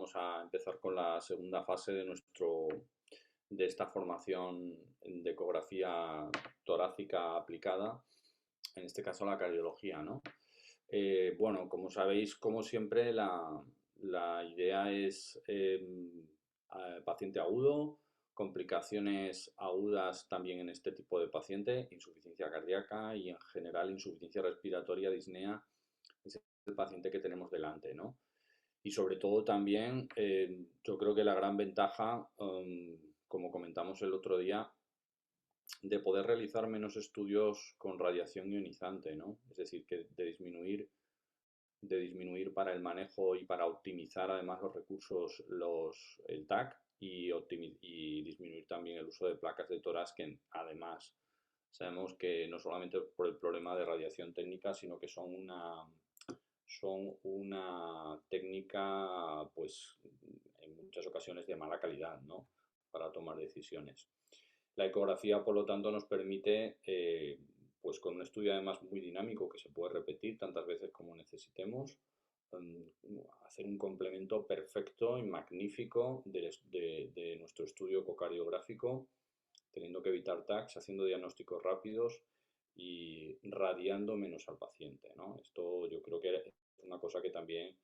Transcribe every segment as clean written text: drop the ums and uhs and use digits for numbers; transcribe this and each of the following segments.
vamos a empezar con la segunda fase de esta formación de ecografía torácica aplicada, en este caso la cardiología, ¿no? Bueno, como sabéis, como siempre, la idea es paciente agudo, complicaciones agudas también en este tipo de paciente, insuficiencia cardíaca y en general insuficiencia respiratoria, disnea, es el paciente que tenemos delante, ¿no? Y sobre todo también, yo creo que la gran ventaja, como comentamos el otro día, de poder realizar menos estudios con radiación ionizante, ¿no? Es decir, que de disminuir para el manejo y para optimizar además los recursos el TAC y disminuir también el uso de placas de tórax que además sabemos que no solamente por el problema de radiación técnica, sino que son una técnica, pues, en muchas ocasiones de mala calidad, ¿no? Para tomar decisiones. La ecografía, por lo tanto, nos permite, pues con un estudio además muy dinámico que se puede repetir tantas veces como necesitemos, hacer un complemento perfecto y magnífico de nuestro estudio ecocardiográfico, teniendo que evitar tags, haciendo diagnósticos rápidos y radiando menos al paciente, ¿no? Esto yo creo que es una cosa que también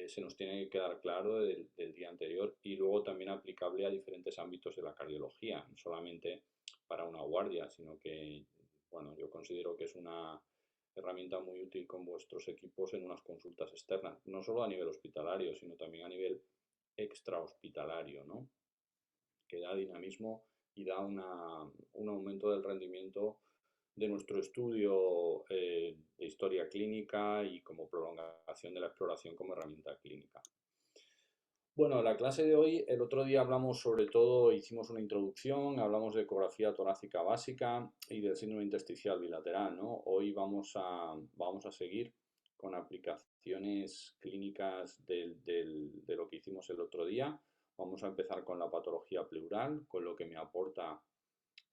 se nos tiene que quedar claro del día anterior y luego también aplicable a diferentes ámbitos de la cardiología, no solamente para una guardia, sino que, bueno, yo considero que es una herramienta muy útil con vuestros equipos en unas consultas externas, no solo a nivel hospitalario, sino también a nivel extrahospitalario, ¿no? Que da dinamismo y da un aumento del rendimiento de nuestro estudio de historia clínica y como prolongación de la exploración como herramienta clínica. Bueno, la clase de hoy, el otro día hablamos sobre todo, hicimos una introducción, hablamos de ecografía torácica básica y del síndrome intersticial bilateral, ¿no? Hoy vamos a seguir con aplicaciones clínicas de lo que hicimos el otro día. Vamos a empezar con la patología pleural, con lo que me aporta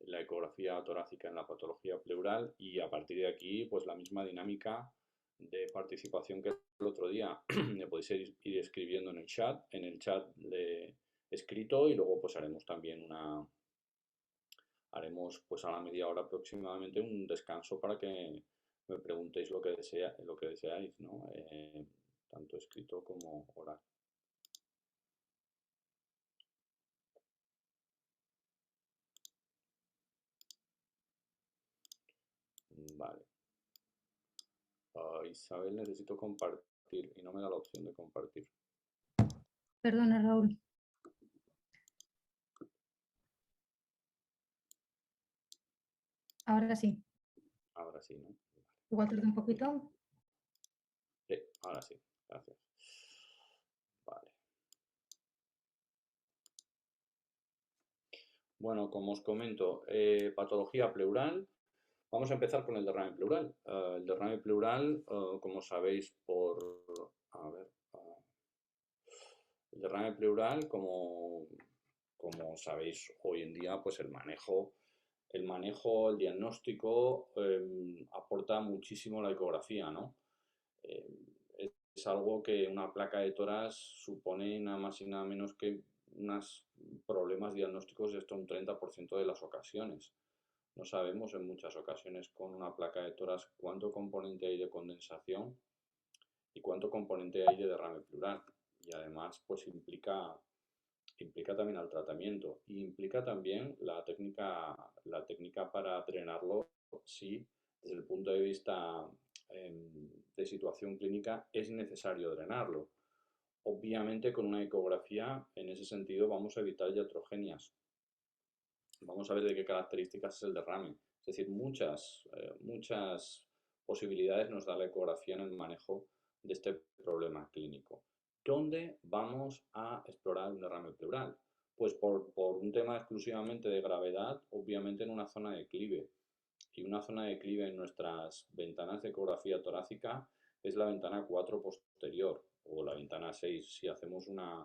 la ecografía torácica en la patología pleural y a partir de aquí, pues la misma dinámica de participación que el otro día. Me podéis ir escribiendo en el chat de escrito y luego pues haremos pues a la media hora aproximadamente un descanso para que me preguntéis lo que deseáis, ¿no? Tanto escrito como oral. Vale. Isabel, necesito compartir y no me da la opción de compartir. Perdona, Raúl. Ahora sí. Ahora sí, ¿no? Igual tarda un poquito. Sí, ahora sí. Gracias. Vale. Bueno, como os comento, patología pleural. Vamos a empezar con el derrame pleural. El derrame pleural, como sabéis, a ver, el derrame pleural, como sabéis hoy en día, pues el diagnóstico aporta muchísimo la ecografía, ¿no? Es algo que una placa de tórax supone nada más y nada menos que unos problemas diagnósticos de hasta un 30% de las ocasiones. No sabemos en muchas ocasiones con una placa de tórax cuánto componente hay de condensación y cuánto componente hay de derrame pleural. Y además, pues implica también al tratamiento y implica también la técnica para drenarlo si desde el punto de vista de situación clínica es necesario drenarlo. Obviamente con una ecografía en ese sentido vamos a evitar iatrogenias. Vamos a ver de qué características es el derrame. Es decir, muchas posibilidades nos da la ecografía en el manejo de este problema clínico. ¿Dónde vamos a explorar un derrame pleural? Pues por un tema exclusivamente de gravedad, obviamente en una zona de declive. Y una zona de declive en nuestras ventanas de ecografía torácica es la ventana 4 posterior o la ventana 6 si hacemos una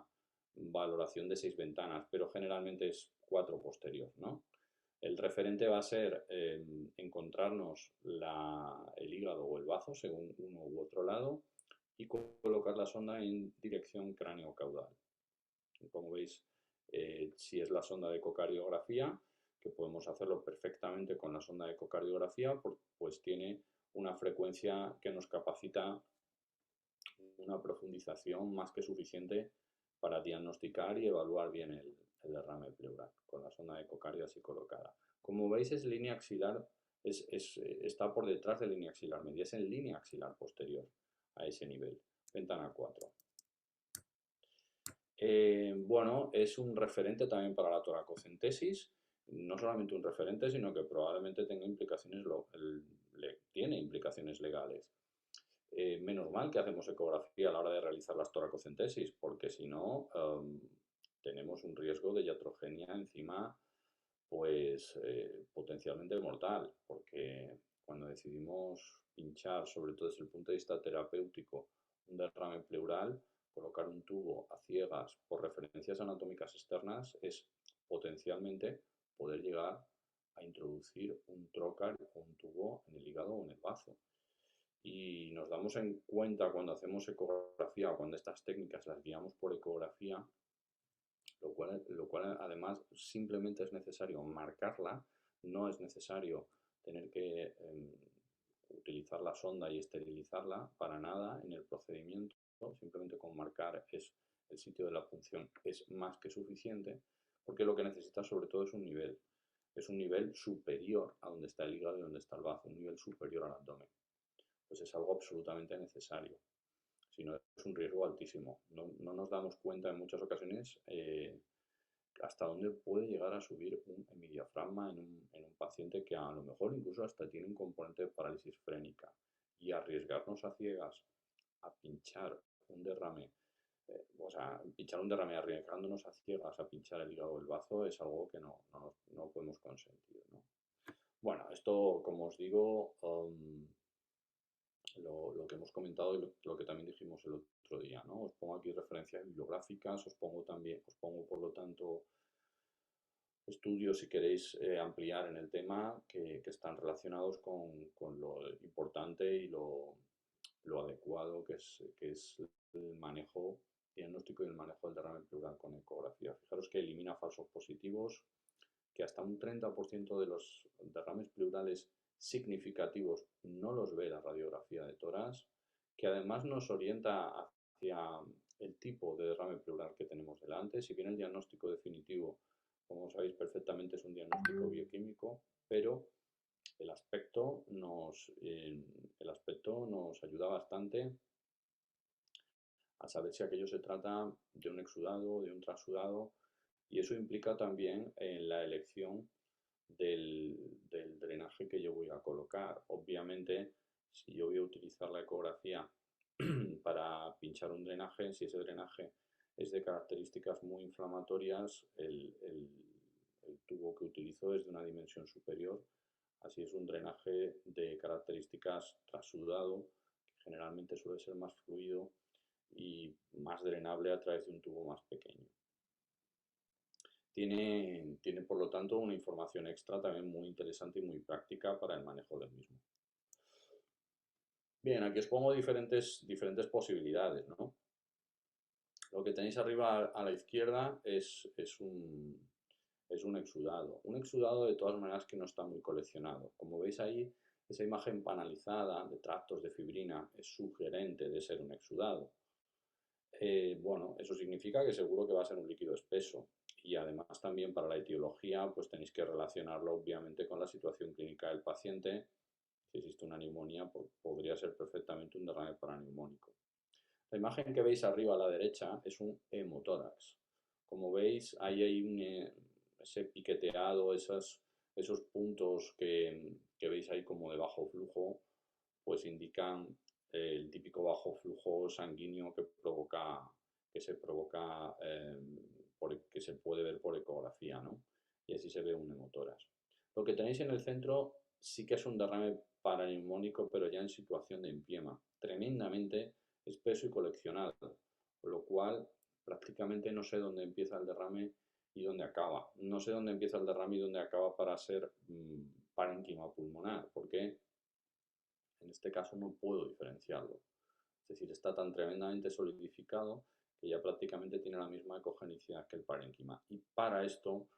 valoración de 6 ventanas, pero generalmente es 4 posterior, ¿no? El referente va a ser encontrarnos el hígado o el bazo, según uno u otro lado, y colocar la sonda en dirección cráneo-caudal. Como veis, si es la sonda de ecocardiografía, que podemos hacerlo perfectamente con la sonda de ecocardiografía, pues tiene una frecuencia que nos capacita una profundización más que suficiente para diagnosticar y evaluar bien el derrame pleural con la sonda de ecocardio así colocada. Como veis, es línea axilar, está por detrás de línea axilar media, es en línea axilar posterior a ese nivel, ventana 4. Bueno, es un referente también para la toracocentesis, no solamente un referente, sino que probablemente tenga implicaciones, tiene implicaciones legales. Menos mal que hacemos ecografía a la hora de realizar las toracocentesis, porque si no, tenemos un riesgo de iatrogenia encima, pues potencialmente mortal, porque cuando decidimos pinchar, sobre todo desde el punto de vista terapéutico, un derrame pleural, colocar un tubo a ciegas por referencias anatómicas externas es potencialmente poder llegar a introducir un trocar o un tubo en el hígado o en el bazo. Y nos damos en cuenta cuando hacemos ecografía o cuando estas técnicas las guiamos por ecografía, lo cual además simplemente es necesario marcarla, no es necesario tener que utilizar la sonda y esterilizarla para nada en el procedimiento, simplemente con marcar el sitio de la punción es más que suficiente, porque lo que necesita sobre todo es un nivel superior a donde está el hígado y donde está el bazo, un nivel superior al abdomen. Pues es algo absolutamente necesario. Si no, es un riesgo altísimo. No nos damos cuenta en muchas ocasiones hasta dónde puede llegar a subir un hemidiafragma en un paciente que a lo mejor incluso hasta tiene un componente de parálisis frénica. Y arriesgarnos a ciegas a pinchar un derrame, o sea, pinchar un derrame arriesgándonos a ciegas a pinchar el hígado o el bazo es algo que no podemos consentir, ¿no? Bueno, esto, como os digo, lo que hemos comentado y lo que también dijimos el otro día, ¿no? Os pongo aquí referencias bibliográficas, os pongo por lo tanto estudios si queréis ampliar en el tema que están relacionados con lo importante y lo adecuado que es el manejo diagnóstico y el manejo del derrame pleural con ecografía. Fijaros que elimina falsos positivos, que hasta un 30% de los derrames pleurales significativos no los ve la radiografía de tórax, que además nos orienta hacia el tipo de derrame pleural que tenemos delante. Si bien el diagnóstico definitivo, como sabéis perfectamente, es un diagnóstico bioquímico, pero el aspecto nos ayuda bastante a saber si aquello se trata de un exudado, de un transudado, y eso implica también en la elección del drenaje que yo voy a colocar. Obviamente, si yo voy a utilizar la ecografía para pinchar un drenaje, si ese drenaje es de características muy inflamatorias, el tubo que utilizo es de una dimensión superior. Así es un drenaje de características transudado, que generalmente suele ser más fluido y más drenable a través de un tubo más pequeño. Tiene por lo tanto una información extra también muy interesante y muy práctica para el manejo del mismo. Bien, aquí os pongo diferentes posibilidades, ¿no? Lo que tenéis arriba a la izquierda es un exudado. Un exudado de todas maneras que no está muy coleccionado. Como veis ahí, esa imagen panalizada de tractos de fibrina es sugerente de ser un exudado. Bueno, eso significa que seguro que va a ser un líquido espeso y además también para la etiología pues tenéis que relacionarlo obviamente con la situación clínica del paciente. Si existe una neumonía podría ser perfectamente un derrame paraneumónico. La imagen que veis arriba a la derecha es un hemotórax. Como veis ahí hay ese piqueteado, esos puntos que veis ahí como de bajo flujo pues indican el típico bajo flujo sanguíneo que se provoca, que se puede ver por ecografía, ¿no? Y así se ve un hemotórax. Lo que tenéis en el centro sí que es un derrame paraneumónico, pero ya en situación de empiema, tremendamente espeso y coleccionado, con lo cual prácticamente no sé dónde empieza el derrame y dónde acaba. No sé dónde empieza el derrame y dónde acaba para ser parénquima pulmonar, porque en este caso no puedo diferenciarlo. Es decir, está tan tremendamente solidificado que ya prácticamente tiene la misma ecogenicidad que el parénquima. Y para esto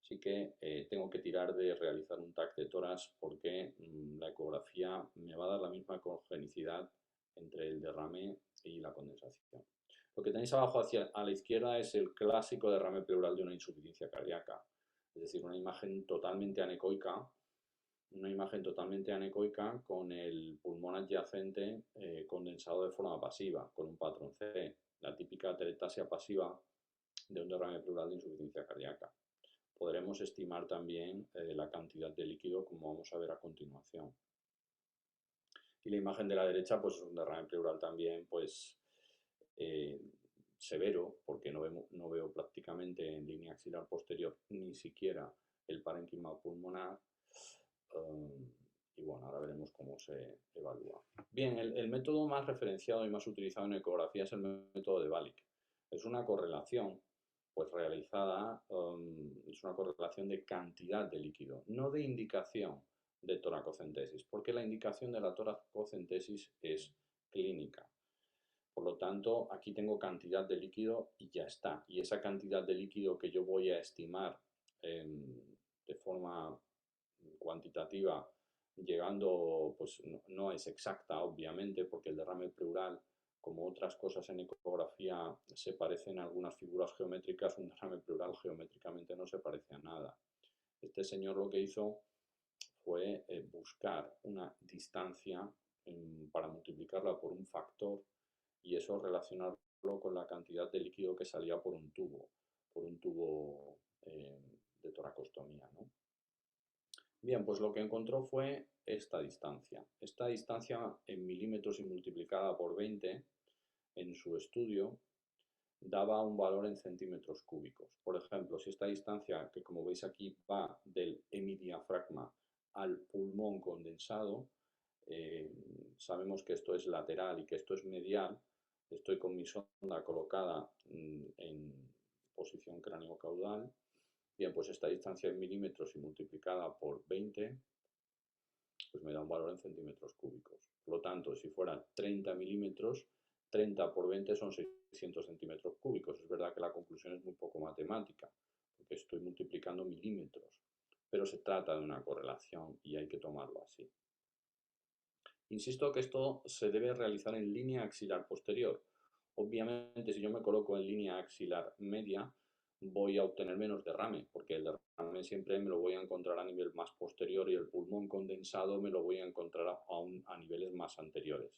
sí que tengo que tirar de realizar un TAC de tórax porque la ecografía me va a dar la misma ecogenicidad entre el derrame y la condensación. Lo que tenéis abajo a la izquierda es el clásico derrame pleural de una insuficiencia cardíaca, es decir, una imagen totalmente anecoica con el pulmón adyacente condensado de forma pasiva, con un patrón C, la típica teletasia pasiva de un derrame pleural de insuficiencia cardíaca. Podremos estimar también la cantidad de líquido, como vamos a ver a continuación. Y la imagen de la derecha pues es un derrame pleural también pues severo, porque no veo prácticamente en línea axilar posterior ni siquiera el parénquima pulmonar. Y bueno, ahora veremos cómo se evalúa. Bien, el método más referenciado y más utilizado en ecografía es el método de Balick. Es una correlación pues realizada, es una correlación de cantidad de líquido, no de indicación de toracocentesis, porque la indicación de la toracocentesis es clínica. Por lo tanto, aquí tengo cantidad de líquido y ya está. Y esa cantidad de líquido que yo voy a estimar de forma cuantitativa, llegando, pues no es exacta, obviamente, porque el derrame pleural, como otras cosas en ecografía, se parecen a algunas figuras geométricas, un derrame pleural geométricamente no se parece a nada. Este señor lo que hizo fue buscar una distancia para multiplicarla por un factor y eso relacionarlo con la cantidad de líquido que salía por un tubo de toracostomía, ¿no? Bien, pues lo que encontró fue esta distancia. Esta distancia en milímetros y multiplicada por 20 en su estudio daba un valor en centímetros cúbicos. Por ejemplo, si esta distancia, que como veis aquí va del hemidiafragma al pulmón condensado, sabemos que esto es lateral y que esto es medial, estoy con mi sonda colocada en posición cráneo-caudal. Bien, pues esta distancia en milímetros y multiplicada por 20, pues me da un valor en centímetros cúbicos. Por lo tanto, si fuera 30 milímetros, 30 por 20 son 600 centímetros cúbicos. Es verdad que la conclusión es muy poco matemática, porque estoy multiplicando milímetros, pero se trata de una correlación y hay que tomarlo así. Insisto que esto se debe realizar en línea axilar posterior. Obviamente, si yo me coloco en línea axilar media, voy a obtener menos derrame, porque el derrame siempre me lo voy a encontrar a nivel más posterior y el pulmón condensado me lo voy a encontrar a niveles más anteriores.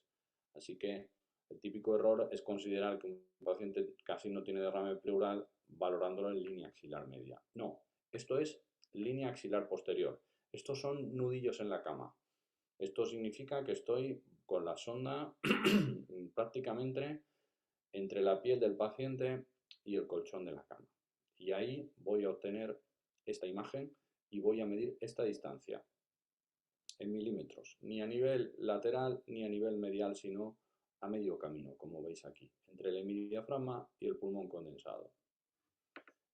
Así que el típico error es considerar que un paciente casi no tiene derrame pleural valorándolo en línea axilar media. No, esto es línea axilar posterior. Estos son nudillos en la cama. Esto significa que estoy con la sonda prácticamente entre la piel del paciente y el colchón de la cama. Y ahí voy a obtener esta imagen y voy a medir esta distancia en milímetros, ni a nivel lateral ni a nivel medial, sino a medio camino, como veis aquí, entre el hemidiafragma y el pulmón condensado.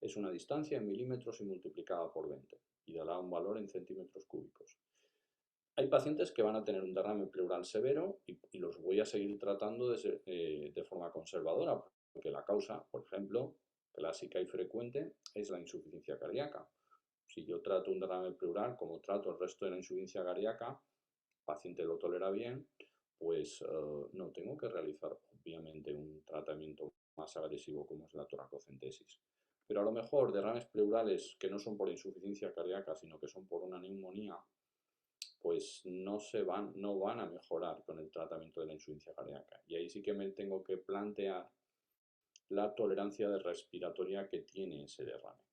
Es una distancia en milímetros y multiplicada por 20 y dará un valor en centímetros cúbicos. Hay pacientes que van a tener un derrame pleural severo y los voy a seguir tratando de forma conservadora, porque la causa, por ejemplo, clásica y frecuente, es la insuficiencia cardíaca. Si yo trato un derrame pleural como trato el resto de la insuficiencia cardíaca, el paciente lo tolera bien, pues no tengo que realizar obviamente un tratamiento más agresivo como es la toracocentesis. Pero a lo mejor derrames pleurales que no son por insuficiencia cardíaca, sino que son por una neumonía, pues no van a mejorar con el tratamiento de la insuficiencia cardíaca. Y ahí sí que me tengo que plantear la tolerancia respiratoria que tiene ese derrame.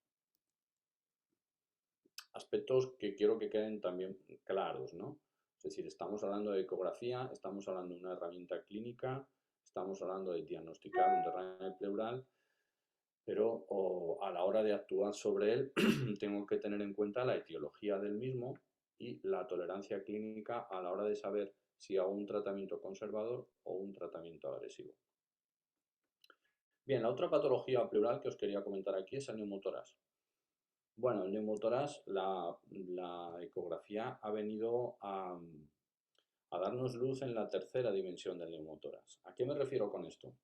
Aspectos que quiero que queden también claros, ¿no? Es decir, estamos hablando de ecografía, estamos hablando de una herramienta clínica, estamos hablando de diagnosticar un derrame pleural, pero a la hora de actuar sobre él tengo que tener en cuenta la etiología del mismo y la tolerancia clínica a la hora de saber si hago un tratamiento conservador o un tratamiento agresivo. Bien, la otra patología pleural que os quería comentar aquí es el neumotórax. Bueno, el neumotórax, la ecografía ha venido a a darnos luz en la tercera dimensión del neumotórax. ¿A qué me refiero con esto?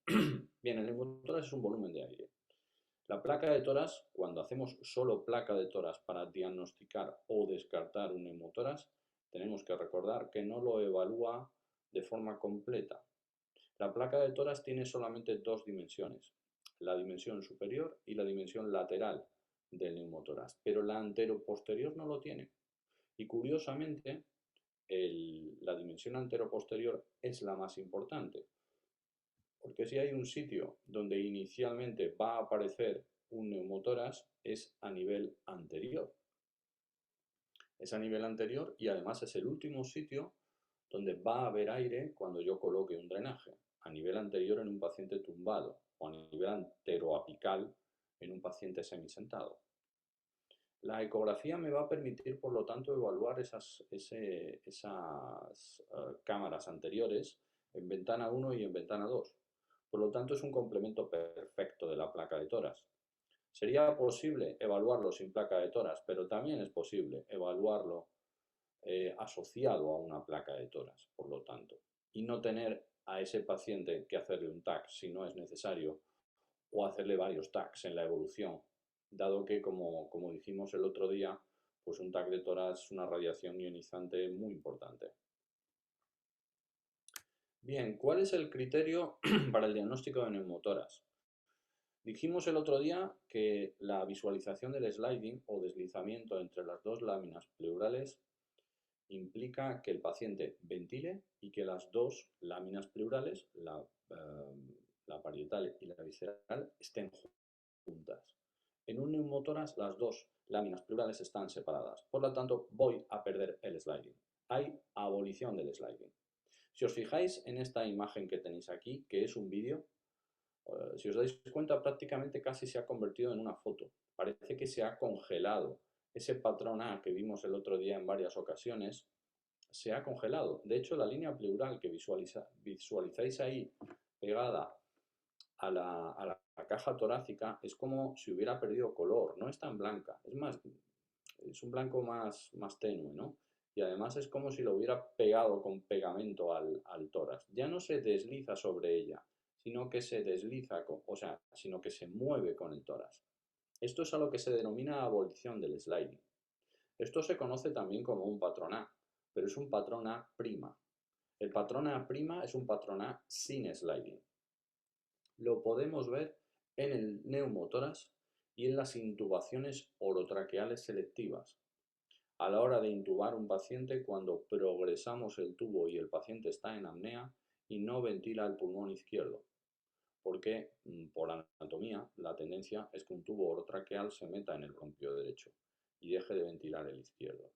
Bien, el neumotórax es un volumen de aire. La placa de tórax, cuando hacemos solo placa de tórax para diagnosticar o descartar un neumotórax, tenemos que recordar que no lo evalúa de forma completa. La placa de tórax tiene solamente dos dimensiones, la dimensión superior y la dimensión lateral del neumotórax, pero la anteroposterior no lo tiene. Y curiosamente, la dimensión anteroposterior es la más importante, porque si hay un sitio donde inicialmente va a aparecer un neumotórax es a nivel anterior. Es a nivel anterior y además es el último sitio donde va a haber aire cuando yo coloque un drenaje, a nivel anterior en un paciente tumbado o a nivel anteroapical en un paciente semisentado. La ecografía me va a permitir, por lo tanto, evaluar esas cámaras anteriores en ventana 1 y en ventana 2. Por lo tanto, es un complemento perfecto de la placa de tórax. Sería posible evaluarlo sin placa de tórax, pero también es posible evaluarlo asociado a una placa de tórax, por lo tanto, y no tener a ese paciente que hacerle un TAC si no es necesario o hacerle varios TACs en la evolución, dado que, como dijimos el otro día, pues un TAC de tórax es una radiación ionizante muy importante. Bien, ¿cuál es el criterio para el diagnóstico de neumotórax? Dijimos el otro día que la visualización del sliding o deslizamiento entre las dos láminas pleurales implica que el paciente ventile y que las dos láminas pleurales, la parietal y la visceral, estén juntas. En un neumotórax las dos láminas pleurales están separadas, por lo tanto voy a perder el sliding. Hay abolición del sliding. Si os fijáis en esta imagen que tenéis aquí, que es un vídeo, si os dais cuenta prácticamente casi se ha convertido en una foto. Parece que se ha congelado. Ese patrón A que vimos el otro día en varias ocasiones se ha congelado. De hecho, la línea pleural que visualizáis ahí pegada a la caja torácica es como si hubiera perdido color, no es tan blanca, es un blanco más tenue, ¿no? Y además es como si lo hubiera pegado con pegamento al tórax. Ya no se desliza sobre ella, sino que se desliza, sino que se mueve con el tórax. Esto es a lo que se denomina abolición del sliding. Esto se conoce también como un patrón A, pero es un patrón A'. El patrón A' es un patrón A sin sliding. Lo podemos ver en el neumotórax y en las intubaciones orotraqueales selectivas. A la hora de intubar un paciente, cuando progresamos el tubo y el paciente está en apnea y no ventila el pulmón izquierdo, porque por anatomía la tendencia es que un tubo orotraqueal se meta en el bronquio derecho y deje de ventilar el izquierdo.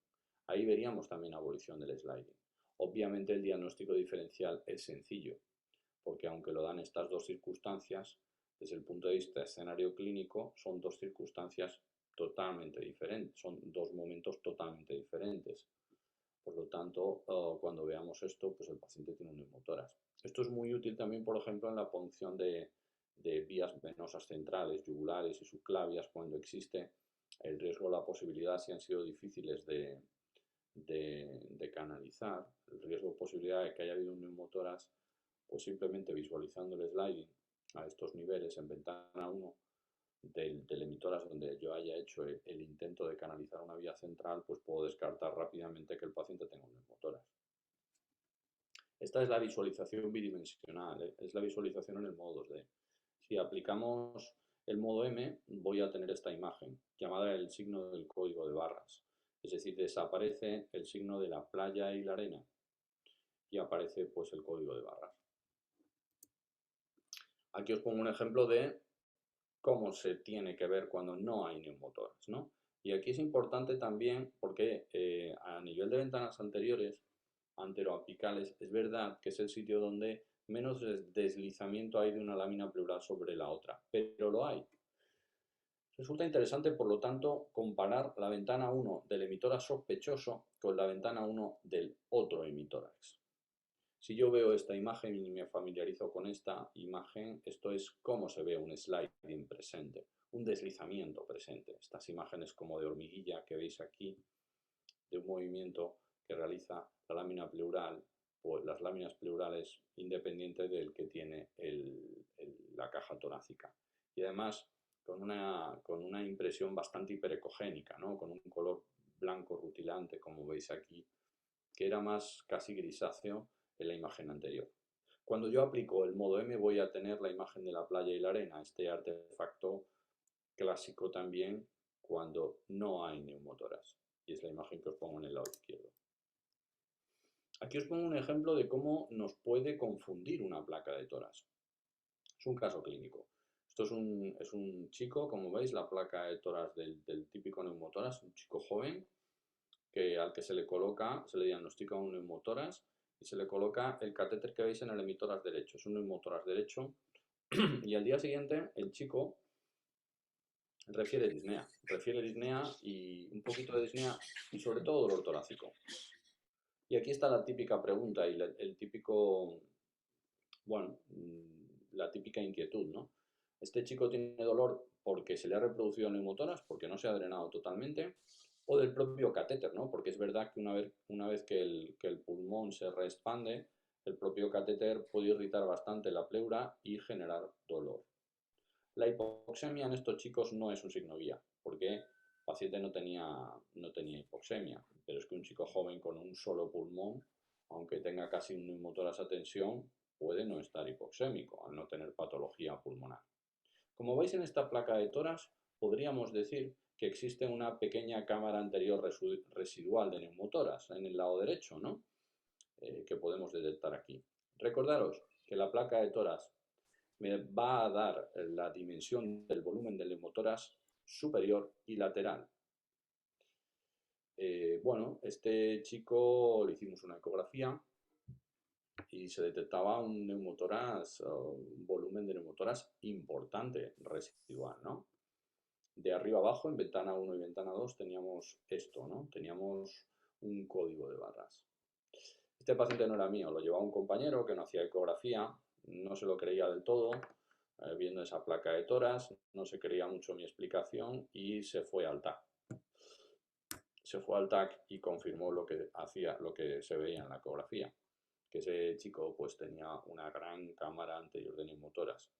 Ahí veríamos también abolición del sliding. Obviamente el diagnóstico diferencial es sencillo, porque aunque lo dan estas dos circunstancias, desde el punto de vista escenario clínico, son dos circunstancias totalmente diferentes, son dos momentos totalmente diferentes. Por lo tanto, cuando veamos esto, pues el paciente tiene un neumotórax. Esto es muy útil también, por ejemplo, en la punción de vías venosas centrales, yugulares y subclavias, cuando existe el riesgo o la posibilidad, si han sido difíciles de canalizar, el riesgo o posibilidad de que haya habido un neumotórax, pues simplemente visualizando el sliding a estos niveles en ventana 1 del emitórax donde yo haya hecho el intento de canalizar una vía central, pues puedo descartar rápidamente que el paciente tenga un neumotórax. Esta es la visualización bidimensional, es la visualización en el modo 2D. Si aplicamos el modo M, voy a tener esta imagen, llamada el signo del código de barras. Es decir, desaparece el signo de la playa y la arena y aparece pues el código de barras. Aquí os pongo un ejemplo de cómo se tiene que ver cuando no hay neumotórax, ¿no? Y aquí es importante también porque a nivel de ventanas anteriores, anteroapicales, es verdad que es el sitio donde menos deslizamiento hay de una lámina pleural sobre la otra, pero lo hay. Resulta interesante, por lo tanto, comparar la ventana 1 del emitórax sospechoso con la ventana 1 del otro emitórax. Si yo veo esta imagen y me familiarizo con esta imagen, esto es cómo se ve un sliding presente, un deslizamiento presente. Estas imágenes como de hormiguilla que veis aquí, de un movimiento que realiza la lámina pleural pues, las láminas pleurales independientes del que tiene la caja torácica. Y además con una impresión bastante hiperecogénica, ¿no? Con un color blanco rutilante, como veis aquí, que era más casi grisáceo en la imagen anterior. Cuando yo aplico el modo M voy a tener la imagen de la playa y la arena, este artefacto clásico también cuando no hay neumotoras. Y es la imagen que os pongo en el lado izquierdo. Aquí os pongo un ejemplo de cómo nos puede confundir una placa de toras. Es un caso clínico. Esto es un chico, como veis, la placa de toras del típico neumotoras, un chico joven, al que se le coloca, se le diagnostica un neumotoras y se le coloca el catéter que veis en el emitoras derecho. Es un neumotoras derecho y al día siguiente el chico refiere disnea y un poquito de disnea y sobre todo dolor torácico. Y aquí está la típica pregunta y el típico, bueno, la típica inquietud, ¿no? Este chico tiene dolor porque se le ha reproducido neumotoras, porque no se ha drenado totalmente, o del propio catéter, ¿no? Porque es verdad que una vez que el pulmón se reexpande, el propio catéter puede irritar bastante la pleura y generar dolor. La hipoxemia en estos chicos no es un signo guía, porque el paciente no tenía hipoxemia, pero es que un chico joven con un solo pulmón, aunque tenga casi un neumotoras a tensión, puede no estar hipoxémico al no tener patología pulmonar. Como veis en esta placa de toras, podríamos decir que existe una pequeña cámara anterior residual de neumotoras en el lado derecho, ¿no? Que podemos detectar aquí. Recordaros que la placa de toras me va a dar la dimensión del volumen del neumotoras superior y lateral. Bueno, este chico le hicimos una ecografía y se detectaba un neumotoras, un volumen de neumotoras importante residual, ¿no? De arriba abajo, en ventana 1 y ventana 2, teníamos esto, ¿no? Teníamos un código de barras. Este paciente no era mío, lo llevaba un compañero que no hacía ecografía, no se lo creía del todo, viendo esa placa de toras, no se creía mucho mi explicación y se fue al TAC. Se fue al TAC y confirmó lo que hacía, lo que se veía en la ecografía, que ese chico pues tenía una gran cámara anterior de neumotoras.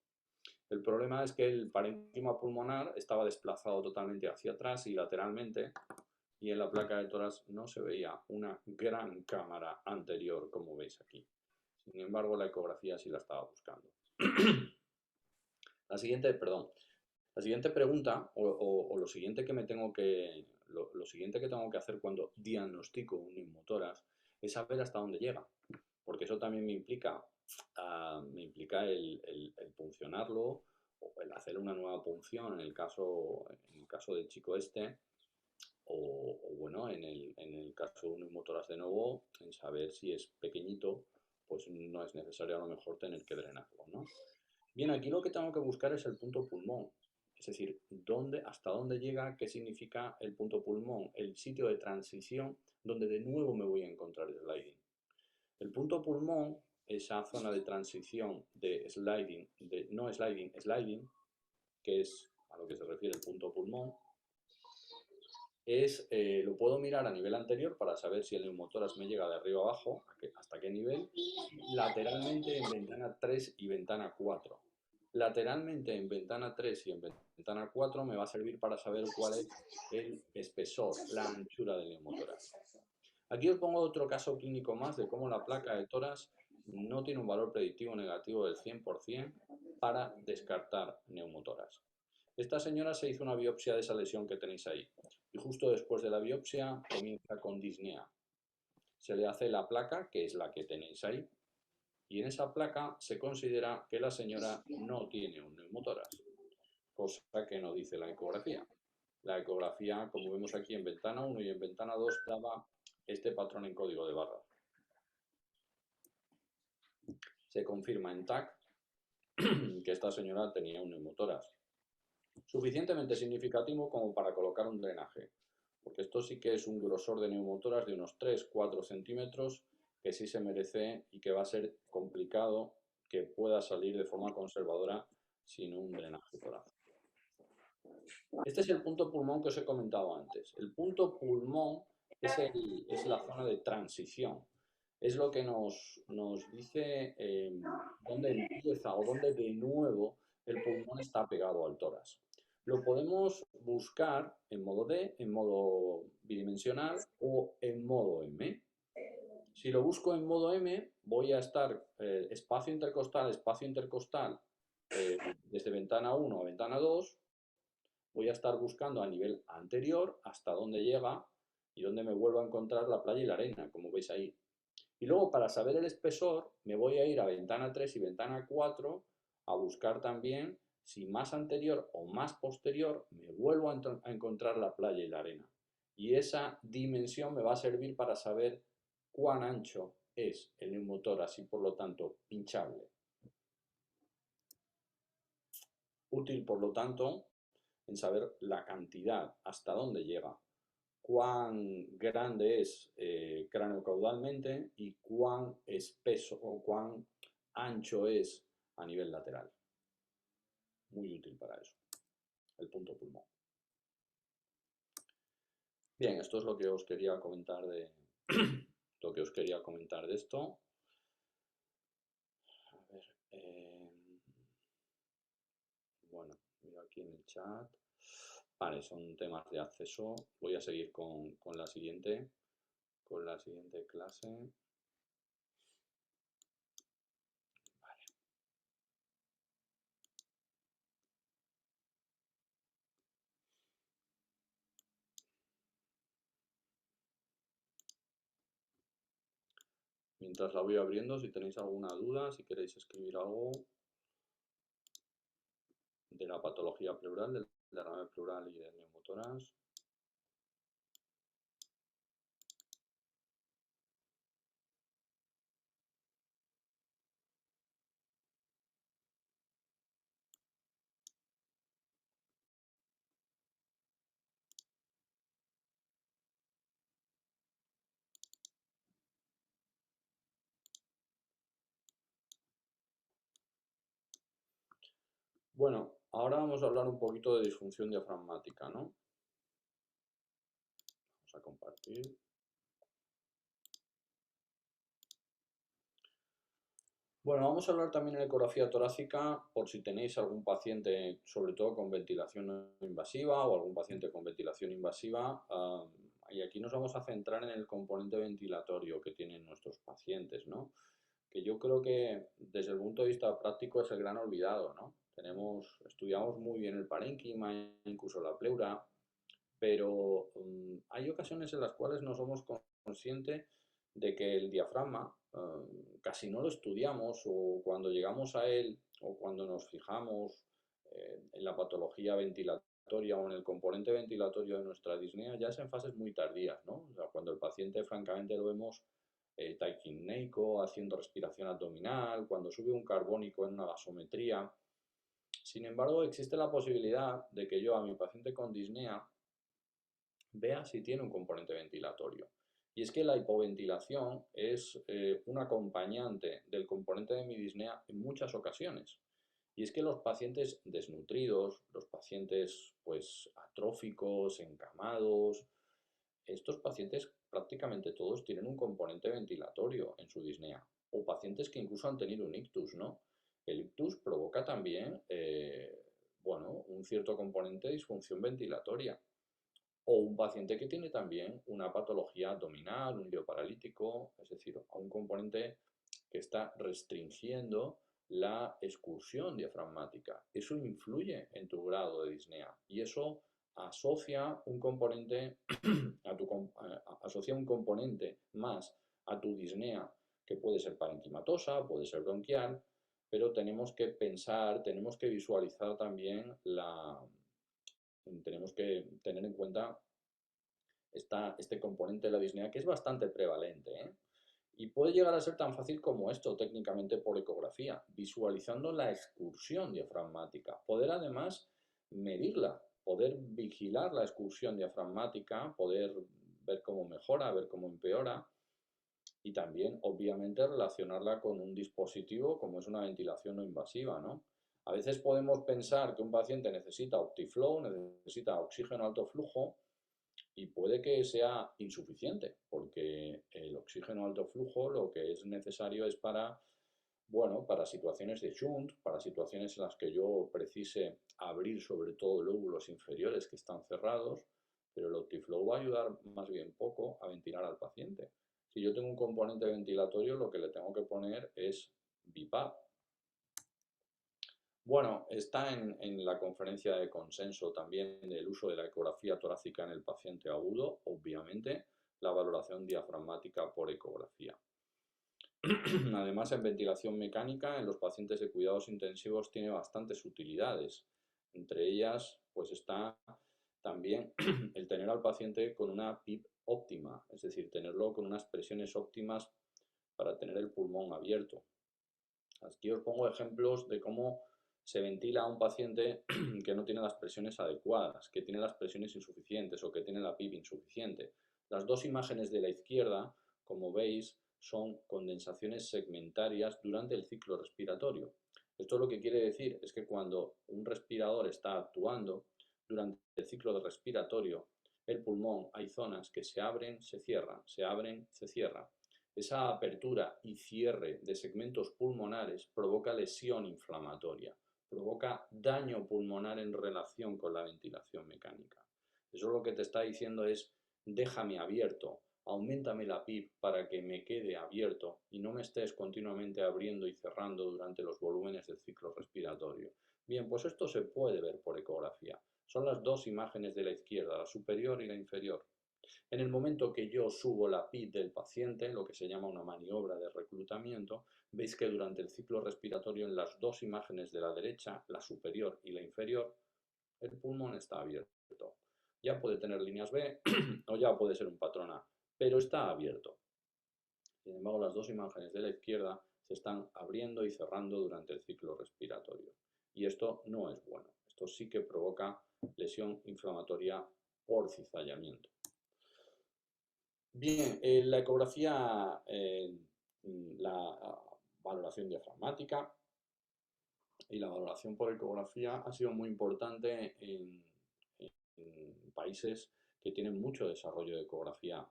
El problema es que el parénquima pulmonar estaba desplazado totalmente hacia atrás y lateralmente, y en la placa de toras no se veía una gran cámara anterior, como veis aquí. Sin embargo, la ecografía sí la estaba buscando. La siguiente pregunta, o lo siguiente que lo siguiente que tengo que hacer cuando diagnostico un neumotoras es saber hasta dónde llega, porque eso también me implica el puncionarlo o el hacer una nueva punción en el caso del chico este, o bueno, en el caso de un neumotoras de nuevo, en saber si es pequeñito, pues no es necesario a lo mejor tener que drenarlo, ¿no? Bien, aquí lo que tengo que buscar es el punto pulmón, es decir, hasta dónde llega, qué significa el punto pulmón, el sitio de transición donde de nuevo me voy a encontrar el sliding. El punto pulmón, esa zona de transición de sliding, de no sliding, sliding, que es a lo que se refiere el punto pulmón, lo puedo mirar a nivel anterior para saber si el neumotoras me llega de arriba abajo, hasta qué nivel, lateralmente en ventana 3 y ventana 4. Lateralmente en ventana 3 y en ventana 4 me va a servir para saber cuál es el espesor, la anchura del neumotoras. Aquí os pongo otro caso clínico más de cómo la placa de toras no tiene un valor predictivo negativo del 100% para descartar neumotoras. Esta señora se hizo una biopsia de esa lesión que tenéis ahí y justo después de la biopsia comienza con disnea. Se le hace la placa, que es la que tenéis ahí, y en esa placa se considera que la señora no tiene un neumotoras, cosa que no dice la ecografía. La ecografía, como vemos aquí en ventana 1 y en ventana 2, daba este patrón en código de barra. Se confirma en TAC que esta señora tenía un neumotoras suficientemente significativo como para colocar un drenaje, porque esto sí que es un grosor de neumotoras de unos 3-4 centímetros que sí se merece y que va a ser complicado que pueda salir de forma conservadora sin un drenaje torácico. Este es el punto pulmón que os he comentado antes. El punto pulmón es la zona de transición. es lo que nos dice dónde empieza o dónde de nuevo el pulmón está pegado al tórax. Lo podemos buscar en modo D, en modo bidimensional o en modo M. Si lo busco en modo M, voy a estar espacio intercostal, desde ventana 1 a ventana 2, voy a estar buscando a nivel anterior hasta dónde llega y dónde me vuelvo a encontrar la playa y la arena, como veis ahí. Y luego, para saber el espesor, me voy a ir a ventana 3 y ventana 4 a buscar también si más anterior o más posterior me vuelvo a encontrar la playa y la arena. Y esa dimensión me va a servir para saber cuán ancho es el neumotórax y por lo tanto pinchable. Útil, por lo tanto, en saber la cantidad, hasta dónde llega, cuán grande es cráneo caudalmente y cuán espeso o cuán ancho es a nivel lateral. Muy útil para eso, el punto pulmón. Bien, esto es lo que os quería comentar de lo que os quería comentar de esto. A ver, bueno, miro aquí en el chat. Vale, son temas de acceso. Voy a seguir con la siguiente clase. Mientras la voy abriendo, si tenéis alguna duda, si queréis escribir algo de la patología pleural, del derrame pleural y del neumotórax. Bueno, ahora vamos a hablar un poquito de disfunción diafragmática, ¿no? Vamos a compartir. Bueno, vamos a hablar también en ecografía torácica por si tenéis algún paciente, sobre todo con ventilación no invasiva o algún paciente con ventilación invasiva. Y aquí nos vamos a centrar en el componente ventilatorio que tienen nuestros pacientes, ¿no? Que yo creo que desde el punto de vista práctico es el gran olvidado, ¿no? Estudiamos muy bien el parénquima, incluso la pleura, pero hay ocasiones en las cuales no somos conscientes de que el diafragma casi no lo estudiamos, o cuando llegamos a él o cuando nos fijamos en la patología ventilatoria o en el componente ventilatorio de nuestra disnea, ya es en fases muy tardías, ¿no? O sea, cuando el paciente francamente lo vemos taquipneico, haciendo respiración abdominal, cuando sube un carbónico en una gasometría. Sin embargo, existe la posibilidad de que yo a mi paciente con disnea vea si tiene un componente ventilatorio. Y es que la hipoventilación es un acompañante del componente de mi disnea en muchas ocasiones. Y es que los pacientes desnutridos, los pacientes pues atróficos, encamados, estos pacientes prácticamente todos tienen un componente ventilatorio en su disnea. O pacientes que incluso han tenido un ictus, ¿no? El ictus provoca también, bueno, un cierto componente de disfunción ventilatoria. O un paciente que tiene también una patología abdominal, un lío paralítico, es decir, a un componente que está restringiendo la excursión diafragmática. Eso influye en tu grado de disnea y eso asocia un componente asocia un componente más a tu disnea, que puede ser parenquimatosa, puede ser bronquial, pero tenemos que pensar, tenemos que visualizar también tenemos que tener en cuenta este componente de la disnea, que es bastante prevalente, ¿eh? Y puede llegar a ser tan fácil como esto, técnicamente por ecografía, visualizando la excursión diafragmática. Poder además medirla, poder vigilar la excursión diafragmática, poder ver cómo mejora, ver cómo empeora y también, obviamente, relacionarla con un dispositivo como es una ventilación no invasiva, ¿no? A veces podemos pensar que un paciente necesita Optiflow, necesita oxígeno alto flujo, y puede que sea insuficiente, porque el oxígeno alto flujo lo que es necesario es para, bueno, para situaciones de shunt, para situaciones en las que yo precise abrir sobre todo lóbulos inferiores que están cerrados, pero el Optiflow va a ayudar más bien poco a ventilar al paciente. Si yo tengo un componente ventilatorio, lo que le tengo que poner es BiPAP. Bueno, está en la conferencia de consenso también el uso de la ecografía torácica en el paciente agudo, obviamente, la valoración diafragmática por ecografía. Además, en ventilación mecánica, en los pacientes de cuidados intensivos tiene bastantes utilidades. Entre ellas, pues está también el tener al paciente con una PIP óptima, es decir, tenerlo con unas presiones óptimas para tener el pulmón abierto. Aquí os pongo ejemplos de cómo se ventila a un paciente que no tiene las presiones adecuadas, que tiene las presiones insuficientes o que tiene la PIP insuficiente. Las dos imágenes de la izquierda, como veis, son condensaciones segmentarias durante el ciclo respiratorio. Esto lo que quiere decir es que cuando un respirador está actuando durante el ciclo respiratorio, el pulmón, hay zonas que se abren, se cierran, se abren, se cierran. Esa apertura y cierre de segmentos pulmonares provoca lesión inflamatoria, provoca daño pulmonar en relación con la ventilación mecánica. Eso lo que te está diciendo es, déjame abierto, auméntame la PIP para que me quede abierto y no me estés continuamente abriendo y cerrando durante los volúmenes del ciclo respiratorio. Bien, pues esto se puede ver por ecografía. Son las dos imágenes de la izquierda, la superior y la inferior. En el momento que yo subo la PIP del paciente, lo que se llama una maniobra de reclutamiento, veis que durante el ciclo respiratorio en las dos imágenes de la derecha, la superior y la inferior, el pulmón está abierto. Ya puede tener líneas B o ya puede ser un patrón A, pero está abierto. Sin embargo, las dos imágenes de la izquierda se están abriendo y cerrando durante el ciclo respiratorio. Y esto no es bueno. Esto sí que provoca lesión inflamatoria por cizallamiento. Bien, la ecografía, la valoración diafragmática y la valoración por ecografía ha sido muy importante en países que tienen mucho desarrollo de ecografía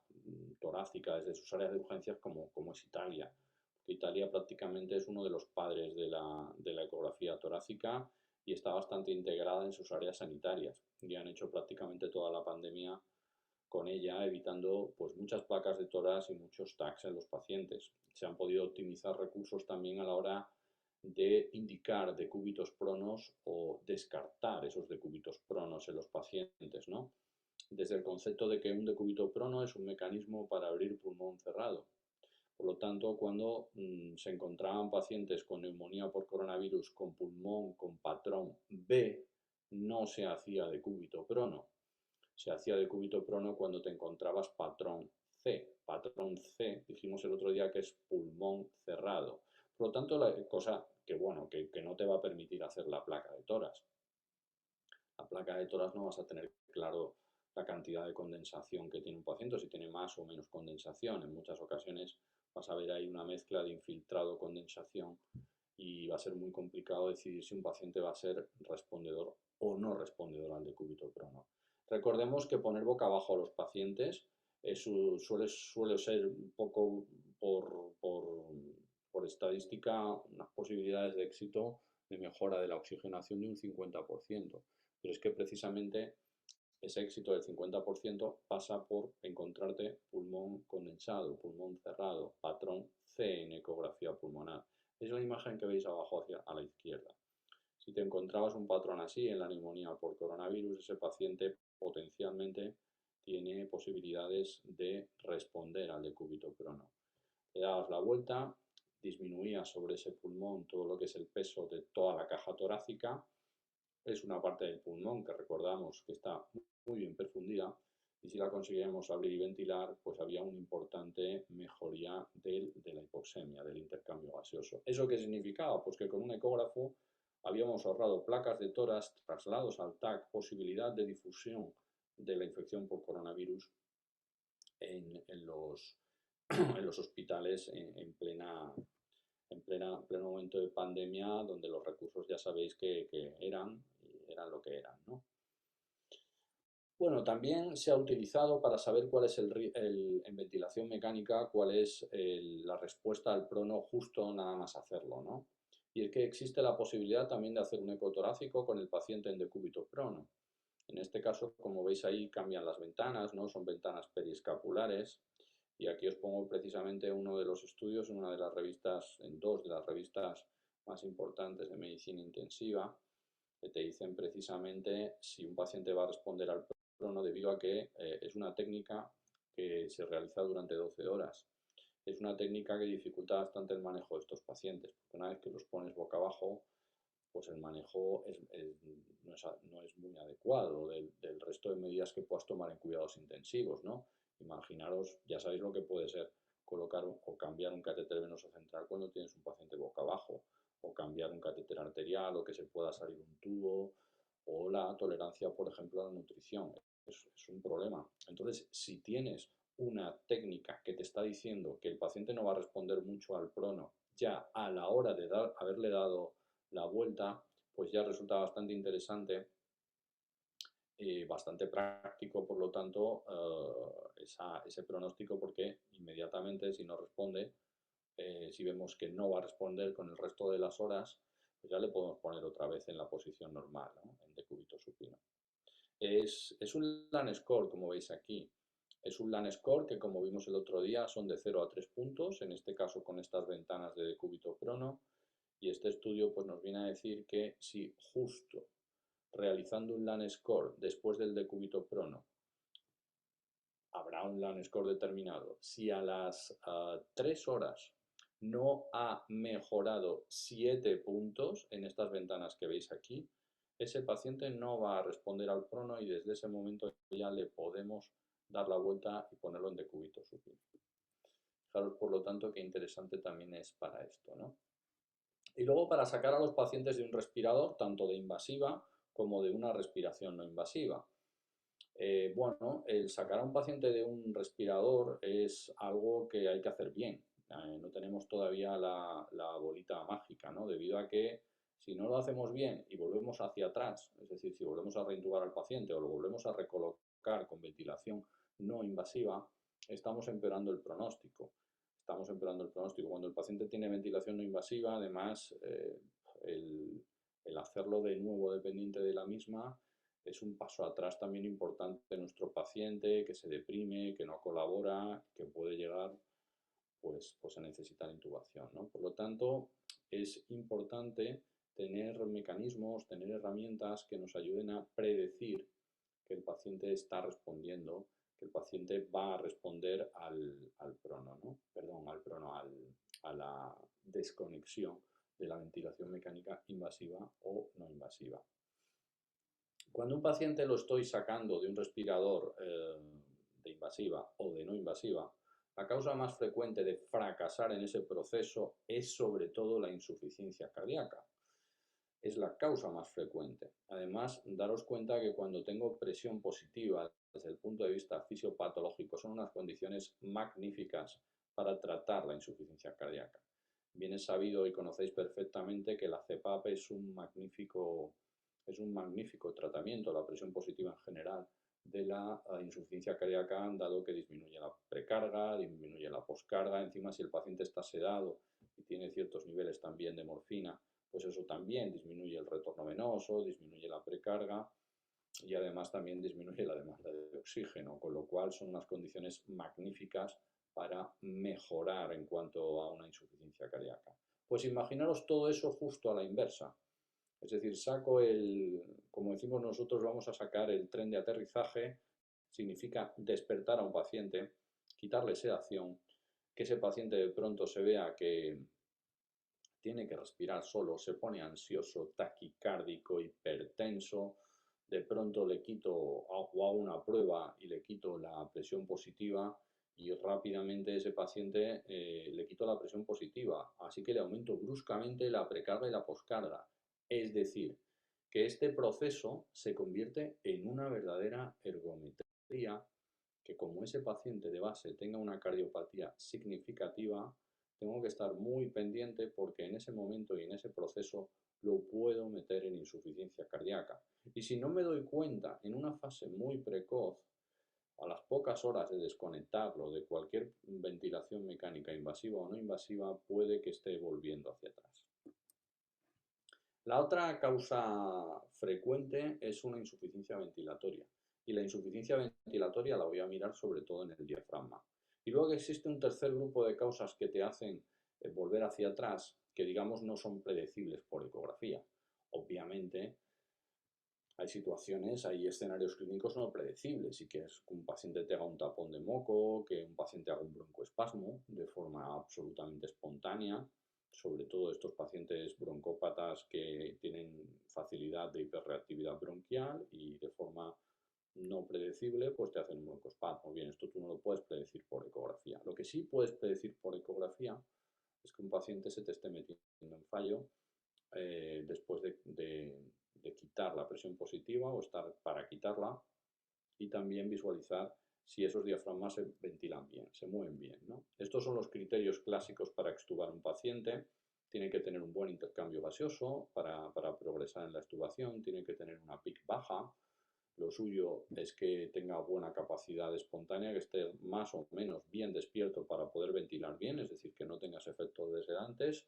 torácica desde sus áreas de urgencias como es Italia. Porque Italia prácticamente es uno de los padres de la ecografía torácica y está bastante integrada en sus áreas sanitarias. Y han hecho prácticamente toda la pandemia con ella, evitando pues muchas placas de tórax y muchos TACs en los pacientes. Se han podido optimizar recursos también a la hora de indicar decúbitos pronos o descartar esos decúbitos pronos en los pacientes, ¿no? Desde el concepto de que un decúbito prono es un mecanismo para abrir pulmón cerrado. Por lo tanto, cuando se encontraban pacientes con neumonía por coronavirus con pulmón con patrón B, no se hacía decúbito prono. Se hacía decúbito prono cuando te encontrabas patrón C. Patrón C, dijimos el otro día que es pulmón cerrado. Por lo tanto, la cosa que, bueno, que no te va a permitir hacer la placa de tórax. La placa de tórax no vas a tener claro la cantidad de condensación que tiene un paciente, si tiene más o menos condensación. En muchas ocasiones vas a ver ahí una mezcla de infiltrado-condensación y va a ser muy complicado decidir si un paciente va a ser respondedor o no respondedor al decúbito prono. Recordemos que poner boca abajo a los pacientes suele ser un poco por estadística unas posibilidades de éxito de mejora de la oxigenación de un 50%. Pero es que precisamente ese éxito del 50% pasa por encontrarte pulmón condensado, pulmón cerrado, patrón C en ecografía pulmonar. Es la imagen que veis abajo a la izquierda. Si te encontrabas un patrón así en la neumonía por coronavirus, ese paciente potencialmente tiene posibilidades de responder al decúbito prono. Le dabas la vuelta, disminuías sobre ese pulmón todo lo que es el peso de toda la caja torácica. Es una parte del pulmón que recordamos que está muy bien perfundida y si la conseguíamos abrir y ventilar, pues había una importante mejoría de la hipoxemia, del intercambio gaseoso. ¿Eso qué significaba? Pues que con un ecógrafo habíamos ahorrado placas de tórax, traslados al TAC, posibilidad de difusión de la infección por coronavirus en los hospitales en pleno momento de pandemia, donde los recursos ya sabéis que eran lo que eran, ¿no? Bueno, también se ha utilizado para saber cuál es en ventilación mecánica, cuál es la respuesta al prono justo nada más hacerlo, ¿no? Y es que existe la posibilidad también de hacer un ecotorácico con el paciente en decúbito prono. En este caso, como veis ahí, cambian las ventanas, ¿no? Son ventanas periescapulares. Y aquí os pongo precisamente uno de los estudios en una de las revistas, en dos de las revistas más importantes de medicina intensiva, que te dicen precisamente si un paciente va a responder al prono debido a que es una técnica que se realiza durante 12 horas. Es una técnica que dificulta bastante el manejo de estos pacientes, porque una vez que los pones boca abajo, pues el manejo no es muy adecuado del resto de medidas que puedas tomar en cuidados intensivos, ¿no? Imaginaros, ya sabéis lo que puede ser colocar o cambiar un catéter venoso central cuando tienes un paciente boca abajo, o cambiar un catéter arterial, o que se pueda salir un tubo, o la tolerancia, por ejemplo, a la nutrición. Es un problema. Entonces, si tienes una técnica que te está diciendo que el paciente no va a responder mucho al prono ya a la hora de haberle dado la vuelta, pues ya resulta bastante interesante, bastante práctico, por lo tanto, ese pronóstico, porque inmediatamente si no responde, si vemos que no va a responder con el resto de las horas, pues ya le podemos poner otra vez en la posición normal, ¿no? En decúbito supino. Es un LAN score, como veis aquí. Es un LAN score que, como vimos el otro día, son de 0 a 3 puntos, en este caso con estas ventanas de decúbito prono. Y este estudio pues, nos viene a decir que si justo realizando un LAN score después del decúbito prono, habrá un LAN score determinado. Si a las 3 horas no ha mejorado 7 puntos en estas ventanas que veis aquí, ese paciente no va a responder al prono y desde ese momento ya le podemos dar la vuelta y ponerlo en decúbito supino. Fijaros, por lo tanto, qué interesante también es para esto, ¿no? Y luego para sacar a los pacientes de un respirador, tanto de invasiva como de una respiración no invasiva. Bueno, el sacar a un paciente de un respirador es algo que hay que hacer bien. No tenemos todavía la bolita mágica, ¿no? Debido a que si no lo hacemos bien y volvemos hacia atrás, es decir, si volvemos a reintubar al paciente o lo volvemos a recolocar con ventilación no invasiva, estamos empeorando el pronóstico. Estamos empeorando el pronóstico. Cuando el paciente tiene ventilación no invasiva, además, el hacerlo de nuevo dependiente de la misma es un paso atrás también importante de nuestro paciente que se deprime, que no colabora, que puede llegar pues a necesitar intubación, ¿no? Por lo tanto, es importante tener mecanismos, tener herramientas que nos ayuden a predecir que el paciente está respondiendo, que el paciente va a responder al prono, ¿no? Perdón, al prono, a la desconexión de la ventilación mecánica invasiva o no invasiva. Cuando un paciente lo estoy sacando de un respirador de invasiva o de no invasiva, la causa más frecuente de fracasar en ese proceso es sobre todo la insuficiencia cardíaca. Es la causa más frecuente. Además, daros cuenta que cuando tengo presión positiva desde el punto de vista fisiopatológico son unas condiciones magníficas para tratar la insuficiencia cardíaca. Bien es sabido y conocéis perfectamente que la CPAP es un magnífico tratamiento, la presión positiva en general, de la insuficiencia cardíaca, dado que disminuye la precarga, disminuye la poscarga. Encima, si el paciente está sedado y tiene ciertos niveles también de morfina, pues eso también disminuye el retorno venoso, disminuye la precarga y además también disminuye la demanda de oxígeno, con lo cual son unas condiciones magníficas para mejorar en cuanto a una insuficiencia cardíaca. Pues imaginaros todo eso justo a la inversa. Es decir, como decimos nosotros, vamos a sacar el tren de aterrizaje, significa despertar a un paciente, quitarle sedación, que ese paciente de pronto se vea que tiene que respirar solo, se pone ansioso, taquicárdico, hipertenso, de pronto le quito o hago una prueba y le quito la presión positiva y rápidamente ese paciente le quito la presión positiva, así que le aumento bruscamente la precarga y la poscarga. Es decir, que este proceso se convierte en una verdadera ergometría, que como ese paciente de base tenga una cardiopatía significativa, tengo que estar muy pendiente porque en ese momento y en ese proceso lo puedo meter en insuficiencia cardíaca. Y si no me doy cuenta en una fase muy precoz, a las pocas horas de desconectarlo de cualquier ventilación mecánica invasiva o no invasiva, puede que esté volviendo hacia atrás. La otra causa frecuente es una insuficiencia ventilatoria. Y la insuficiencia ventilatoria la voy a mirar sobre todo en el diafragma. Y luego existe un tercer grupo de causas que te hacen volver hacia atrás, que digamos no son predecibles por ecografía. Obviamente hay situaciones, hay escenarios clínicos no predecibles, y que es que un paciente te haga un tapón de moco, que un paciente haga un broncoespasmo de forma absolutamente espontánea, sobre todo estos pacientes broncópatas que tienen facilidad de hiperreactividad bronquial y de forma no predecible, pues te hacen un broncoespasmo. Bien, esto tú no lo puedes predecir por ecografía. Lo que sí puedes predecir por ecografía es que un paciente se te esté metiendo en fallo después de quitar la presión positiva o estar para quitarla, y también visualizar si esos diafragmas se ventilan bien, se mueven bien, ¿no? Estos son los criterios clásicos para extubar un paciente. Tiene que tener un buen intercambio gaseoso para progresar en la extubación, tiene que tener una PIC baja. Lo suyo es que tenga buena capacidad espontánea, que esté más o menos bien despierto para poder ventilar bien, es decir, que no tengas efectos de sedantes.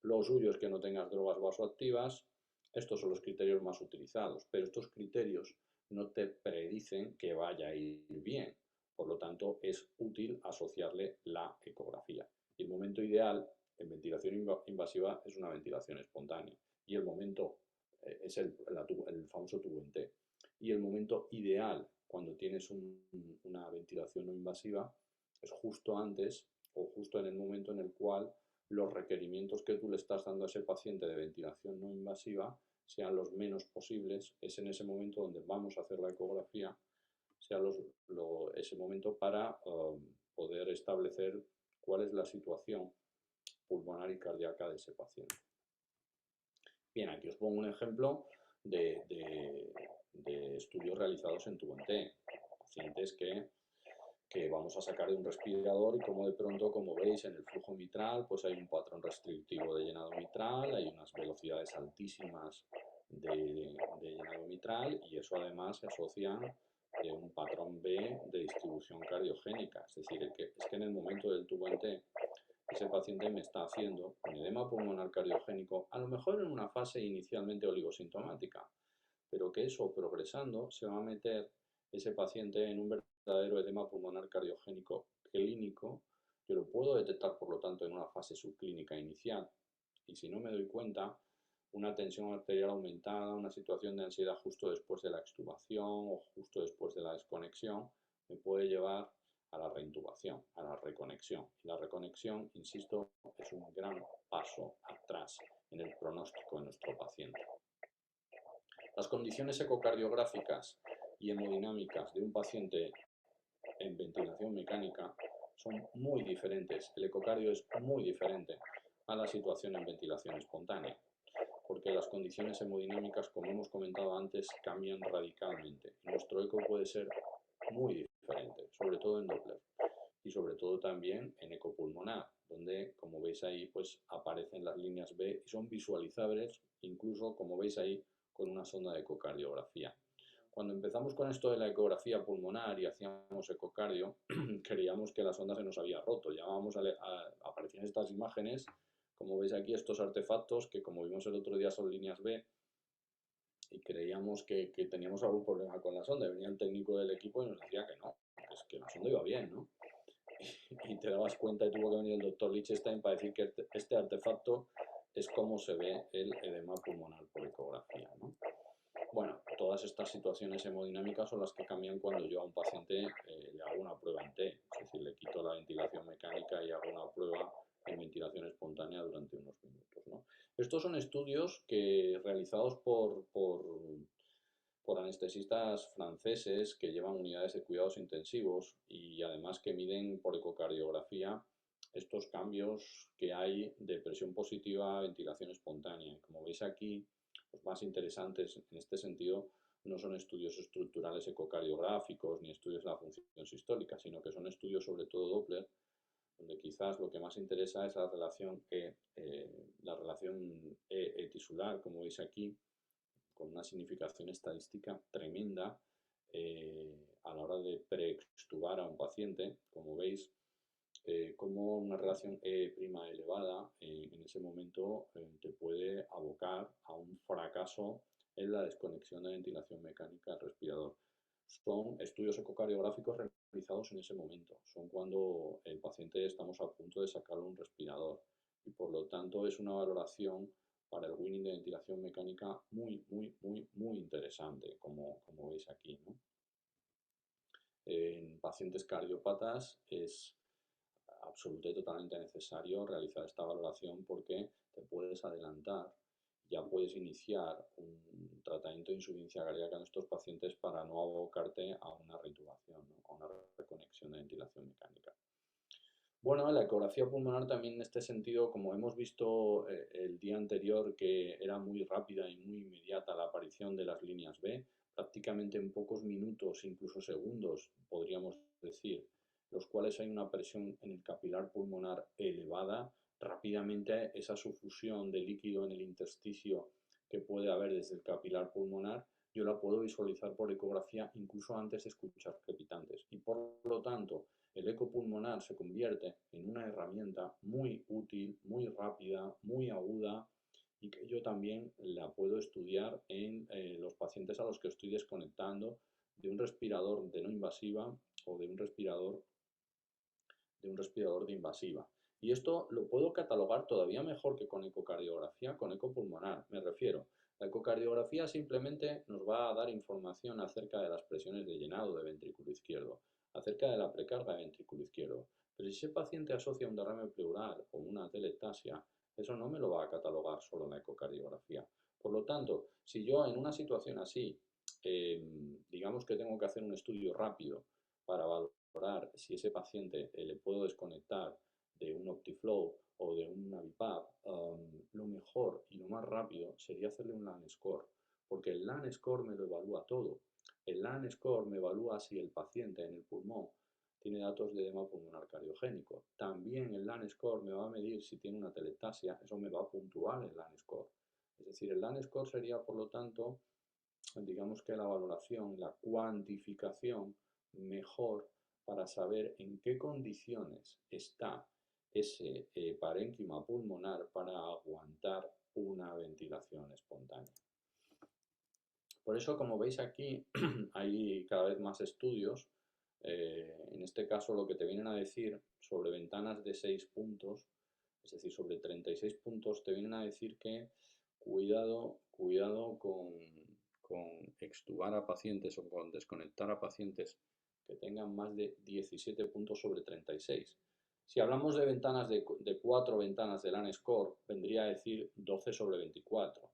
Lo suyo es que no tengas drogas vasoactivas. Estos son los criterios más utilizados, pero estos criterios no te predicen que vaya a ir bien. Por lo tanto, es útil asociarle la ecografía. Y el momento ideal en ventilación invasiva es una ventilación espontánea. Y el momento es el famoso tubo en T. Y el momento ideal cuando tienes una ventilación no invasiva es justo antes o justo en el momento en el cual los requerimientos que tú le estás dando a ese paciente de ventilación no invasiva sean los menos posibles. Es en ese momento donde vamos a hacer la ecografía, sea ese momento para poder establecer cuál es la situación pulmonar y cardíaca de ese paciente. Bien, aquí os pongo un ejemplo de estudios realizados en tubo en T. Pacientes que vamos a sacar de un respirador y como de pronto, como veis en el flujo mitral, pues hay un patrón restrictivo de llenado mitral, hay unas velocidades altísimas de llenado mitral, y eso además se asocia de un patrón B de distribución cardiogénica. Es decir, es que en el momento del tubo en T ese paciente me está haciendo un edema pulmonar cardiogénico, a lo mejor en una fase inicialmente oligosintomática, pero que eso progresando se va a meter ese paciente en un verdadero edema pulmonar cardiogénico clínico. Yo lo puedo detectar, por lo tanto, en una fase subclínica inicial, y si no me doy cuenta, una tensión arterial aumentada, una situación de ansiedad justo después de la extubación o justo después de la desconexión, me puede llevar a la reintubación, a la reconexión. Y la reconexión, insisto, es un gran paso atrás en el pronóstico de nuestro paciente. Las condiciones ecocardiográficas y hemodinámicas de un paciente en ventilación mecánica son muy diferentes. El ecocardio es muy diferente a la situación en ventilación espontánea, porque las condiciones hemodinámicas, como hemos comentado antes, cambian radicalmente. Nuestro eco puede ser muy diferente, sobre todo en Doppler y sobre todo también en eco pulmonar, donde, como veis ahí, pues aparecen las líneas B y son visualizables, incluso, como veis ahí, con una sonda de ecocardiografía. Cuando empezamos con esto de la ecografía pulmonar y hacíamos ecocardio, creíamos que la sonda se nos había roto. Aparecían estas imágenes, como veis aquí, estos artefactos que, como vimos el otro día, son líneas B, y creíamos que teníamos algún problema con la sonda. Venía el técnico del equipo y nos decía que no, que es que la sonda iba bien, ¿no? Y te dabas cuenta y tuvo que venir el doctor Lichtenstein para decir que este artefacto es cómo se ve el edema pulmonar por ecografía, ¿no? Bueno, todas estas situaciones hemodinámicas son las que cambian cuando yo a un paciente le hago una prueba en T, es decir, le quito la ventilación mecánica y hago una prueba en ventilación espontánea durante unos minutos, ¿no? Estos son estudios realizados por anestesistas franceses que llevan unidades de cuidados intensivos y además que miden por ecocardiografía estos cambios que hay de presión positiva a ventilación espontánea. Como veis aquí, los más interesantes en este sentido no son estudios estructurales ecocardiográficos ni estudios de la función sistólica, sino que son estudios sobre todo Doppler, donde quizás lo que más interesa es la relación E-tisular, como veis aquí, con una significación estadística tremenda a la hora de preextubar a un paciente, como veis, como una relación E' elevada en ese momento te puede abocar a un fracaso en la desconexión de ventilación mecánica del respirador. Son estudios ecocardiográficos realizados en ese momento, son cuando el paciente estamos a punto de sacarle un respirador y por lo tanto es una valoración para el winning de ventilación mecánica muy interesante, como veis aquí, ¿no? En pacientes cardiópatas es absoluto y totalmente necesario realizar esta valoración porque te puedes adelantar, ya puedes iniciar un tratamiento de insuficiencia cardíaca en estos pacientes para no abocarte a una reintubación, ¿no? A una reconexión de ventilación mecánica. Bueno, la ecografía pulmonar también en este sentido, como hemos visto el día anterior, que era muy rápida y muy inmediata la aparición de las líneas B, prácticamente en pocos minutos, incluso segundos, podríamos decir, los cuales hay una presión en el capilar pulmonar elevada, rápidamente esa sufusión de líquido en el intersticio que puede haber desde el capilar pulmonar, yo la puedo visualizar por ecografía incluso antes de escuchar crepitantes. Y por lo tanto, el eco pulmonar se convierte en una herramienta muy útil, muy rápida, muy aguda y que yo también la puedo estudiar en los pacientes a los que estoy desconectando de un respirador de no invasiva o de un respirador de invasiva. Y esto lo puedo catalogar todavía mejor que con ecocardiografía, con eco pulmonar, me refiero. La ecocardiografía simplemente nos va a dar información acerca de las presiones de llenado de ventrículo izquierdo, acerca de la precarga de ventrículo izquierdo. Pero si ese paciente asocia un derrame pleural o una atelectasia, eso no me lo va a catalogar solo la ecocardiografía. Por lo tanto, si yo en una situación así, digamos que tengo que hacer un estudio rápido para valorar si ese paciente le puedo desconectar de un Optiflow o de un Navipap, lo mejor y lo más rápido sería hacerle un LAN score, porque el LAN score me lo evalúa todo. El LAN score me evalúa si el paciente en el pulmón tiene datos de edema pulmonar cardiogénico. También el LAN score me va a medir si tiene una atelectasia, eso me va a puntuar el LAN score. Es decir, el LAN score sería, por lo tanto, digamos que la valoración, la cuantificación mejor para saber en qué condiciones está ese parénquima pulmonar para aguantar una ventilación espontánea. Por eso, como veis aquí, hay cada vez más estudios. En este caso, lo que te vienen a decir sobre ventanas de 6 puntos, es decir, sobre 36 puntos, te vienen a decir que cuidado con extubar a pacientes o con desconectar a pacientes que tengan más de 17 puntos sobre 36. Si hablamos de ventanas de 4 ventanas de LAN score, vendría a decir 12 sobre 24.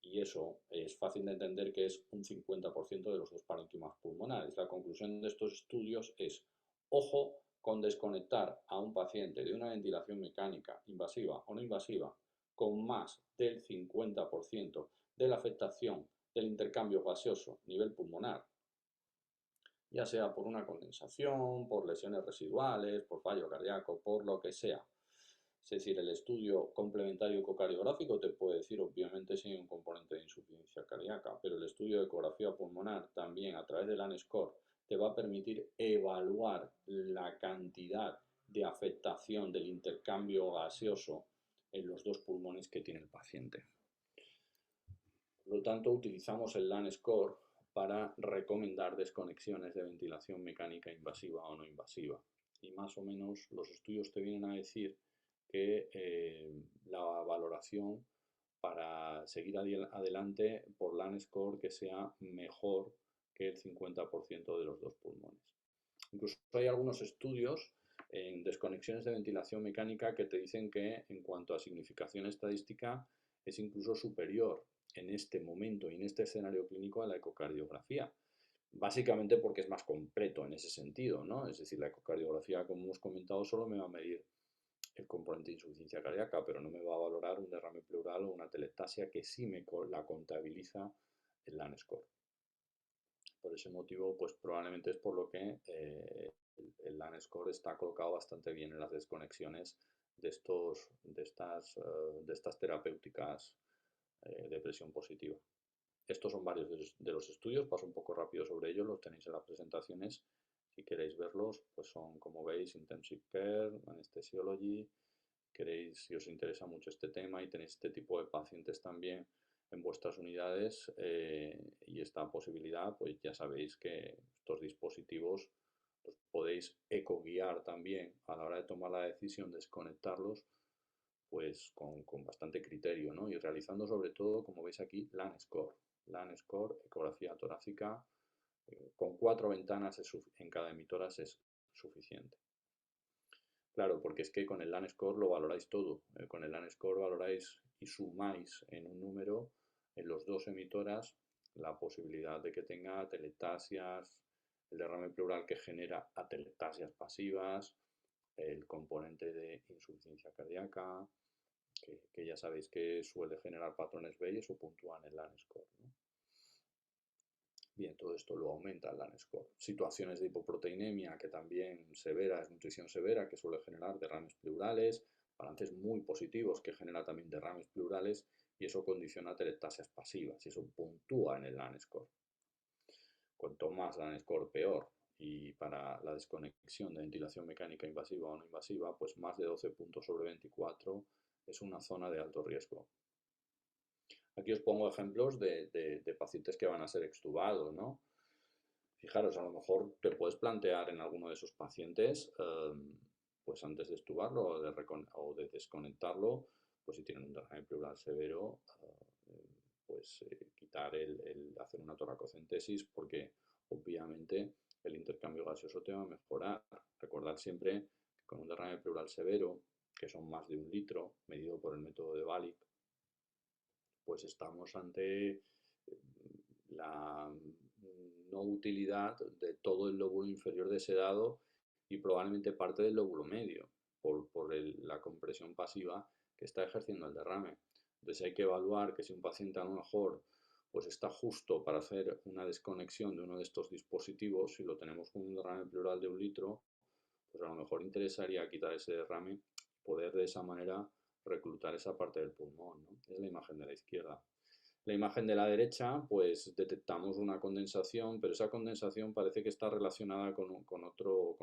Y eso es fácil de entender que es un 50% de los dos parénquimas pulmonares. La conclusión de estos estudios es, ojo con desconectar a un paciente de una ventilación mecánica invasiva o no invasiva con más del 50% de la afectación del intercambio gaseoso a nivel pulmonar, ya sea por una condensación, por lesiones residuales, por fallo cardíaco, por lo que sea. Es decir, el estudio complementario ecocardiográfico te puede decir, obviamente, si hay un componente de insuficiencia cardíaca, pero el estudio de ecografía pulmonar también a través del ANSCOR te va a permitir evaluar la cantidad de afectación del intercambio gaseoso en los dos pulmones que tiene el paciente. Por lo tanto, utilizamos el LAN score para recomendar desconexiones de ventilación mecánica invasiva o no invasiva. Y más o menos los estudios te vienen a decir que la valoración para seguir adelante por LAN score que sea mejor que el 50% de los dos pulmones. Incluso hay algunos estudios en desconexiones de ventilación mecánica que te dicen que en cuanto a significación estadística es incluso superior en este momento y en este escenario clínico a la ecocardiografía. Básicamente porque es más completo en ese sentido, ¿no? Es decir, la ecocardiografía, como hemos comentado, solo me va a medir el componente de insuficiencia cardíaca, pero no me va a valorar un derrame pleural o una atelectasia que sí me la contabiliza el LAN score. Por ese motivo, pues probablemente es por lo que el LAN score está colocado bastante bien en las desconexiones de estas terapéuticas de presión positiva. Estos son varios de los estudios, paso un poco rápido sobre ellos, los tenéis en las presentaciones. Si queréis verlos, pues son, como veis, Intensive Care, Anesthesiology. Si os interesa mucho este tema y tenéis este tipo de pacientes también en vuestras unidades y esta posibilidad, pues ya sabéis que estos dispositivos los podéis ecoguiar también a la hora de tomar la decisión de desconectarlos, pues con bastante criterio, ¿no? Y realizando sobre todo, como veis aquí, LAN score. LAN score, ecografía torácica, con 4 ventanas en cada emitoras es suficiente. Claro, porque es que con el LAN score lo valoráis todo. Con el LAN score valoráis y sumáis en un número en los dos emitoras la posibilidad de que tenga atelectasias, el derrame pleural que genera atelectasias pasivas, el componente de insuficiencia cardíaca, que ya sabéis que suele generar patrones B y eso puntúa en el LAN score, ¿no? Bien, todo esto lo aumenta el LAN score. Situaciones de hipoproteinemia, que también severa, es nutrición severa, que suele generar derrames pleurales, balances muy positivos, que genera también derrames pleurales, y eso condiciona atelectasias pasivas, y eso puntúa en el LAN score. Cuanto más LAN score, peor. Y para la desconexión de ventilación mecánica invasiva o no invasiva, pues más de 12 puntos sobre 24 es una zona de alto riesgo. Aquí os pongo ejemplos de pacientes que van a ser extubados, ¿no? Fijaros, a lo mejor te puedes plantear en alguno de esos pacientes, pues antes de extubarlo o de desconectarlo, pues si tienen un derrame pleural severo, pues quitar hacer una toracocentesis, porque obviamente el intercambio gaseoso te va a mejorar. Recordad siempre que con un derrame pleural severo, que son más de 1 litro, medido por el método de Balick, pues estamos ante la no utilidad de todo el lóbulo inferior de ese dado y probablemente parte del lóbulo medio por la compresión pasiva que está ejerciendo el derrame. Entonces hay que evaluar que si un paciente a lo mejor pues está justo para hacer una desconexión de uno de estos dispositivos, si lo tenemos con un derrame pleural de 1 litro, pues a lo mejor interesaría quitar ese derrame, poder de esa manera reclutar esa parte del pulmón, ¿no? Es la imagen de la izquierda. La imagen de la derecha, pues detectamos una condensación, pero esa condensación parece que está relacionada con otro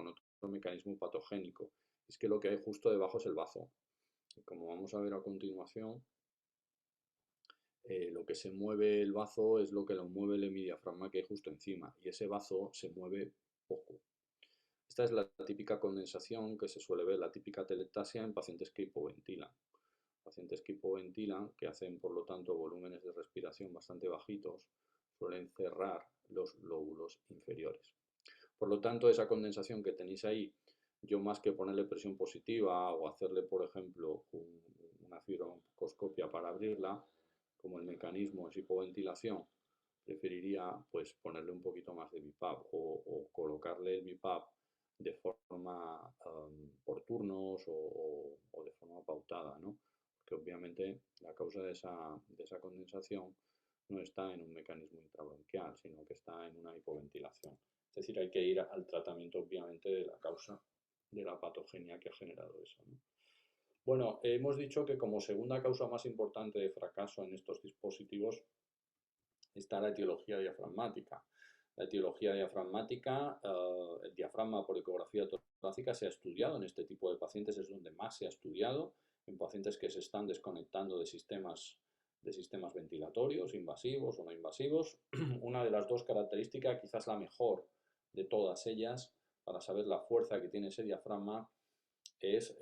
mecanismo patogénico. Es que lo que hay justo debajo es el bazo. Como vamos a ver a continuación, lo que se mueve el bazo es lo que lo mueve el hemidiafragma que hay justo encima, y ese bazo se mueve poco. Esta es la típica condensación que se suele ver, la típica atelectasia en pacientes que hipoventilan. Pacientes que hipoventilan, que hacen por lo tanto volúmenes de respiración bastante bajitos, suelen cerrar los lóbulos inferiores. Por lo tanto, esa condensación que tenéis ahí, yo más que ponerle presión positiva o hacerle, por ejemplo, una fibroscopia para abrirla, como el mecanismo es hipoventilación, preferiría pues ponerle un poquito más de BiPAP o colocarle el BiPAP de forma por turnos o de forma pautada, ¿no? Porque obviamente la causa de esa condensación no está en un mecanismo intrabronquial, sino que está en una hipoventilación. Es decir, hay que ir al tratamiento obviamente de la causa de la patogenia que ha generado eso, ¿no? Bueno, hemos dicho que como segunda causa más importante de fracaso en estos dispositivos está la etiología diafragmática. La etiología diafragmática, el diafragma por ecografía torácica se ha estudiado en este tipo de pacientes, es donde más se ha estudiado, en pacientes que se están desconectando de sistemas ventilatorios, invasivos o no invasivos. Una de las dos características, quizás la mejor de todas ellas, para saber la fuerza que tiene ese diafragma, es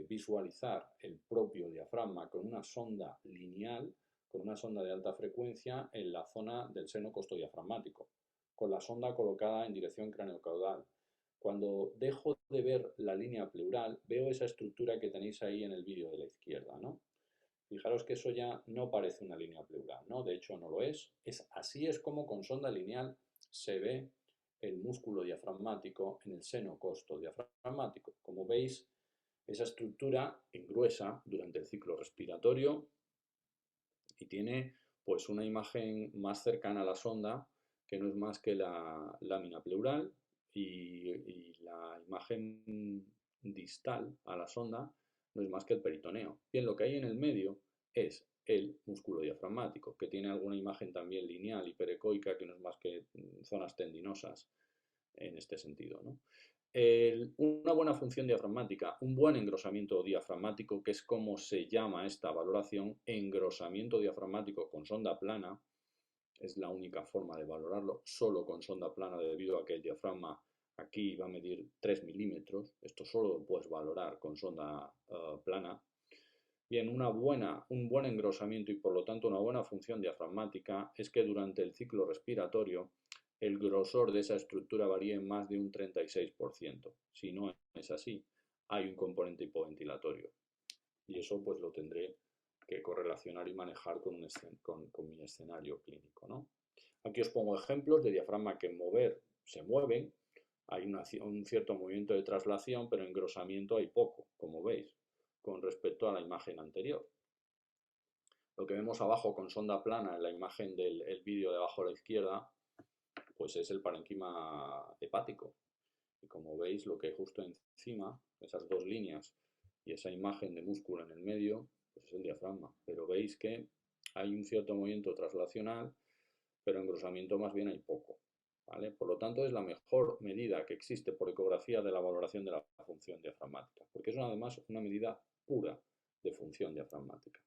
visualizar el propio diafragma con una sonda lineal, con una sonda de alta frecuencia en la zona del seno costodiafragmático, con la sonda colocada en dirección craneocaudal. Cuando dejo de ver la línea pleural, veo esa estructura que tenéis ahí en el vídeo de la izquierda, ¿no? Fijaros que eso ya no parece una línea pleural, ¿no? De hecho no lo es. Así es como con sonda lineal se ve el músculo diafragmático en el seno costodiafragmático. Como veis, esa estructura engruesa durante el ciclo respiratorio y tiene pues una imagen más cercana a la sonda que no es más que la lámina pleural y la imagen distal a la sonda no es más que el peritoneo. Bien, lo que hay en el medio es el músculo diafragmático, que tiene alguna imagen también lineal, hiperecoica, que no es más que zonas tendinosas en este sentido, ¿no? Una buena función diafragmática, un buen engrosamiento diafragmático, que es como se llama esta valoración, engrosamiento diafragmático con sonda plana, es la única forma de valorarlo, solo con sonda plana, debido a que el diafragma aquí va a medir 3 milímetros, esto solo lo puedes valorar con sonda plana. Bien, un buen engrosamiento y por lo tanto una buena función diafragmática es que durante el ciclo respiratorio el grosor de esa estructura varía en más de un 36%. Si no es así, hay un componente hipoventilatorio. Y eso pues lo tendré que correlacionar y manejar con mi escenario clínico, ¿no? Aquí os pongo ejemplos de diafragma que se mueven, hay un cierto movimiento de traslación, pero engrosamiento hay poco, como veis, con respecto a la imagen anterior. Lo que vemos abajo con sonda plana en la imagen del vídeo de abajo a la izquierda, pues es el parenquima hepático. Y como veis, lo que hay justo encima, esas dos líneas y esa imagen de músculo en el medio, pues es el diafragma. Pero veis que hay un cierto movimiento traslacional, pero engrosamiento más bien hay poco, ¿vale? Por lo tanto, es la mejor medida que existe por ecografía de la valoración de la función diafragmática, porque es además una medida pura de función diafragmática.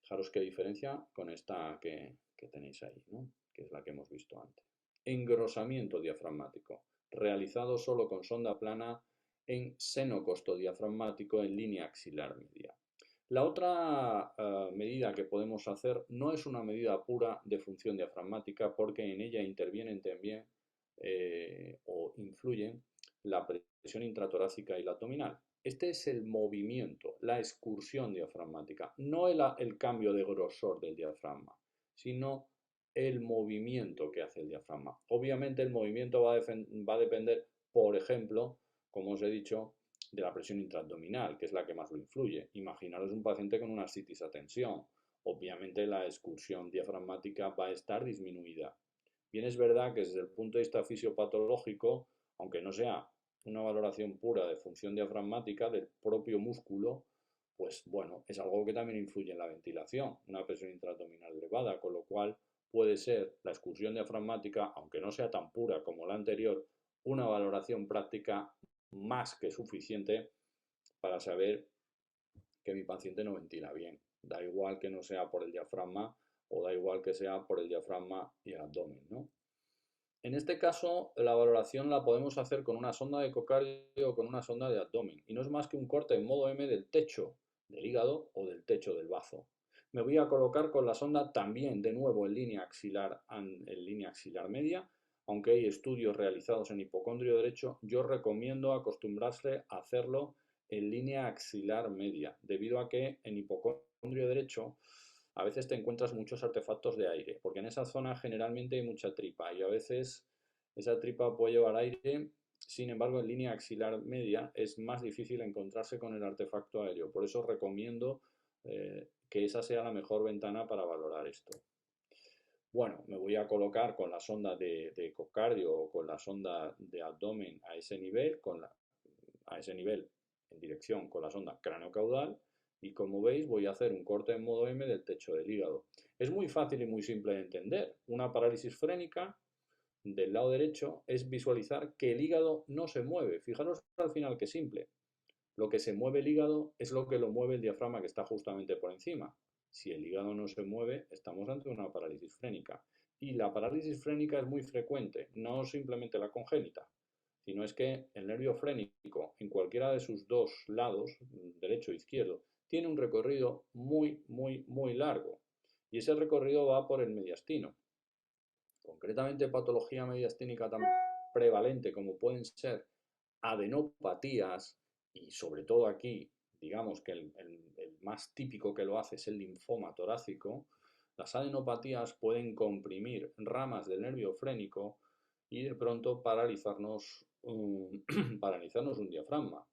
Fijaros qué diferencia con esta que tenéis ahí, ¿no? Que es la que hemos visto antes. Engrosamiento diafragmático, realizado solo con sonda plana en seno costodiafragmático en línea axilar media. La otra medida que podemos hacer no es una medida pura de función diafragmática, porque en ella intervienen también o influyen la presión intratorácica y la abdominal. Este es el movimiento, la excursión diafragmática, no el cambio de grosor del diafragma, sino el movimiento que hace el diafragma. Obviamente el movimiento va a depender, por ejemplo, como os he dicho, de la presión intraabdominal, que es la que más lo influye. Imaginaros un paciente con una ascitis a tensión. Obviamente la excursión diafragmática va a estar disminuida. Bien, es verdad que desde el punto de vista fisiopatológico, aunque no sea una valoración pura de función diafragmática del propio músculo, pues bueno, es algo que también influye en la ventilación, una presión intraabdominal elevada, con lo cual puede ser la excursión diafragmática, aunque no sea tan pura como la anterior, una valoración práctica más que suficiente para saber que mi paciente no ventila bien. Da igual que no sea por el diafragma o da igual que sea por el diafragma y el abdomen, ¿no? En este caso, la valoración la podemos hacer con una sonda de ecocardio o con una sonda de abdomen. Y no es más que un corte en modo M del techo del hígado o del techo del bazo. Me voy a colocar con la sonda también de nuevo en línea axilar media. Aunque hay estudios realizados en hipocondrio derecho, yo recomiendo acostumbrarse a hacerlo en línea axilar media, debido a que en hipocondrio derecho a veces te encuentras muchos artefactos de aire, porque en esa zona generalmente hay mucha tripa y a veces esa tripa puede llevar aire. Sin embargo, en línea axilar media es más difícil encontrarse con el artefacto aéreo. Por eso recomiendo que esa sea la mejor ventana para valorar esto. Bueno, me voy a colocar con la sonda de ecocardio o con la sonda de abdomen a ese nivel, en dirección con la sonda craneocaudal, y como veis voy a hacer un corte en modo M del techo del hígado. Es muy fácil y muy simple de entender. Una parálisis frénica del lado derecho es visualizar que el hígado no se mueve. Fijaros al final qué simple. Lo que se mueve el hígado es lo que lo mueve el diafragma, que está justamente por encima. Si el hígado no se mueve, estamos ante una parálisis frénica. Y la parálisis frénica es muy frecuente, no simplemente la congénita, sino es que el nervio frénico, en cualquiera de sus dos lados, derecho e izquierdo, tiene un recorrido muy, muy, muy largo. Y ese recorrido va por el mediastino. Concretamente, patología mediastínica tan prevalente como pueden ser adenopatías, y sobre todo aquí, digamos que el más típico que lo hace es el linfoma torácico. Las adenopatías pueden comprimir ramas del nervio frénico y de pronto paralizarnos paralizarnos un diafragma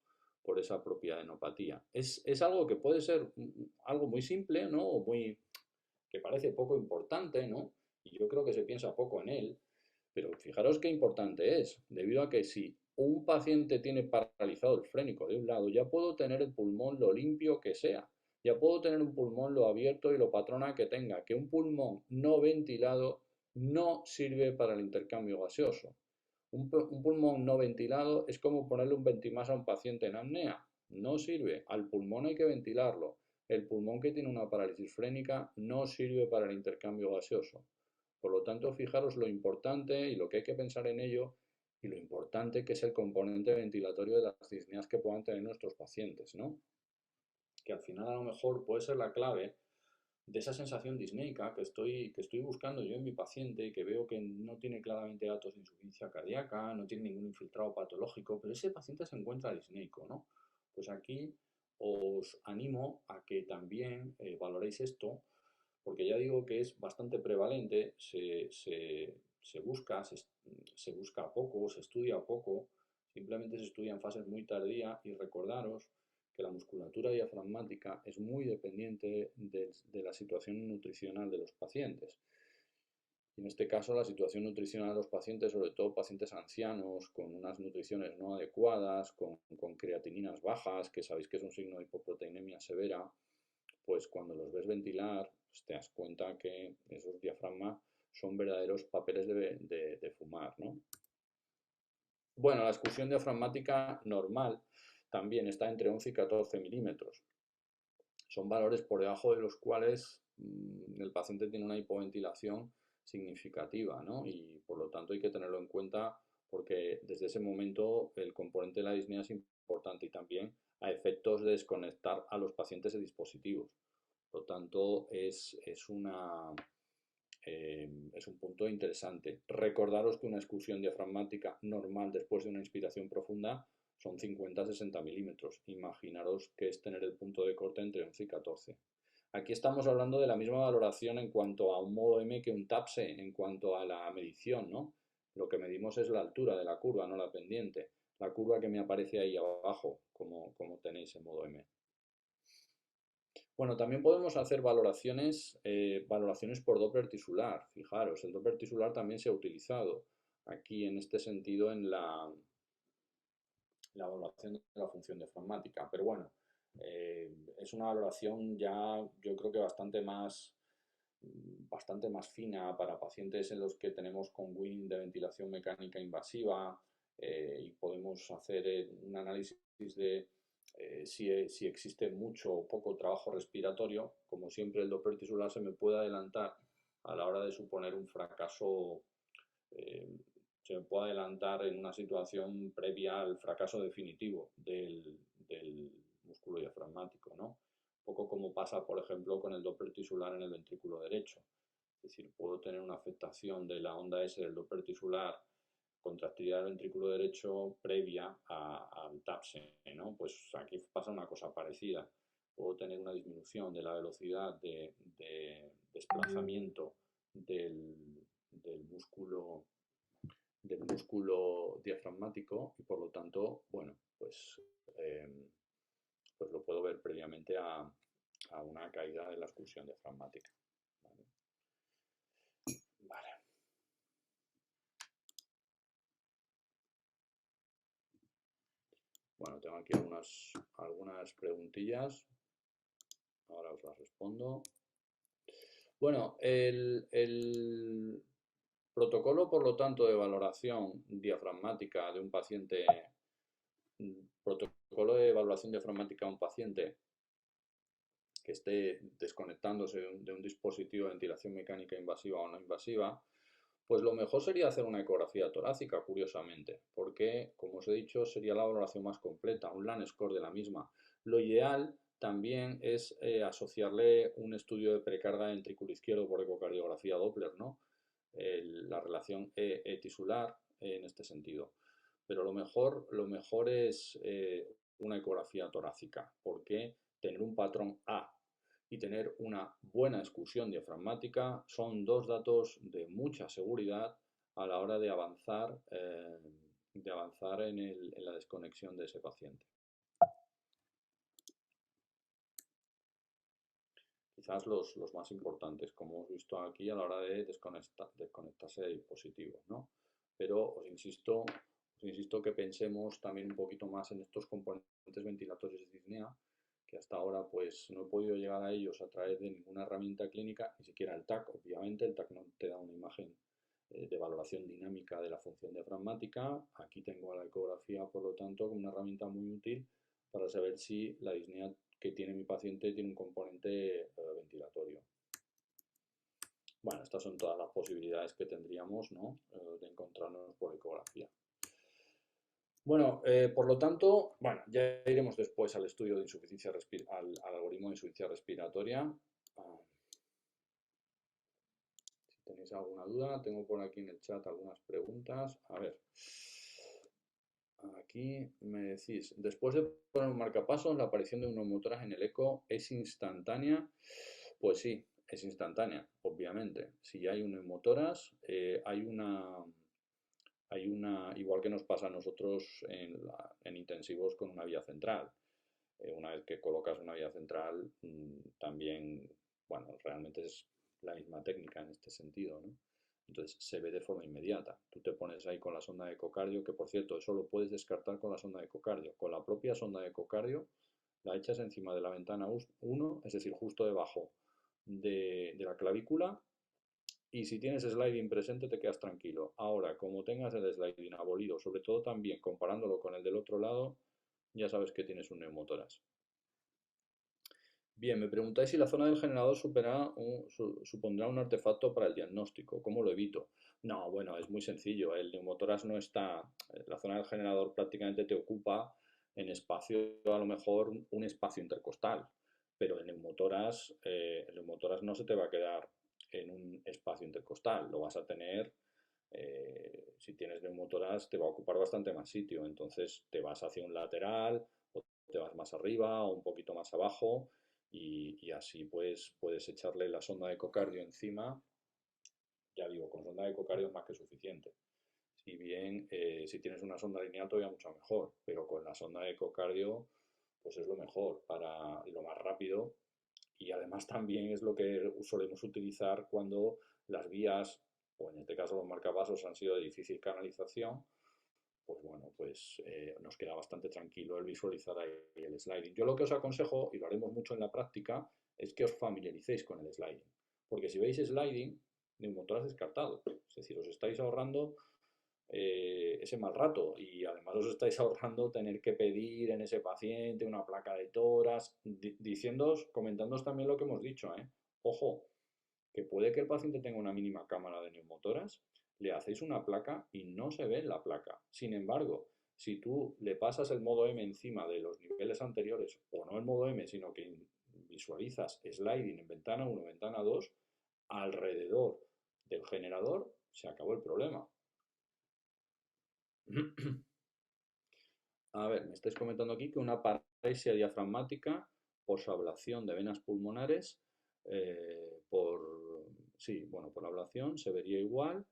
por esa propia adenopatía. Es algo que puede ser algo muy simple, ¿no? O muy, que parece poco importante, ¿no? Y yo creo que se piensa poco en él, Pero fijaros qué importante es, debido a que si un paciente tiene paralizado el frénico de un lado, ya puedo tener el pulmón lo limpio que sea, ya puedo tener un pulmón lo abierto y lo patrona que tenga, que un pulmón no ventilado no sirve para el intercambio gaseoso. Un pulmón no ventilado es como ponerle un ventimás a un paciente en apnea, no sirve, al pulmón hay que ventilarlo. El pulmón que tiene una parálisis frénica no sirve para el intercambio gaseoso. Por lo tanto, fijaros lo importante y lo que hay que pensar en ello y lo importante que es el componente ventilatorio de las disneas que puedan tener nuestros pacientes, ¿no? Que al final a lo mejor puede ser la clave de esa sensación disneica que estoy buscando yo en mi paciente y que veo que no tiene claramente datos de insuficiencia cardíaca, no tiene ningún infiltrado patológico, pero ese paciente se encuentra disneico, ¿no? Pues aquí os animo a que también valoréis esto, porque ya digo que es bastante prevalente, se busca poco, se estudia poco, simplemente se estudia en fases muy tardías y recordaros que la musculatura diafragmática es muy dependiente de la situación nutricional de los pacientes. Y en este caso, la situación nutricional de los pacientes, sobre todo pacientes ancianos, con unas nutriciones no adecuadas, con creatininas bajas, que sabéis que es un signo de hipoproteinemia severa, pues cuando los ves ventilar, pues te das cuenta que esos diafragmas son verdaderos papeles de fumar, ¿no? Bueno, la excursión diafragmática normal también está entre 11 y 14 milímetros. Son valores por debajo de los cuales el paciente tiene una hipoventilación significativa, ¿no? Y por lo tanto hay que tenerlo en cuenta porque desde ese momento el componente de la disnea es importante y también a efectos de desconectar a los pacientes de dispositivos. Por lo tanto, es un punto interesante. Recordaros que una excursión diafragmática normal después de una inspiración profunda son 50-60 milímetros. Imaginaros que es tener el punto de corte entre 11 y 14. Aquí estamos hablando de la misma valoración en cuanto a un modo M que un TAPSE, en cuanto a la medición, ¿no? Lo que medimos es la altura de la curva, no la pendiente. La curva que me aparece ahí abajo, como tenéis en modo M. Bueno, también podemos hacer valoraciones por Doppler tisular. Fijaros, el Doppler tisular también se ha utilizado aquí en este sentido en la valoración de la función diafragmática. Pero bueno, es una valoración ya yo creo que bastante más fina para pacientes en los que tenemos con WIN de ventilación mecánica invasiva y podemos hacer un análisis de si existe mucho o poco trabajo respiratorio. Como siempre, el Doppler tisular se me puede adelantar a la hora de suponer un fracaso, eh, se me puede adelantar en una situación previa al fracaso definitivo del músculo diafragmático, ¿no? Un poco como pasa, por ejemplo, con el Doppler tisular en el ventrículo derecho. Es decir, puedo tener una afectación de la onda S del Doppler tisular, contractilidad del ventrículo derecho previa al TAPSE, ¿no? Pues aquí pasa una cosa parecida. Puedo tener una disminución de la velocidad de desplazamiento del músculo diafragmático y por lo tanto, bueno, pues lo puedo ver previamente a una caída de la excursión diafragmática. ¿Vale? Vale. Bueno, tengo aquí algunas preguntillas. Ahora os las respondo. Bueno, el protocolo, por lo tanto, de valoración diafragmática de un paciente, protocolo de valoración diafragmática de un paciente que esté desconectándose de un dispositivo de ventilación mecánica invasiva o no invasiva, pues lo mejor sería hacer una ecografía torácica, curiosamente, porque, como os he dicho, sería la valoración más completa, un LAN score de la misma. Lo ideal también es asociarle un estudio de precarga ventrículo izquierdo por ecocardiografía Doppler, ¿no? La relación E-tisular en este sentido. Pero lo mejor es una ecografía torácica, porque tener un patrón A y tener una buena excursión diafragmática son dos datos de mucha seguridad a la hora de avanzar en la desconexión de ese paciente. quizás los más importantes, como hemos visto aquí a la hora de desconectarse de dispositivos, ¿no? Pero os insisto que pensemos también un poquito más en estos componentes ventilatorios de disnea, que hasta ahora pues no he podido llegar a ellos a través de ninguna herramienta clínica, ni siquiera el TAC. Obviamente el TAC no te da una imagen de valoración dinámica de la función diafragmática. Aquí tengo la ecografía, por lo tanto, como una herramienta muy útil para saber si la disnea que tiene mi paciente tiene un componente ventilatorio. Bueno, estas son todas las posibilidades que tendríamos, ¿no? De encontrarnos por ecografía. Bueno, por lo tanto, bueno, ya iremos después al estudio de insuficiencia al algoritmo de insuficiencia respiratoria. Si tenéis alguna duda, tengo por aquí en el chat algunas preguntas. A ver, aquí me decís, después de poner un marcapasos, la aparición de un neumotórax en el eco es instantánea. Pues sí, es instantánea, obviamente. Si hay un neumotórax, igual que nos pasa a nosotros en intensivos con una vía central. Una vez que colocas una vía central, también, bueno, realmente es la misma técnica en este sentido, ¿no? Entonces se ve de forma inmediata. Tú te pones ahí con la sonda de ecocardio, que por cierto, eso lo puedes descartar con la sonda de ecocardio. Con la propia sonda de ecocardio la echas encima de la ventana 1, es decir, justo debajo de la clavícula, y si tienes sliding presente te quedas tranquilo. Ahora, como tengas el sliding abolido, sobre todo también comparándolo con el del otro lado, ya sabes que tienes un neumotórax. Bien, me preguntáis si la zona del generador supondrá un artefacto para el diagnóstico. ¿Cómo lo evito? No, bueno, es muy sencillo. El neumotórax no está. La zona del generador prácticamente te ocupa en espacio, a lo mejor un espacio intercostal. Pero el neumotórax no se te va a quedar en un espacio intercostal. Lo vas a tener. Si tienes neumotórax, te va a ocupar bastante más sitio. Entonces te vas hacia un lateral, o te vas más arriba o un poquito más abajo. Y así pues puedes echarle la sonda de ecocardio encima. Ya digo, con sonda de ecocardio es más que suficiente. Si bien si tienes una sonda lineal todavía mucho mejor, pero con la sonda de ecocardio pues es lo mejor para lo más rápido, y además también es lo que solemos utilizar cuando las vías, o en este caso los marcapasos, han sido de difícil canalización. Pues bueno, pues nos queda bastante tranquilo el visualizar ahí el sliding. Yo lo que os aconsejo, y lo haremos mucho en la práctica, es que os familiaricéis con el sliding. Porque si veis sliding, neumotórax descartado. Es decir, os estáis ahorrando ese mal rato, y además os estáis ahorrando tener que pedir en ese paciente una placa de tórax, comentándoos también lo que hemos dicho, ¿eh? Ojo, que puede que el paciente tenga una mínima cámara de neumotórax, le hacéis una placa y no se ve en la placa. Sin embargo, si tú le pasas el modo M encima de los niveles anteriores, o no el modo M, sino que visualizas sliding en ventana 1, ventana 2, alrededor del generador, se acabó el problema. A ver, me estáis comentando aquí que una paresia diafragmática por su ablación de venas pulmonares, por ablación se vería igual.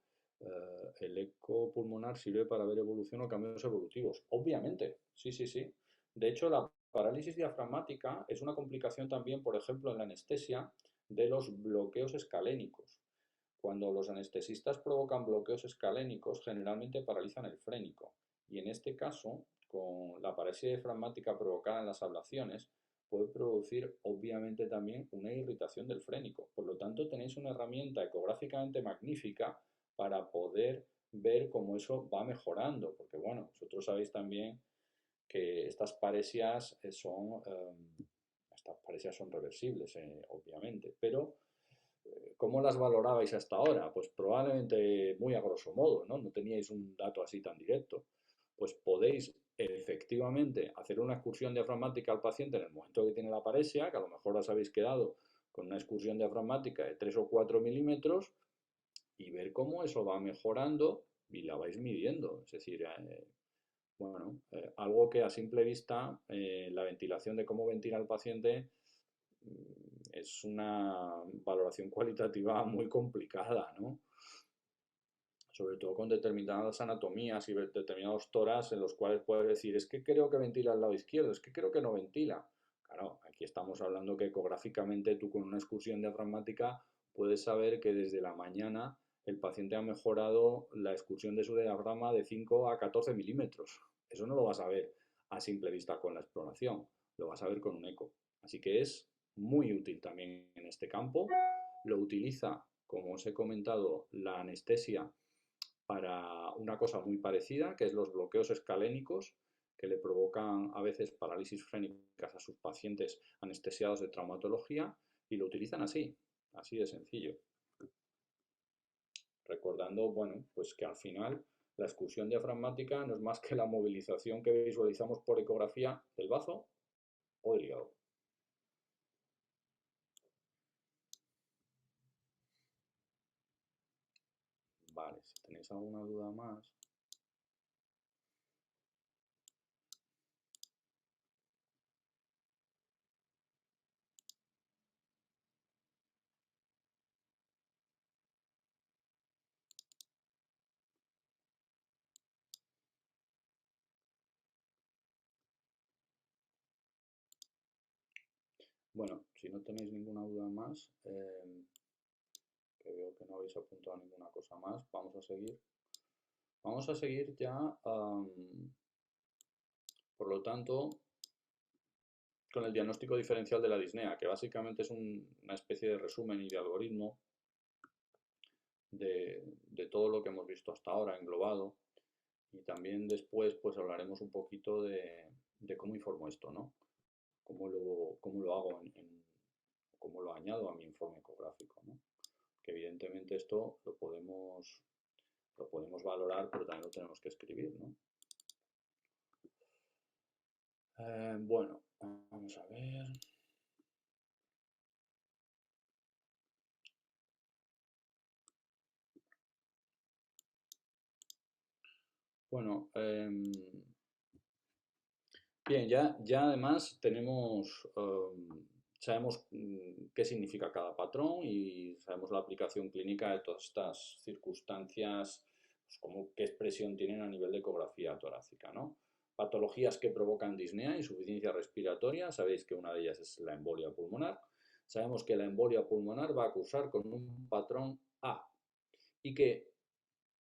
El eco pulmonar sirve para ver evolución o cambios evolutivos. Obviamente, sí, sí, sí. De hecho, la parálisis diafragmática es una complicación también, por ejemplo, en la anestesia de los bloqueos escalénicos. Cuando los anestesistas provocan bloqueos escalénicos, generalmente paralizan el frénico. Y en este caso, con la parálisis diafragmática provocada en las ablaciones, puede producir obviamente también una irritación del frénico. Por lo tanto, tenéis una herramienta ecográficamente magnífica para poder ver cómo eso va mejorando. Porque bueno, vosotros sabéis también que estas paresias son reversibles, obviamente, pero ¿cómo las valorabais hasta ahora? Pues probablemente muy a grosso modo, ¿no? No teníais un dato así tan directo. Pues podéis efectivamente hacer una excursión diafragmática al paciente en el momento que tiene la paresia, que a lo mejor os habéis quedado con una excursión diafragmática de 3 o 4 milímetros, y ver cómo eso va mejorando y la vais midiendo. Es decir, algo que a simple vista, la ventilación de cómo ventila el paciente, es una valoración cualitativa muy complicada, ¿no? Sobre todo con determinadas anatomías y determinados tórax en los cuales puedes decir, es que creo que ventila al lado izquierdo, es que creo que no ventila. Claro, aquí Aquí estamos hablando que ecográficamente tú con una excursión diafragmática puedes saber que desde la mañana el paciente ha mejorado la excursión de su diafragma de 5 a 14 milímetros. Eso no lo vas a ver a simple vista con la exploración, lo vas a ver con un eco. Así que es muy útil también en este campo. Lo utiliza, como os he comentado, la anestesia para una cosa muy parecida, que es los bloqueos escalénicos, que le provocan a veces parálisis frénicas a sus pacientes anestesiados de traumatología, y lo utilizan así de sencillo. Recordando, bueno, pues que al final la excursión diafragmática no es más que la movilización que visualizamos por ecografía del bazo o del hígado. Vale, si tenéis alguna duda más. Bueno, si no tenéis ninguna duda más, que veo que no habéis apuntado ninguna cosa más, vamos a seguir. Vamos a seguir ya, por lo tanto, con el diagnóstico diferencial de la disnea, que básicamente es una especie de resumen y de algoritmo de todo lo que hemos visto hasta ahora englobado. Y también después pues hablaremos un poquito de cómo informo esto, ¿no? Cómo lo hago, cómo lo añado a mi informe ecográfico, ¿no? Que evidentemente esto lo podemos valorar, pero también lo tenemos que escribir, ¿no? Bueno, vamos a ver. Bueno, bien, ya además sabemos qué significa cada patrón y sabemos la aplicación clínica de todas estas circunstancias, pues qué expresión tienen a nivel de ecografía torácica, ¿no? Patologías que provocan disnea, insuficiencia respiratoria, sabéis que una de ellas es la embolia pulmonar. Sabemos que la embolia pulmonar va a cursar con un patrón A y que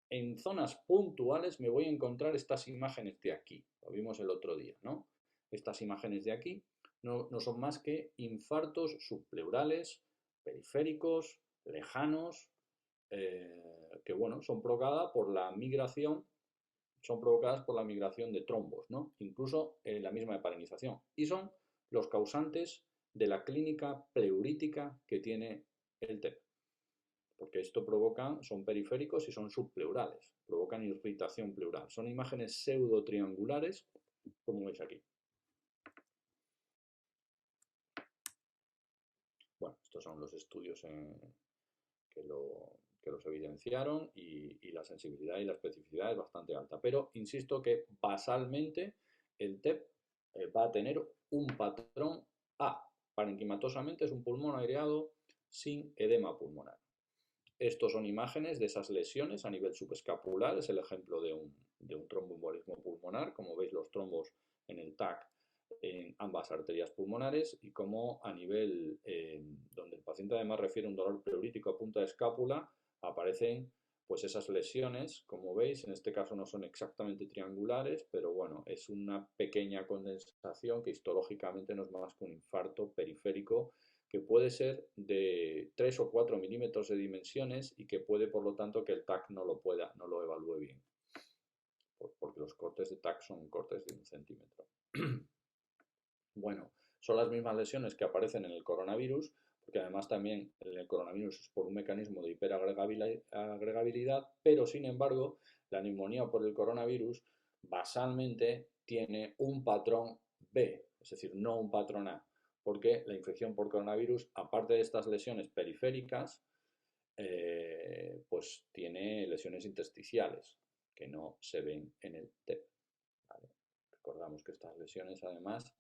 en zonas puntuales me voy a encontrar estas imágenes de aquí. Lo vimos el otro día, ¿no? Estas imágenes de aquí no son más que infartos subpleurales, periféricos, lejanos, que bueno, son provocadas por la migración, de trombos, ¿no? Incluso la misma heparinización. Y son los causantes de la clínica pleurítica que tiene el TEP, porque esto son periféricos y son subpleurales, provocan irritación pleural. Son imágenes pseudo-triangulares, como veis aquí. Bueno, estos son los estudios que los evidenciaron y la sensibilidad y la especificidad es bastante alta. Pero insisto que basalmente el TEP va a tener un patrón A. Parenquimatosamente es un pulmón aireado sin edema pulmonar. Estos son imágenes de esas lesiones a nivel subescapular, es el ejemplo de un tromboembolismo pulmonar, como veis los trombos en el TAC en ambas arterias pulmonares y como a nivel donde el paciente además refiere un dolor pleurítico a punta de escápula, aparecen pues esas lesiones, como veis, en este caso no son exactamente triangulares, pero bueno, es una pequeña condensación que histológicamente no es más que un infarto periférico que puede ser de 3 o 4 milímetros de dimensiones y que puede, por lo tanto, que el TAC no lo evalúe bien, porque los cortes de TAC son cortes de 1 centímetro. Bueno, son las mismas lesiones que aparecen en el coronavirus, porque además también el coronavirus es por un mecanismo de hiperagregabilidad, pero sin embargo, la neumonía por el coronavirus basalmente tiene un patrón B, es decir, no un patrón A, porque la infección por coronavirus, aparte de estas lesiones periféricas, pues tiene lesiones intersticiales que no se ven en el TEP. ¿Vale? Recordamos que estas lesiones además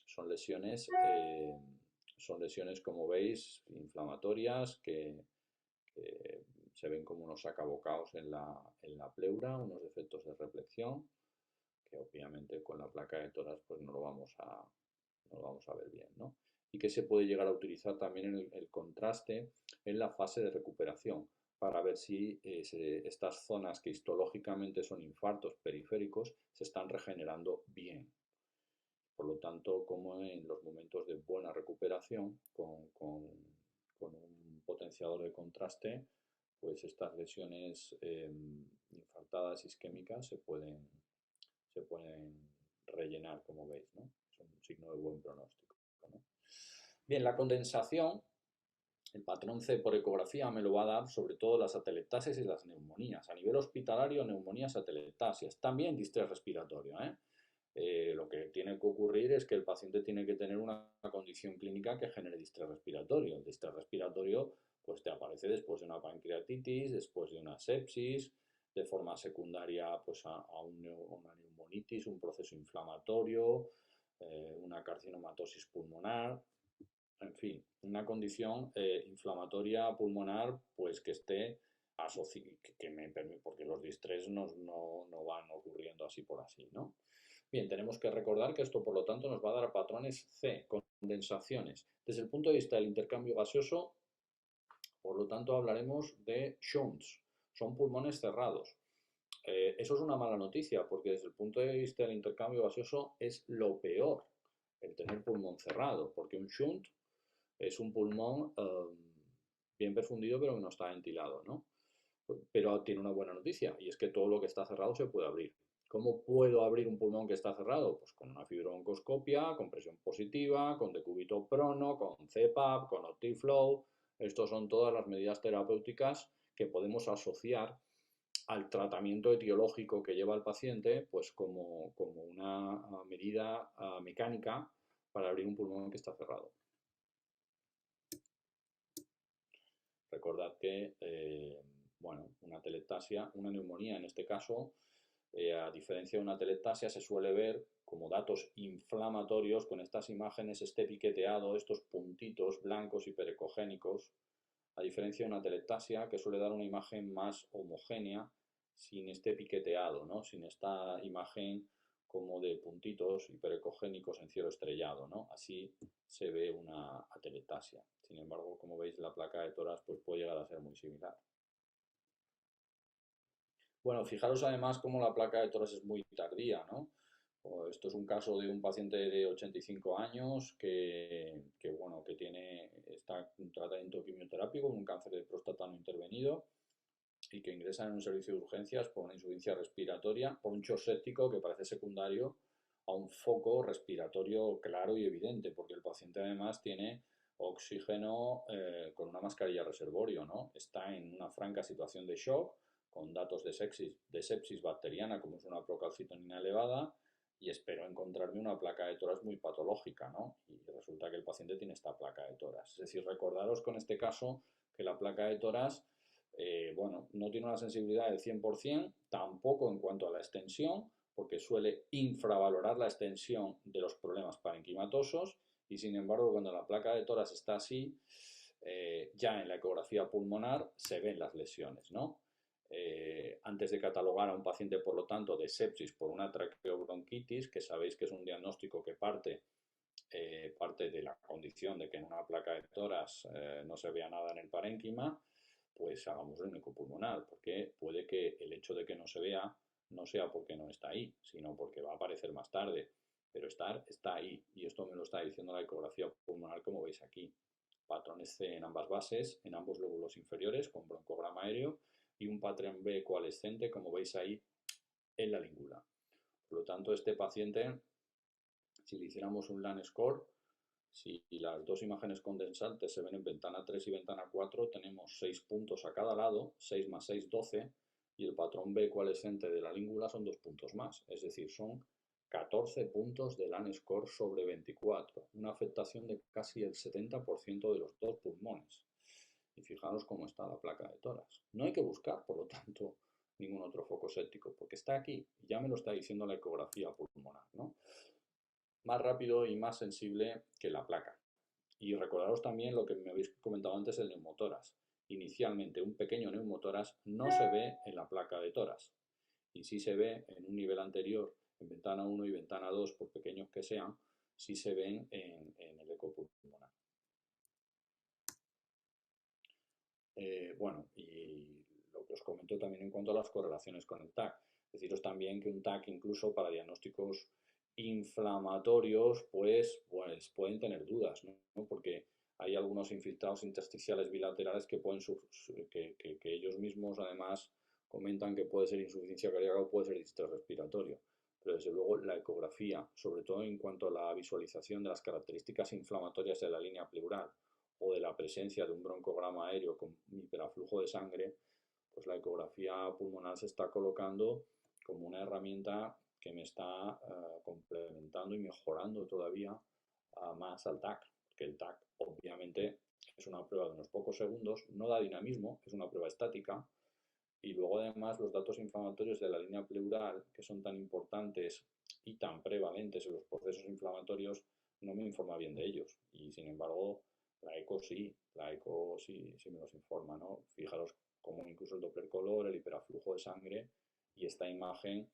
son lesiones, como veis, inflamatorias que se ven como unos sacabocados en la pleura, unos defectos de reflexión, que obviamente con la placa de toras pues no lo vamos a ver bien, ¿no? y que se puede llegar a utilizar también en el contraste en la fase de recuperación para ver si estas zonas que histológicamente son infartos periféricos se están regenerando bien. Por lo tanto, como en los momentos de buena recuperación con un potenciador de contraste, pues estas lesiones infartadas isquémicas se pueden rellenar, como veis, ¿no? Es un signo de buen pronóstico, ¿no? Bien, la condensación, el patrón C por ecografía me lo va a dar sobre todo las atelectasias y las neumonías. A nivel hospitalario, neumonías, atelectasias. También distrés respiratorio, lo que tiene que ocurrir es que el paciente tiene que tener una condición clínica que genere distrés respiratorio. El distrés respiratorio pues te aparece después de una pancreatitis, después de una sepsis, de forma secundaria pues a una neumonitis, un proceso inflamatorio, una carcinomatosis pulmonar, en fin, una condición inflamatoria pulmonar pues que esté asociada, porque los distrés no van ocurriendo así por así, ¿no? Bien, tenemos que recordar que esto, por lo tanto, nos va a dar patrones C, condensaciones. Desde el punto de vista del intercambio gaseoso, por lo tanto, hablaremos de shunts, son pulmones cerrados. Eso es una mala noticia, porque desde el punto de vista del intercambio gaseoso es lo peor, el tener pulmón cerrado, porque un shunt es un pulmón bien perfundido, pero que no está ventilado, ¿no? Pero tiene una buena noticia, y es que todo lo que está cerrado se puede abrir. ¿Cómo puedo abrir un pulmón que está cerrado? Pues con una fibrobroncoscopia, con presión positiva, con decúbito prono, con CPAP, con Optiflow. Estas son todas las medidas terapéuticas que podemos asociar al tratamiento etiológico que lleva el paciente, pues como una medida mecánica para abrir un pulmón que está cerrado. Recordad que, bueno, una atelectasia, una neumonía en este caso, a diferencia de una atelectasia, se suele ver como datos inflamatorios con estas imágenes, este piqueteado, estos puntitos blancos hiperecogénicos, a diferencia de una atelectasia que suele dar una imagen más homogénea sin este piqueteado, ¿no? Sin esta imagen como de puntitos hiperecogénicos en cielo estrellado, ¿no? Así se ve una atelectasia. Sin embargo, como veis, la placa de tórax pues, puede llegar a ser muy similar. Bueno, fijaros además cómo la placa de tórax es muy tardía, ¿no? Esto es un caso de un paciente de 85 años bueno, que está en tratamiento quimioterápico con un cáncer de próstata no intervenido y que ingresa en un servicio de urgencias por una insuficiencia respiratoria, por un shock séptico que parece secundario a un foco respiratorio claro y evidente, porque el paciente además tiene oxígeno con una mascarilla reservorio, ¿no? Está en una franca situación de shock, con datos de sepsis bacteriana, como es una procalcitonina elevada, y espero encontrarme una placa de tórax muy patológica, ¿no? Y resulta que el paciente tiene esta placa de tórax. Es decir, recordaros con este caso que la placa de tórax, bueno, no tiene una sensibilidad del 100%, tampoco en cuanto a la extensión, porque suele infravalorar la extensión de los problemas parenquimatosos, y sin embargo, cuando la placa de tórax está así, ya en la ecografía pulmonar se ven las lesiones, ¿no? Antes de catalogar a un paciente, por lo tanto, de sepsis por una traqueobronquitis, que sabéis que es un diagnóstico que parte de la condición de que en una placa de tórax no se vea nada en el parénquima, pues hagamos un ecopulmonar, porque puede que el hecho de que no se vea no sea porque no está ahí, sino porque va a aparecer más tarde, pero está ahí, y esto me lo está diciendo la ecografía pulmonar, como veis aquí. Patrones C en ambas bases, en ambos lóbulos inferiores, con broncograma aéreo, y un patrón B coalescente, como veis ahí, en la língula. Por lo tanto, este paciente, si le hiciéramos un LAN score, si las dos imágenes condensantes se ven en ventana 3 y ventana 4, tenemos 6 puntos a cada lado, 6 más 6, 12, y el patrón B coalescente de la língula son 2 puntos más, es decir, son 14 puntos de LAN score sobre 24, una afectación de casi el 70% de los dos pulmones. Y fijaros cómo está la placa de tórax. No hay que buscar, por lo tanto, ningún otro foco séptico, porque está aquí, ya me lo está diciendo la ecografía pulmonar, ¿no? Más rápido y más sensible que la placa. Y recordaros también lo que me habéis comentado antes del neumotórax. Inicialmente un pequeño neumotórax no se ve en la placa de tórax, y sí se ve en un nivel anterior, en ventana 1 y ventana 2, por pequeños que sean, sí se ven en el eco pulmonar. Bueno, y lo que os comento también en cuanto a las correlaciones con el TAC. Deciros también que un TAC incluso para diagnósticos inflamatorios pues pueden tener dudas, ¿no? Porque hay algunos infiltrados intersticiales bilaterales que pueden que ellos mismos además comentan que puede ser insuficiencia cardíaca o puede ser distrés respiratorio. Pero desde luego la ecografía, sobre todo en cuanto a la visualización de las características inflamatorias de la línea pleural o de la presencia de un broncograma aéreo con hiperaflujo de sangre, pues la ecografía pulmonar se está colocando como una herramienta que me está complementando y mejorando todavía más al TAC, porque el TAC obviamente es una prueba de unos pocos segundos, no da dinamismo, es una prueba estática, y luego además los datos inflamatorios de la línea pleural, que son tan importantes y tan prevalentes en los procesos inflamatorios, no me informa bien de ellos. Y sin embargo, la eco sí me los informa, ¿no? Fijaros cómo incluso el Doppler color, el hiperaflujo de sangre y esta imagen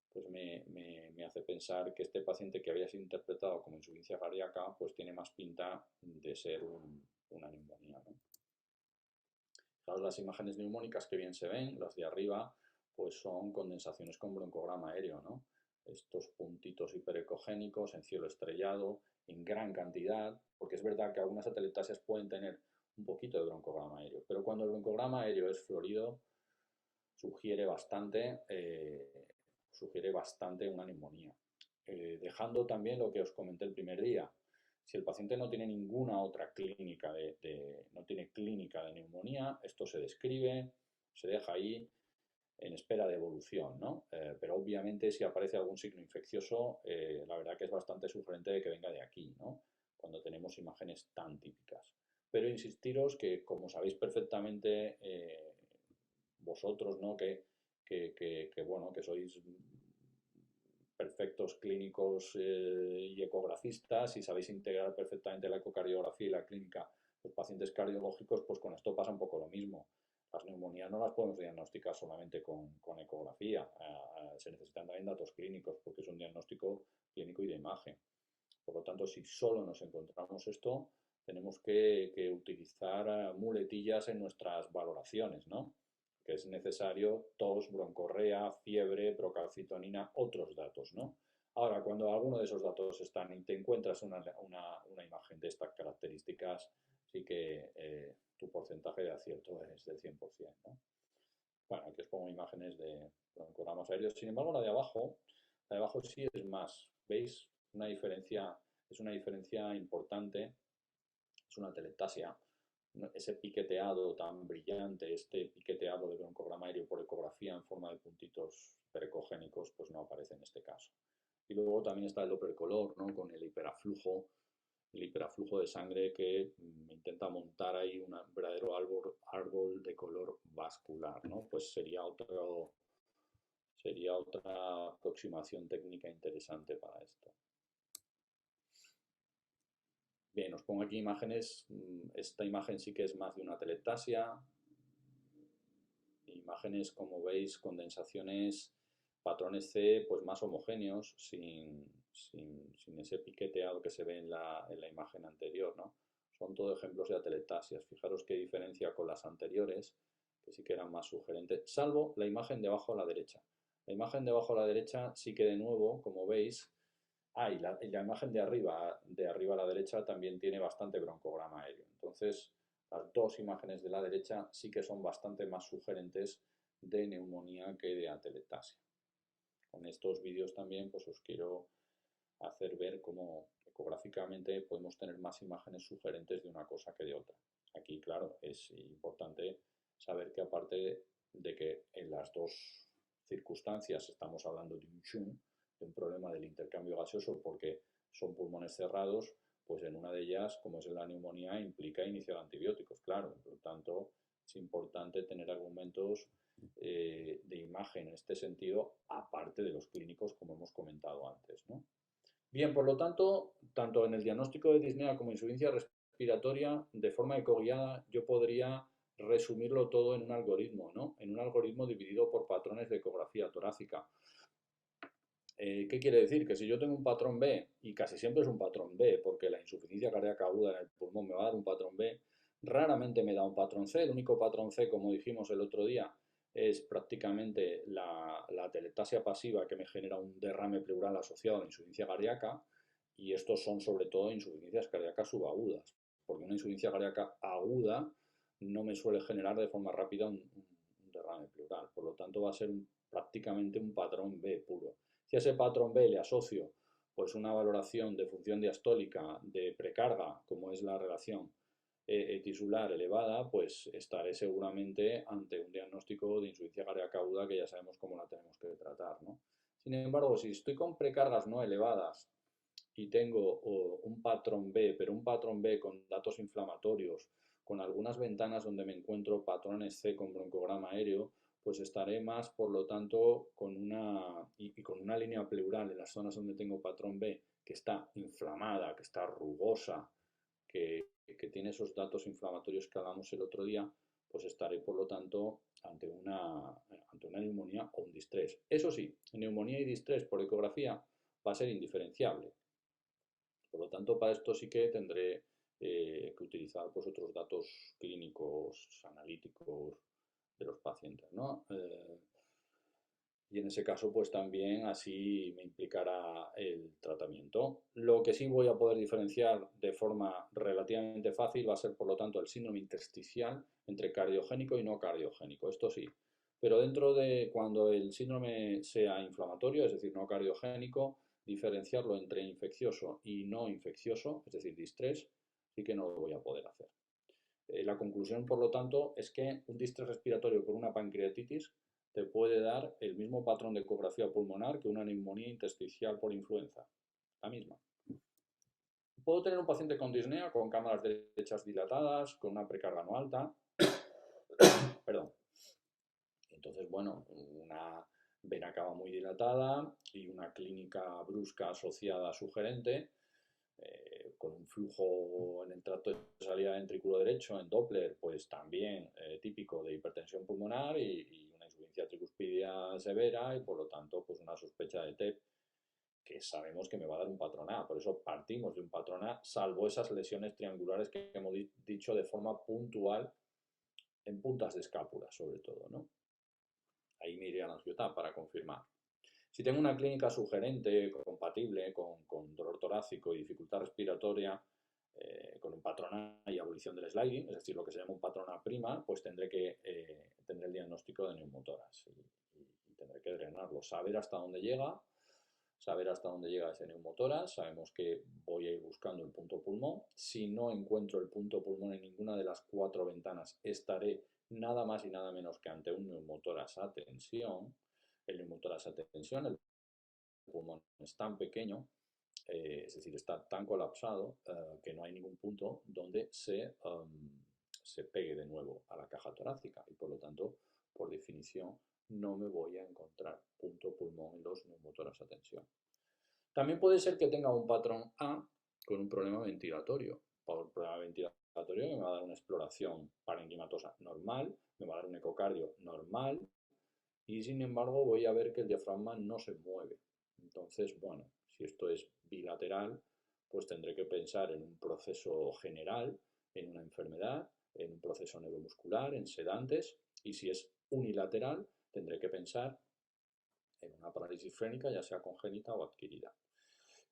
pues me hace pensar que este paciente que había sido interpretado como insuficiencia cardíaca pues tiene más pinta de ser una neumonía, ¿no? Fijaros las imágenes neumónicas que bien se ven, las de arriba pues son condensaciones con broncograma aéreo, ¿no? Estos puntitos hiperecogénicos en cielo estrellado, en gran cantidad, porque es verdad que algunas atelectasias pueden tener un poquito de broncograma aéreo, pero cuando el broncograma aéreo es florido, sugiere bastante una neumonía. Dejando también lo que os comenté el primer día, si el paciente no tiene ninguna otra clínica no tiene clínica de neumonía, esto se describe, se deja ahí en espera de evolución, ¿no? Pero obviamente si aparece algún signo infeccioso, la verdad que es bastante sugerente de que venga de aquí, ¿no? Cuando tenemos imágenes tan típicas. Pero insistiros que, como sabéis perfectamente vosotros, ¿no? Bueno, que sois perfectos clínicos y ecografistas y sabéis integrar perfectamente la ecocardiografía y la clínica los pacientes cardiológicos, pues con esto pasa un poco lo mismo. Las neumonías no las podemos diagnosticar solamente con ecografía, se necesitan también datos clínicos porque es un diagnóstico clínico y de imagen. Por lo tanto, si solo nos encontramos esto, tenemos que utilizar muletillas en nuestras valoraciones, ¿no? Que es necesario tos, broncorrea, fiebre, procalcitonina, otros datos, ¿no? Ahora, cuando alguno de esos datos están y te encuentras una imagen de estas características, sí que tu porcentaje de acierto es del 100%, ¿no? Bueno, aquí os pongo imágenes de broncogramas aéreos. Sin embargo, la de abajo sí es más. ¿Veis? Es una diferencia importante. Es una atelectasia. Ese piqueteado tan brillante, este piqueteado de broncograma aéreo por ecografía en forma de puntitos perecogénicos, pues no aparece en este caso. Y luego también está el Doppler color, ¿no? Con el hiperaflujo de sangre que intenta montar ahí un verdadero árbol de color vascular, ¿no? Pues sería otra aproximación técnica interesante para esto. Bien, os pongo aquí imágenes. Esta imagen sí que es más de una atelectasia. Imágenes, como veis, condensaciones, patrones C pues más homogéneos, sin ese piqueteado que se ve en la imagen anterior, ¿no? Son todo ejemplos de atelectasias. Fijaros qué diferencia con las anteriores, que sí que eran más sugerentes, salvo la imagen de abajo a la derecha. La imagen de abajo a la derecha sí que de nuevo, como veis, y la imagen de arriba a la derecha también tiene bastante broncograma aéreo. Entonces, las dos imágenes de la derecha sí que son bastante más sugerentes de neumonía que de atelectasia. Con estos vídeos también pues os quiero hacer ver cómo ecográficamente podemos tener más imágenes sugerentes de una cosa que de otra. Aquí, claro, es importante saber que aparte de que en las dos circunstancias estamos hablando de un shunt, de un problema del intercambio gaseoso porque son pulmones cerrados, pues en una de ellas, como es la neumonía, implica iniciar antibióticos, claro. Por lo tanto, es importante tener argumentos de imagen en este sentido, aparte de los clínicos, como hemos comentado antes, ¿no? Bien, por lo tanto, tanto en el diagnóstico de disnea como insuficiencia respiratoria, de forma ecoguiada, yo podría resumirlo todo en un algoritmo, ¿no? En un algoritmo dividido por patrones de ecografía torácica. ¿Qué quiere decir? Que si yo tengo un patrón B, y casi siempre es un patrón B, porque la insuficiencia cardíaca aguda en el pulmón me va a dar un patrón B, raramente me da un patrón C. El único patrón C, como dijimos el otro día, es prácticamente la atelectasia pasiva que me genera un derrame pleural asociado a la insuficiencia cardíaca, y estos son sobre todo insuficiencias cardíacas subagudas, porque una insuficiencia cardíaca aguda no me suele generar de forma rápida un derrame pleural, por lo tanto va a ser prácticamente un patrón B puro. Si a ese patrón B le asocio pues una valoración de función diastólica de precarga, como es la relación tisular elevada, pues estaré seguramente ante un diagnóstico de insuficiencia cardíaca aguda que ya sabemos cómo la tenemos que tratar, ¿no? Sin embargo, si estoy con precargas no elevadas y tengo un patrón B, pero un patrón B con datos inflamatorios, con algunas ventanas donde me encuentro patrones C con broncograma aéreo, pues estaré más, por lo tanto, con una línea pleural en las zonas donde tengo patrón B que está inflamada, que está rugosa, que tiene esos datos inflamatorios que hablamos el otro día, pues estaré, por lo tanto, ante una neumonía o un distrés. Eso sí, neumonía y distrés por ecografía va a ser indiferenciable. Por lo tanto, para esto sí que tendré que utilizar pues, otros datos clínicos, analíticos de los pacientes, ¿no? Y en ese caso, pues también así me implicará el tratamiento. Lo que sí voy a poder diferenciar de forma relativamente fácil va a ser, por lo tanto, el síndrome intersticial entre cardiogénico y no cardiogénico. Esto sí. Pero dentro de cuando el síndrome sea inflamatorio, es decir, no cardiogénico, diferenciarlo entre infeccioso y no infeccioso, es decir, distrés, sí que no lo voy a poder hacer. La conclusión, por lo tanto, es que un distrés respiratorio por una pancreatitis te puede dar el mismo patrón de ecografía pulmonar que una neumonía intersticial por influenza, la misma. Puedo tener un paciente con disnea, con cámaras derechas dilatadas, con una precarga no alta, perdón. Entonces, bueno, una vena cava muy dilatada y una clínica brusca asociada sugerente, con un flujo en el tracto de salida ventrículo derecho en Doppler, pues también típico de hipertensión pulmonar y una insuficiencia tricuspidia severa y por lo tanto pues una sospecha de TEP que sabemos que me va a dar un patrón A. Por eso partimos de un patrón A, salvo esas lesiones triangulares que hemos dicho de forma puntual en puntas de escápula sobre todo, ¿no? Ahí me iría a la angiotá para confirmar. Si tengo una clínica sugerente, compatible con dolor torácico y dificultad respiratoria, con un patrón A y abolición del sliding, es decir, lo que se llama un patrón A', pues tendré el diagnóstico de neumotoras y tendré que drenarlo, saber hasta dónde llega ese neumotoras. Sabemos que voy a ir buscando el punto pulmón. Si no encuentro el punto pulmón en ninguna de las 4 ventanas, estaré nada más y nada menos que ante un neumotoras a tensión. El neumotoras a tensión, el pulmón es tan pequeño, es decir, está tan colapsado que no hay ningún punto donde se pegue de nuevo a la caja torácica y por lo tanto, por definición, no me voy a encontrar punto pulmón en los neumotoras a tensión. También puede ser que tenga un patrón A con un problema ventilatorio. Por un problema ventilatorio me va a dar una exploración parenquimatosa normal, me va a dar un ecocardio normal y sin embargo voy a ver que el diafragma no se mueve. Entonces, bueno, si esto es bilateral, pues tendré que pensar en un proceso general, en una enfermedad, en un proceso neuromuscular, en sedantes, y si es unilateral, tendré que pensar en una parálisis frénica, ya sea congénita o adquirida.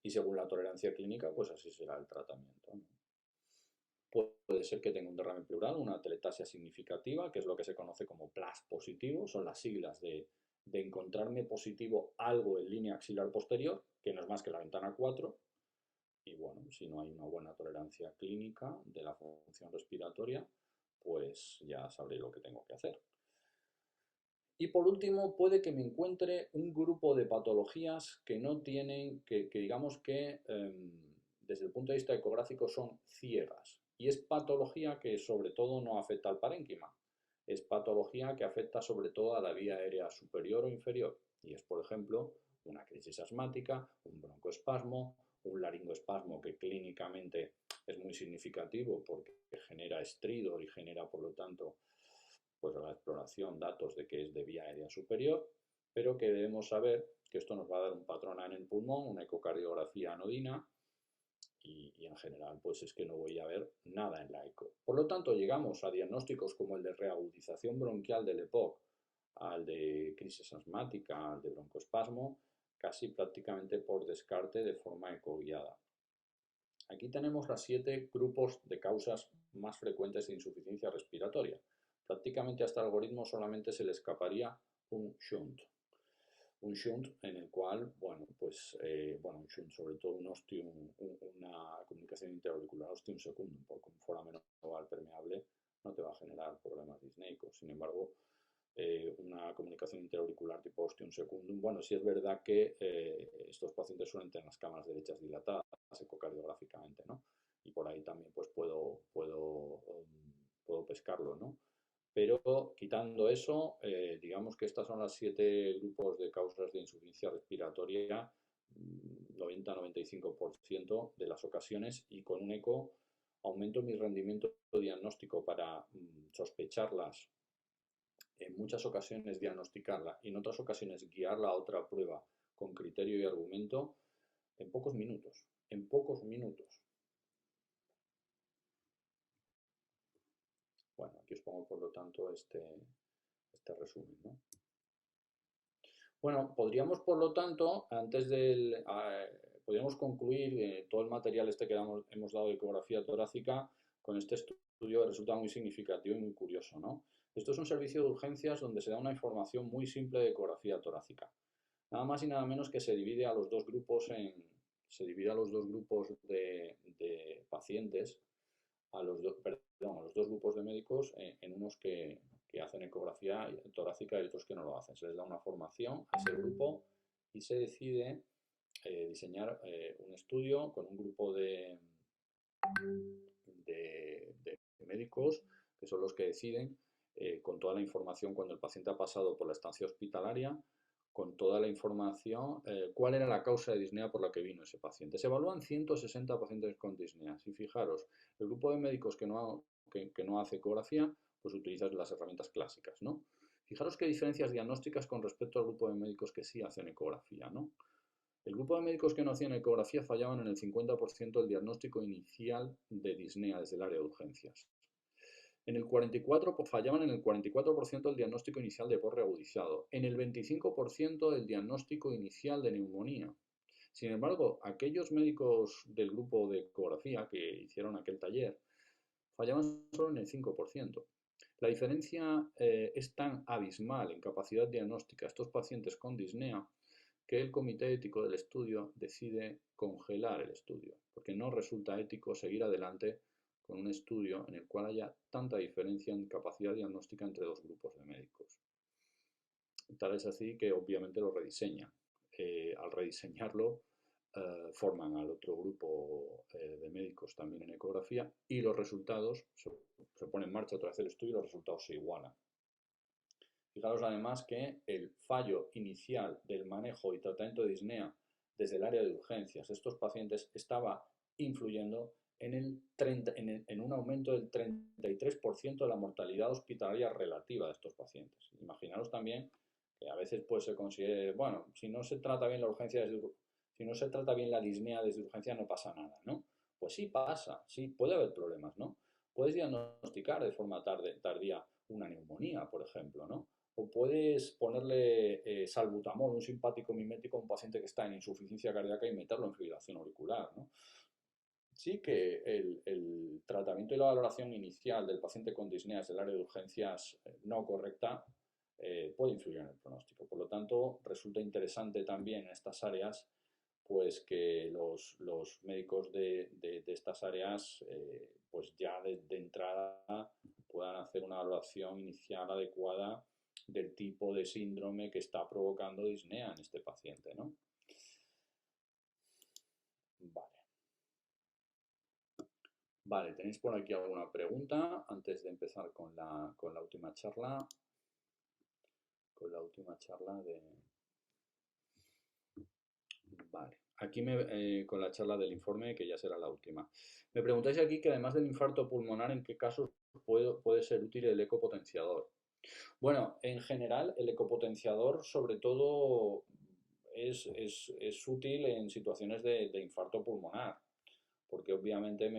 Y según la tolerancia clínica, pues así será el tratamiento. Puede ser que tenga un derrame pleural, una atelectasia significativa, que es lo que se conoce como PLAS positivo, son las siglas de encontrarme positivo algo en línea axilar posterior, que no es más que la ventana 4, y bueno, si no hay una buena tolerancia clínica de la función respiratoria, pues ya sabré lo que tengo que hacer. Y por último, puede que me encuentre un grupo de patologías que no tienen, que digamos que desde el punto de vista ecográfico son ciegas. Y es patología que sobre todo no afecta al parénquima. Es patología que afecta sobre todo a la vía aérea superior o inferior. Y es, por ejemplo, una crisis asmática, un broncoespasmo, un laringoespasmo que clínicamente es muy significativo porque genera estridor y genera, por lo tanto, pues la exploración datos de que es de vía aérea superior, pero que debemos saber que esto nos va a dar un patrón en el pulmón, una ecocardiografía anodina, y en general pues es que no voy a ver nada en la eco. Por lo tanto, llegamos a diagnósticos como el de reagudización bronquial del EPOC, al de crisis asmática, al de broncoespasmo, casi prácticamente por descarte de forma ecoguiada. Aquí tenemos los 7 grupos de causas más frecuentes de insuficiencia respiratoria. Prácticamente a este algoritmo solamente se le escaparía un shunt. Un shunt en el cual, bueno, pues, un shunt, sobre todo un ostium, una comunicación interauricular ostium secundum, por como foramen oval permeable, no te va a generar problemas disneicos. Sin embargo, una comunicación interauricular tipo ostium secundum, bueno, sí es verdad que estos pacientes suelen tener las cámaras derechas dilatadas ecocardiográficamente, ¿no? Y por ahí también pues puedo pescarlo, ¿no? Pero quitando eso, digamos que estas son las 7 grupos de causas de insuficiencia respiratoria, 90-95% de las ocasiones, y con un eco aumento mi rendimiento diagnóstico para sospecharlas, en muchas ocasiones diagnosticarla y en otras ocasiones guiarla a otra prueba con criterio y argumento en pocos minutos, en pocos minutos. Bueno, aquí os pongo por lo tanto este resumen, ¿no? Bueno, podríamos por lo tanto, podríamos concluir todo el material este que hemos dado de ecografía torácica con este estudio que resulta muy significativo y muy curioso, ¿no? Esto es un servicio de urgencias donde se da una información muy simple de ecografía torácica. Nada más y nada menos que se divide a los dos grupos de pacientes, a los dos grupos de médicos, en unos que hacen ecografía torácica y otros que no lo hacen. Se les da una formación a ese grupo y se decide diseñar un estudio con un grupo de médicos que son los que deciden, con toda la información cuando el paciente ha pasado por la estancia hospitalaria, con toda la información, cuál era la causa de disnea por la que vino ese paciente. Se evalúan 160 pacientes con disnea. Y fijaros, el grupo de médicos que no hace ecografía, pues utiliza las herramientas clásicas, ¿no? Fijaros qué diferencias diagnósticas con respecto al grupo de médicos que sí hacen ecografía, ¿no? El grupo de médicos que no hacían ecografía fallaban en el 50% del diagnóstico inicial de disnea desde el área de urgencias. Fallaban en el 44% del diagnóstico inicial de EPOC reagudizado, en el 25% del diagnóstico inicial de neumonía. Sin embargo, aquellos médicos del grupo de ecografía que hicieron aquel taller fallaban solo en el 5%. La diferencia es tan abismal en capacidad diagnóstica a estos pacientes con disnea que el comité ético del estudio decide congelar el estudio, porque no resulta ético seguir adelante con un estudio en el cual haya tanta diferencia en capacidad diagnóstica entre dos grupos de médicos. Tal es así que obviamente lo rediseñan. Al rediseñarlo, forman al otro grupo de médicos también en ecografía y los resultados, se pone en marcha otra vez el estudio y los resultados se igualan. Fijaros además que el fallo inicial del manejo y tratamiento de disnea desde el área de urgencias de estos pacientes estaba influyendo en un aumento del 33% de la mortalidad hospitalaria relativa de estos pacientes. Imaginaros también que a veces pues, se considere, bueno, si no se trata bien la urgencia si no se trata bien la disnea desde urgencia no pasa nada, ¿no? Pues sí pasa, sí, puede haber problemas, ¿no? Puedes diagnosticar de forma tardía una neumonía, por ejemplo, ¿no? O puedes ponerle salbutamol, un simpático mimético a un paciente que está en insuficiencia cardíaca y meterlo en fibrilación auricular, ¿no? Sí que el tratamiento y la valoración inicial del paciente con disnea desde el área de urgencias no correcta puede influir en el pronóstico. Por lo tanto, resulta interesante también en estas áreas pues que los médicos de estas áreas pues ya de entrada puedan hacer una valoración inicial adecuada del tipo de síndrome que está provocando disnea en este paciente, ¿no? Vale, ¿tenéis por aquí alguna pregunta antes de empezar con la última charla? Con la última charla de... Vale, aquí con la charla del informe, que ya será la última. Me preguntáis aquí que además del infarto pulmonar, ¿en qué casos puede ser útil el ecopotenciador? Bueno, en general el ecopotenciador sobre todo es útil en situaciones de infarto pulmonar, porque obviamente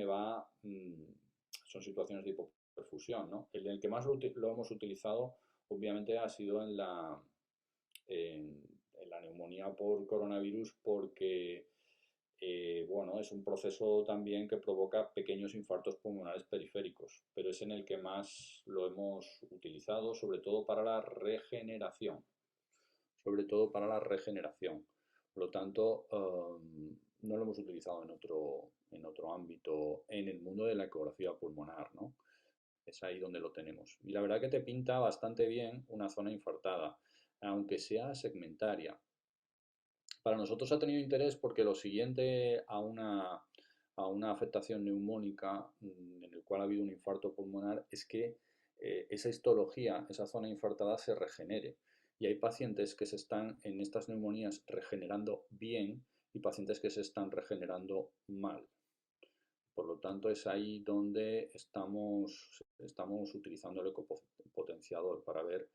son situaciones de hipoperfusión, ¿no? El que más lo hemos utilizado obviamente ha sido en la neumonía por coronavirus porque bueno, es un proceso también que provoca pequeños infartos pulmonares periféricos, pero es en el que más lo hemos utilizado, sobre todo para la regeneración. Sobre todo para la regeneración. Por lo tanto, no lo hemos utilizado en otro ámbito, en el mundo de la ecografía pulmonar, ¿no? Es ahí donde lo tenemos. Y la verdad que te pinta bastante bien una zona infartada, aunque sea segmentaria. Para nosotros ha tenido interés porque lo siguiente a una afectación neumónica en el cual ha habido un infarto pulmonar es que esa histología, esa zona infartada se regenere. Y hay pacientes que se están en estas neumonías regenerando bien y pacientes que se están regenerando mal. Por lo tanto, es ahí donde estamos utilizando el ecopotenciador para ver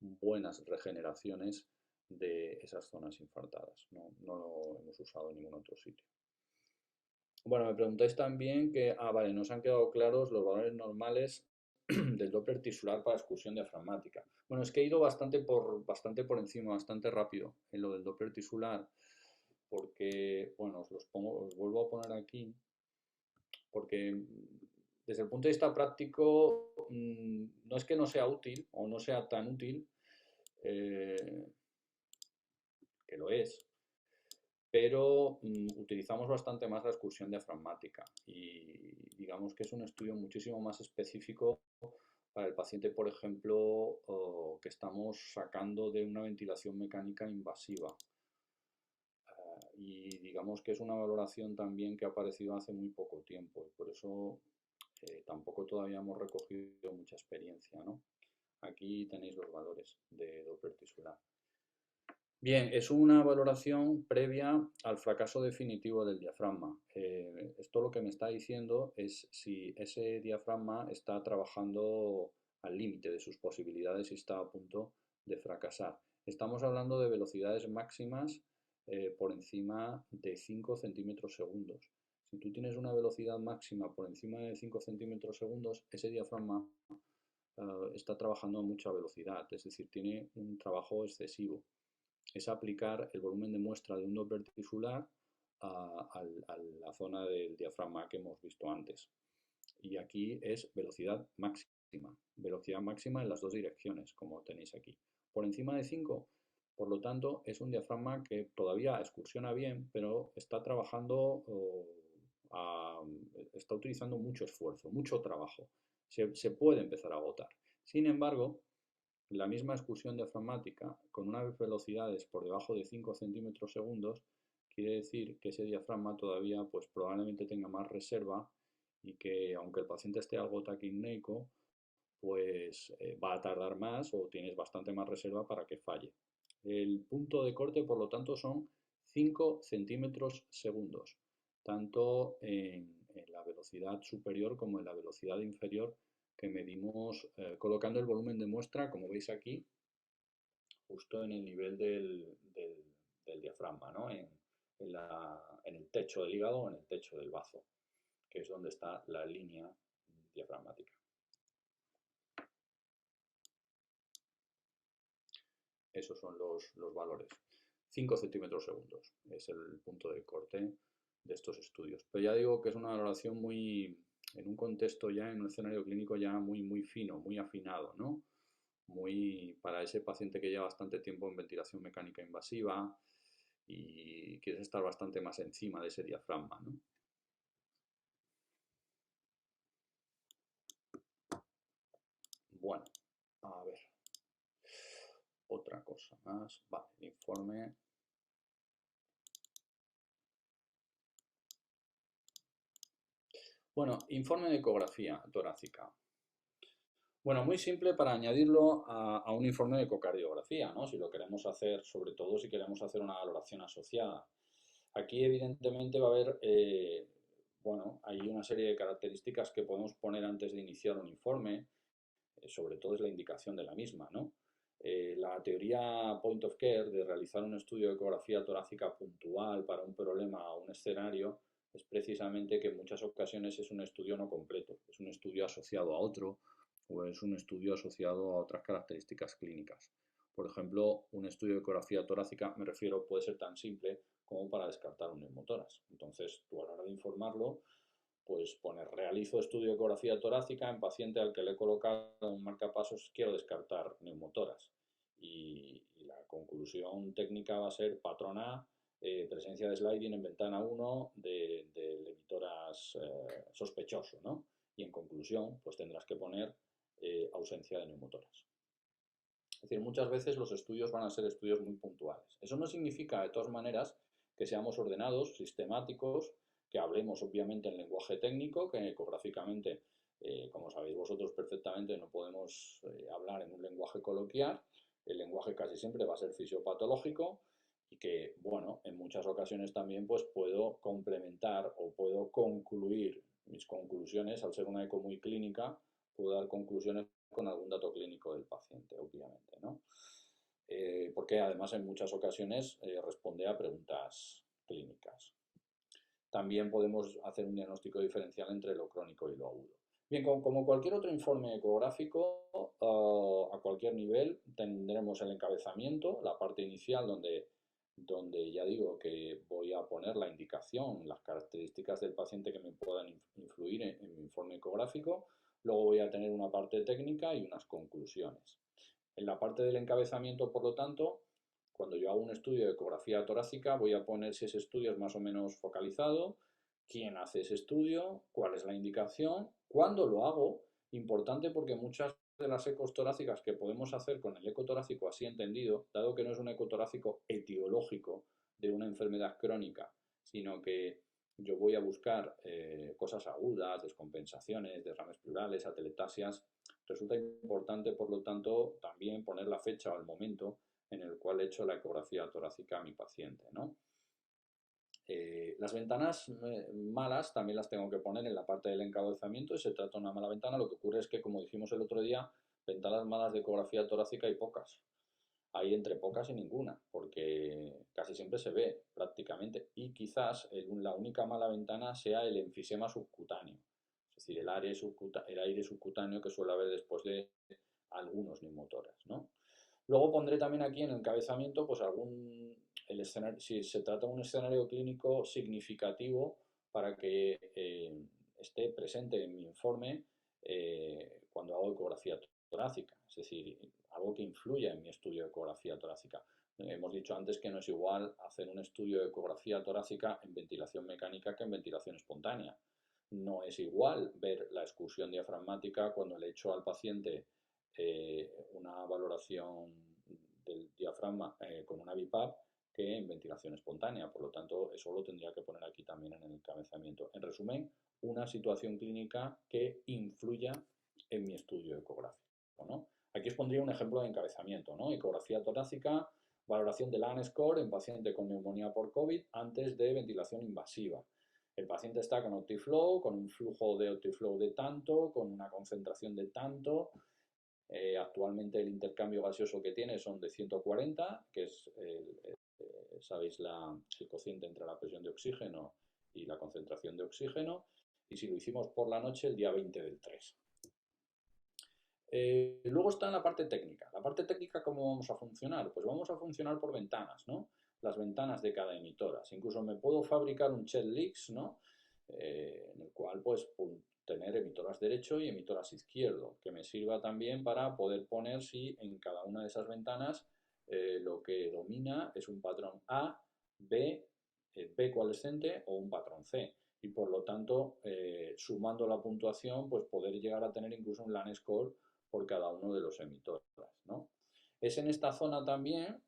buenas regeneraciones de esas zonas infartadas. No lo hemos usado en ningún otro sitio. Bueno, me preguntáis también que, vale, nos han quedado claros los valores normales del Doppler tisular para excursión diafragmática. Bueno, es que he ido bastante por encima, bastante rápido en lo del Doppler tisular, porque, bueno, os vuelvo a poner aquí, porque desde el punto de vista práctico no es que no sea útil o no sea tan útil, que lo es, pero utilizamos bastante más la excursión diafragmática y digamos que es un estudio muchísimo más específico para el paciente, por ejemplo, que estamos sacando de una ventilación mecánica invasiva. Y digamos que es una valoración también que ha aparecido hace muy poco tiempo y por eso tampoco todavía hemos recogido mucha experiencia, ¿no? Aquí tenéis los valores de Doppler tisular. Bien, es una valoración previa al fracaso definitivo del diafragma. Esto lo que me está diciendo es si ese diafragma está trabajando al límite de sus posibilidades y está a punto de fracasar. Estamos hablando de velocidades máximas por encima de 5 centímetros segundos. Si tú tienes una velocidad máxima por encima de 5 centímetros segundos, ese diafragma está trabajando a mucha velocidad, es decir, tiene un trabajo excesivo. Es aplicar el volumen de muestra de un Doppler tisular a la zona del diafragma que hemos visto antes. Y aquí es velocidad máxima en las dos direcciones, como tenéis aquí. Por encima de 5, por lo tanto, es un diafragma que todavía excursiona bien, pero está trabajando, está utilizando mucho esfuerzo, mucho trabajo. Se puede empezar a agotar. Sin embargo, la misma excursión diafragmática con unas velocidades por debajo de 5 centímetros segundos quiere decir que ese diafragma todavía pues probablemente tenga más reserva y que aunque el paciente esté algo taquipneico, pues va a tardar más o tienes bastante más reserva para que falle. El punto de corte, por lo tanto, son 5 centímetros segundos, tanto en la velocidad superior como en la velocidad inferior que medimos colocando el volumen de muestra, como veis aquí, justo en el nivel del diafragma, ¿no? En el techo del hígado o en el techo del bazo, que es donde está la línea diafragmática. Esos son los valores. 5 centímetros segundos es el punto de corte de estos estudios. Pero ya digo que es una valoración muy, en un contexto ya, en un escenario clínico ya muy fino, muy afinado, ¿no? Muy para ese paciente que lleva bastante tiempo en ventilación mecánica invasiva y quieres estar bastante más encima de ese diafragma, ¿no? Bueno, a ver. Otra cosa más. Vale, el informe. Bueno, informe de ecografía torácica. Bueno, muy simple para añadirlo a un informe de ecocardiografía, ¿no? Si lo queremos hacer, sobre todo si queremos hacer una valoración asociada. Aquí, evidentemente, va a haber, bueno, hay una serie de características que podemos poner antes de iniciar un informe, sobre todo es la indicación de la misma, ¿no? La teoría point of care de realizar un estudio de ecografía torácica puntual para un problema o un escenario es precisamente que en muchas ocasiones es un estudio no completo, es un estudio asociado a otro o es un estudio asociado a otras características clínicas. Por ejemplo, un estudio de ecografía torácica, me refiero, puede ser tan simple como para descartar un neumotórax. Entonces, tú a la hora de informarlo, pues poner realizo estudio de ecografía torácica en paciente al que le he colocado un marcapasos, quiero descartar neumotórax. Y la conclusión técnica va a ser patrón A, presencia de sliding en ventana 1 del emitoras sospechoso, ¿no? Y en conclusión, pues tendrás que poner ausencia de neumotórax. Es decir, muchas veces los estudios van a ser estudios muy puntuales. Eso no significa, de todas maneras, que seamos ordenados, sistemáticos, que hablemos obviamente en lenguaje técnico, que ecográficamente, como sabéis vosotros perfectamente, no podemos hablar en un lenguaje coloquial. El lenguaje casi siempre va a ser fisiopatológico y que, bueno, en muchas ocasiones también pues puedo complementar o puedo concluir mis conclusiones, al ser una eco muy clínica, puedo dar conclusiones con algún dato clínico del paciente, obviamente, ¿no? Porque además en muchas ocasiones responde a preguntas clínicas. También podemos hacer un diagnóstico diferencial entre lo crónico y lo agudo. Bien, como cualquier otro informe ecográfico, a cualquier nivel tendremos el encabezamiento, la parte inicial donde ya digo que voy a poner la indicación, las características del paciente que me puedan influir en mi informe ecográfico. Luego voy a tener una parte técnica y unas conclusiones. En la parte del encabezamiento, por lo tanto, cuando yo hago un estudio de ecografía torácica, voy a poner si ese estudio es más o menos focalizado, quién hace ese estudio, cuál es la indicación, cuándo lo hago. Importante porque muchas de las ecos torácicas que podemos hacer con el eco torácico así entendido, dado que no es un eco torácico etiológico de una enfermedad crónica, sino que yo voy a buscar cosas agudas, descompensaciones, derrames pleurales, atelectasias, resulta importante, por lo tanto, también poner la fecha o el momento en el cual he hecho la ecografía torácica a mi paciente, ¿no? Las ventanas malas también las tengo que poner en la parte del encabezamiento y se trata de una mala ventana. Lo que ocurre es que, como dijimos el otro día, ventanas malas de ecografía torácica hay pocas. Hay entre pocas y ninguna, porque casi siempre se ve prácticamente. Y quizás la única mala ventana sea el enfisema subcutáneo, es decir, el aire subcutáneo que suele haber después de algunos neumotórax, ¿no? Luego pondré también aquí en el encabezamiento, pues si se trata de un escenario clínico significativo para que esté presente en mi informe cuando hago ecografía torácica, es decir, algo que influya en mi estudio de ecografía torácica. Hemos dicho antes que no es igual hacer un estudio de ecografía torácica en ventilación mecánica que en ventilación espontánea. No es igual ver la excursión diafragmática cuando le echo al paciente una valoración del diafragma con una BiPAP que en ventilación espontánea. Por lo tanto, eso lo tendría que poner aquí también en el encabezamiento. En resumen, una situación clínica que influya en mi estudio ecográfico, ¿no? Aquí os pondría un ejemplo de encabezamiento, ¿no? Ecografía torácica, valoración del ANSCORE en paciente con neumonía por COVID antes de ventilación invasiva. El paciente está con Optiflow, con un flujo de Optiflow de tanto, con una concentración de tanto. Actualmente el intercambio gaseoso que tiene son de 140, que es, sabéis, el cociente entre la presión de oxígeno y la concentración de oxígeno. Y si lo hicimos por la noche, el día 20 del 3. Luego está en la parte técnica. La parte técnica, ¿cómo vamos a funcionar? Pues vamos a funcionar por ventanas, ¿no? Las ventanas de cada emitora. Incluso me puedo fabricar un Chet-Lix, ¿no? En el cual, pues, tener emitoras derecho y emitoras izquierdo, que me sirva también para poder poner si en cada una de esas ventanas lo que domina es un patrón A, B, B coalescente o un patrón C. Y por lo tanto, sumando la puntuación, pues poder llegar a tener incluso un LAN score por cada uno de los emitores, ¿no? Es en esta zona también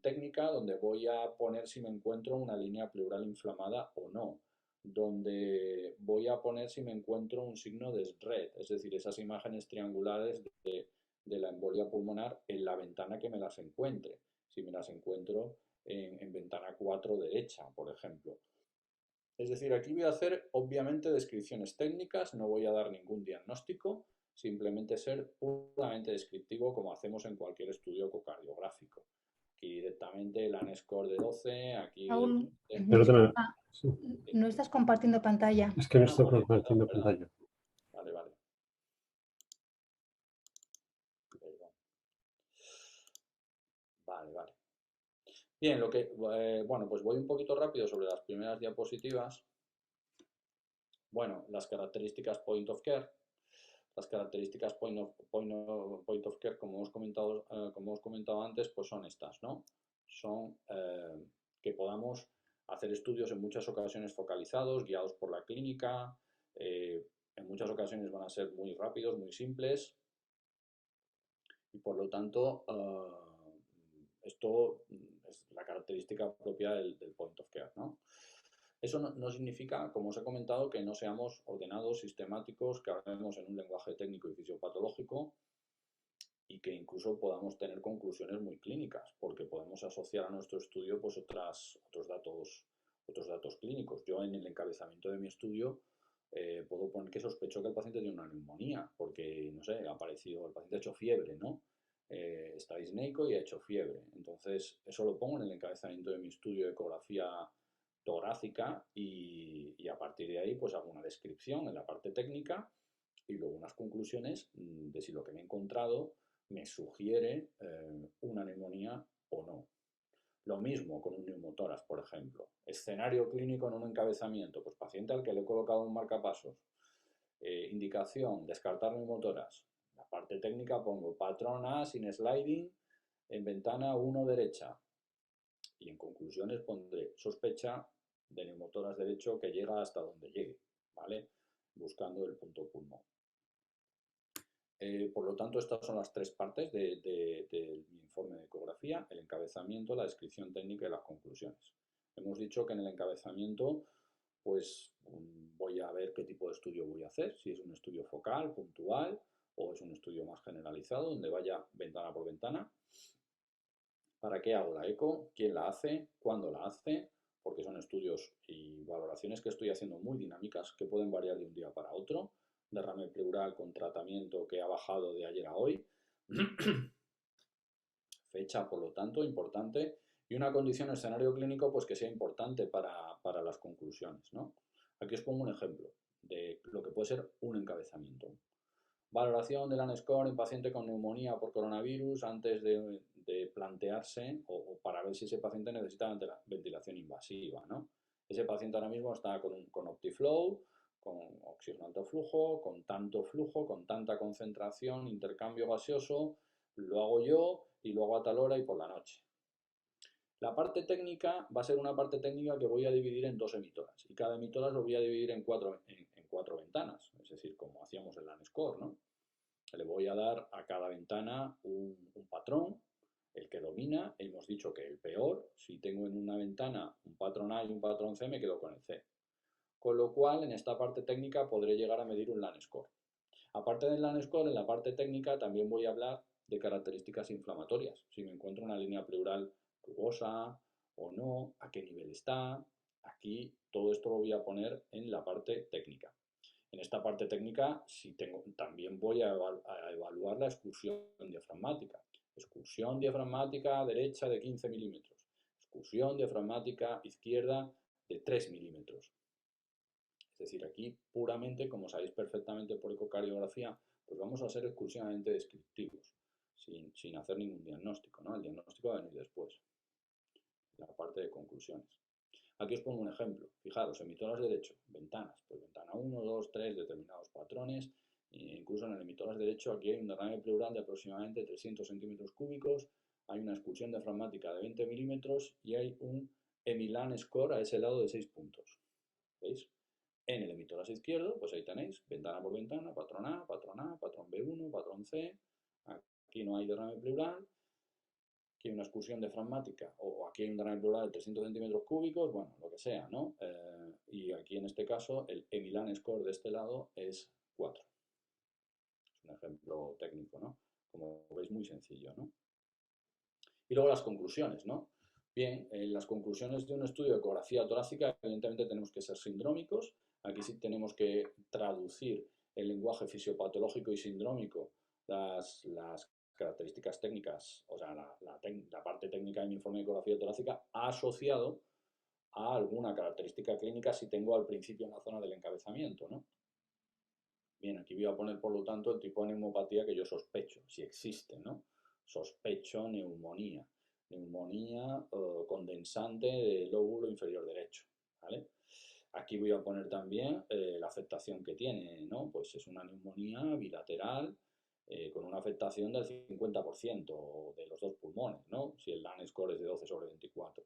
técnica donde voy a poner si me encuentro una línea pleural inflamada o no, donde voy a poner si me encuentro un signo de SRED, es decir, esas imágenes triangulares de la embolia pulmonar en la ventana que me las encuentre, si me las encuentro en ventana 4 derecha, por ejemplo. Es decir, aquí voy a hacer obviamente descripciones técnicas, no voy a dar ningún diagnóstico, simplemente ser puramente descriptivo como hacemos en cualquier estudio ecocardiográfico. Aquí directamente el ANSCOR de 12, aquí el... Aún, Perdona, disculpa, sí, no estás compartiendo pantalla. es que no estoy Perdón, compartiendo perdón. pantalla. Vale, vale. Perdón. Vale, vale. Bien, bueno, pues voy un poquito rápido sobre las primeras diapositivas. Bueno, las características point of care. Las características point of care, como hemos comentado antes, pues son estas, ¿no? Son que podamos hacer estudios en muchas ocasiones focalizados, guiados por la clínica. En muchas ocasiones van a ser muy rápidos, muy simples. Y por lo tanto, esto es la característica propia del point of care, ¿no? Eso no significa, como os he comentado, que no seamos ordenados, sistemáticos, que hablemos en un lenguaje técnico y fisiopatológico y que incluso podamos tener conclusiones muy clínicas, porque podemos asociar a nuestro estudio pues, otros datos clínicos. Yo en el encabezamiento de mi estudio puedo poner que sospecho que el paciente tiene una neumonía, porque, no sé, ha aparecido, el paciente ha hecho fiebre, ¿no? Está disneico y ha hecho fiebre. Entonces, eso lo pongo en el encabezamiento de mi estudio de ecografía torácica y a partir de ahí pues hago una descripción en la parte técnica y luego unas conclusiones de si lo que me he encontrado me sugiere una neumonía o no. Lo mismo con un neumotórax, por ejemplo. Escenario clínico en un encabezamiento, pues paciente al que le he colocado un marcapasos. Indicación, descartar neumotórax. La parte técnica pongo patrón A sin sliding en ventana 1 derecha. Y en conclusiones pondré sospecha de neumotórax derecho que llega hasta donde llegue, ¿vale? Buscando el punto pulmón. Por lo tanto, estas son las tres partes del informe de ecografía: el encabezamiento, la descripción técnica y las conclusiones. Hemos dicho que en el encabezamiento pues voy a ver qué tipo de estudio voy a hacer, si es un estudio focal, puntual, o es un estudio más generalizado, donde vaya ventana por ventana. ¿Para qué hago la eco? ¿Quién la hace? ¿Cuándo la hace? Porque son estudios y valoraciones que estoy haciendo muy dinámicas, que pueden variar de un día para otro. Derrame pleural con tratamiento que ha bajado de ayer a hoy. Fecha, por lo tanto, importante. Y una condición escenario clínico pues que sea importante para las conclusiones, ¿no? Aquí os pongo un ejemplo de lo que puede ser un encabezamiento. Valoración del ANSCOR en paciente con neumonía por coronavirus antes de plantearse o para ver si ese paciente necesita ventilación invasiva, ¿no? Ese paciente ahora mismo está con Optiflow, con oxígeno alto flujo, con tanto flujo, con tanta concentración, intercambio gaseoso, lo hago yo y lo hago a tal hora y por la noche. La parte técnica va a ser una parte técnica que voy a dividir en dos emitoras y cada emitora lo voy a dividir en cuatro ventanas, es decir, como hacíamos en la ANSCOR, ¿no? Le voy a dar a cada ventana un patrón, el que domina. Hemos dicho que el peor, si tengo en una ventana un patrón A y un patrón C, me quedo con el C. Con lo cual, en esta parte técnica podré llegar a medir un LAN-score. Aparte del LAN-score, en la parte técnica también voy a hablar de características inflamatorias. Si me encuentro una línea pleural rugosa o no, a qué nivel está. Aquí todo esto lo voy a poner en la parte técnica. En esta parte técnica también voy a evaluar la excursión diafragmática. Excursión diafragmática derecha de 15 milímetros. Excursión diafragmática izquierda de 3 milímetros. Es decir, aquí puramente, como sabéis perfectamente por ecocardiografía, pues vamos a ser exclusivamente descriptivos, sin hacer ningún diagnóstico, ¿no? El diagnóstico va a venir después, la parte de conclusiones. Aquí os pongo un ejemplo. Fijaros, emitoras derecho, ventanas, pues ventana 1, 2, 3, determinados patrones. E incluso en el emitoras derecho aquí hay un derrame pleural de aproximadamente 300 centímetros cúbicos, hay una expulsión diafragmática de 20 milímetros y hay un EMI-LAN score a ese lado de 6 puntos. ¿Veis? En el emitoras izquierdo, pues ahí tenéis, ventana por ventana, patrón A, patrón B1, patrón C. Aquí no hay derrame pleural. Aquí hay una excursión diafragmática o aquí hay un derrame pleural de 300 centímetros cúbicos, bueno, lo que sea, ¿no? Y aquí en este caso el EMI-LAN score de este lado es 4. Es un ejemplo técnico, ¿no? Como veis, muy sencillo, ¿no? Y luego las conclusiones, ¿no? Bien, las conclusiones de un estudio de ecografía torácica, evidentemente tenemos que ser sindrómicos. Aquí sí tenemos que traducir el lenguaje fisiopatológico y sindrómico, las características técnicas, o sea, la parte técnica de mi informe de ecografía torácica asociado a alguna característica clínica si tengo al principio en la zona del encabezamiento, ¿no? Bien, aquí voy a poner, por lo tanto, el tipo de neumopatía que yo sospecho, si existe, ¿no? Sospecho neumonía. Neumonía condensante del lóbulo inferior derecho, ¿vale? Aquí voy a poner también la afectación que tiene, ¿no? Pues es una neumonía bilateral con una afectación del 50% de los dos pulmones, ¿no? Si el LAN score es de 12/24.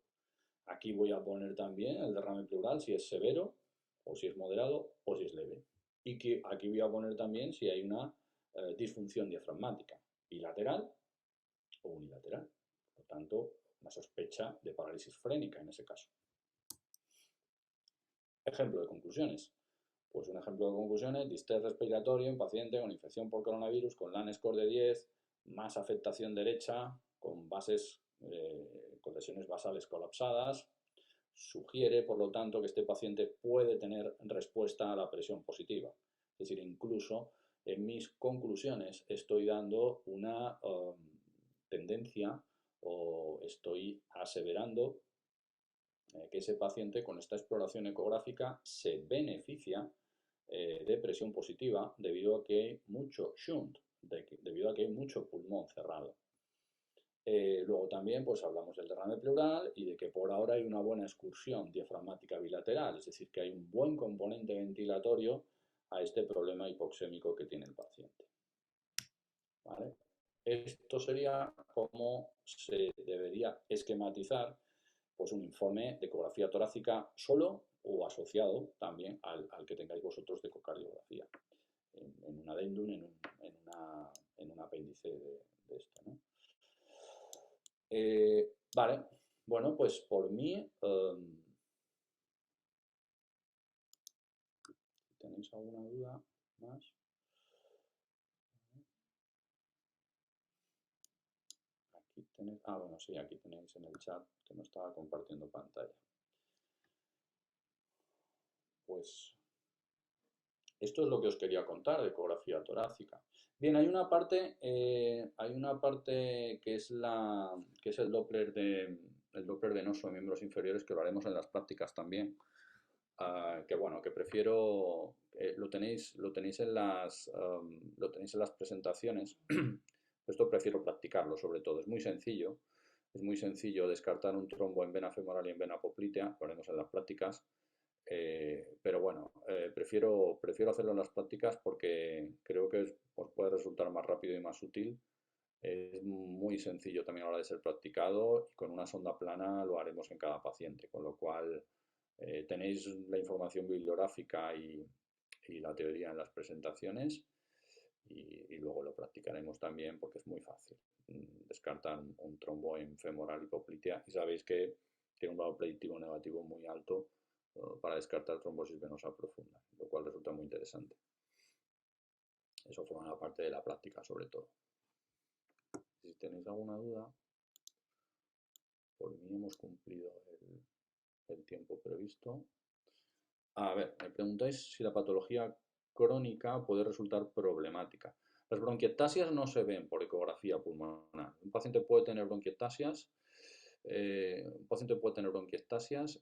Aquí voy a poner también el derrame pleural, si es severo, o si es moderado, o si es leve. Y que aquí voy a poner también si hay una disfunción diafragmática, bilateral o unilateral. Por lo tanto, una sospecha de parálisis frénica en ese caso. Ejemplo de conclusiones. Pues un ejemplo de conclusiones, distrés respiratorio en paciente con infección por coronavirus, con LAN score de 10, más afectación derecha, con bases, con lesiones basales colapsadas. Sugiere, por lo tanto, que este paciente puede tener respuesta a la presión positiva. Es decir, incluso en mis conclusiones estoy dando una tendencia o estoy aseverando que ese paciente con esta exploración ecográfica se beneficia de presión positiva debido a que hay mucho shunt, debido a que hay mucho pulmón cerrado. Luego también pues hablamos del derrame pleural y de que por ahora hay una buena excursión diafragmática bilateral, es decir, que hay un buen componente ventilatorio a este problema hipoxémico que tiene el paciente. ¿Vale? Esto sería cómo se debería esquematizar pues, un informe de ecografía torácica solo o asociado también al que tengáis vosotros de ecocardiografía, en un adendum, en un apéndice de esto, ¿no? Vale, bueno, pues por mí, ¿tenéis alguna duda más? Aquí tenéis, bueno, sí, aquí tenéis en el chat que no estaba compartiendo pantalla. Pues esto es lo que os quería contar de ecografía torácica. Bien, hay una parte que es el Doppler de noso de miembros inferiores, que lo haremos en las prácticas también. Que bueno, que prefiero, lo tenéis en las presentaciones. Esto prefiero practicarlo, sobre todo. Es muy sencillo descartar un trombo en vena femoral y en vena poplitea, lo haremos en las prácticas. Pero bueno, prefiero hacerlo en las prácticas porque creo que os puede resultar más rápido y más útil. Es muy sencillo también a la hora de ser practicado y con una sonda plana lo haremos en cada paciente, con lo cual tenéis la información bibliográfica y la teoría en las presentaciones y luego lo practicaremos también porque es muy fácil. Descartan un trombo en femoral y poplitea y sabéis que tiene un valor predictivo negativo muy alto para descartar trombosis venosa profunda, lo cual resulta muy interesante. Eso forma parte de la práctica sobre todo. Si tenéis alguna duda, por mí hemos cumplido el tiempo previsto. A ver, me preguntáis si la patología crónica puede resultar problemática. Las bronquiectasias no se ven por ecografía pulmonar. Un paciente puede tener bronquiectasias,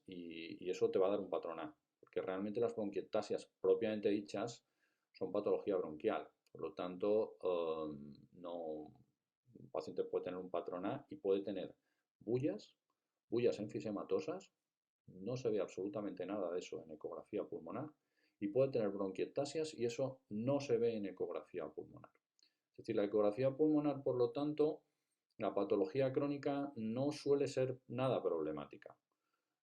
y eso te va a dar un patrón A, porque realmente las bronquiectasias propiamente dichas son patología bronquial. Por lo tanto, un paciente puede tener un patrón A y puede tener bullas enfisematosas. No se ve absolutamente nada de eso en ecografía pulmonar y puede tener bronquiectasias y eso no se ve en ecografía pulmonar. Es decir, la ecografía pulmonar, por lo tanto, la patología crónica no suele ser nada problemática.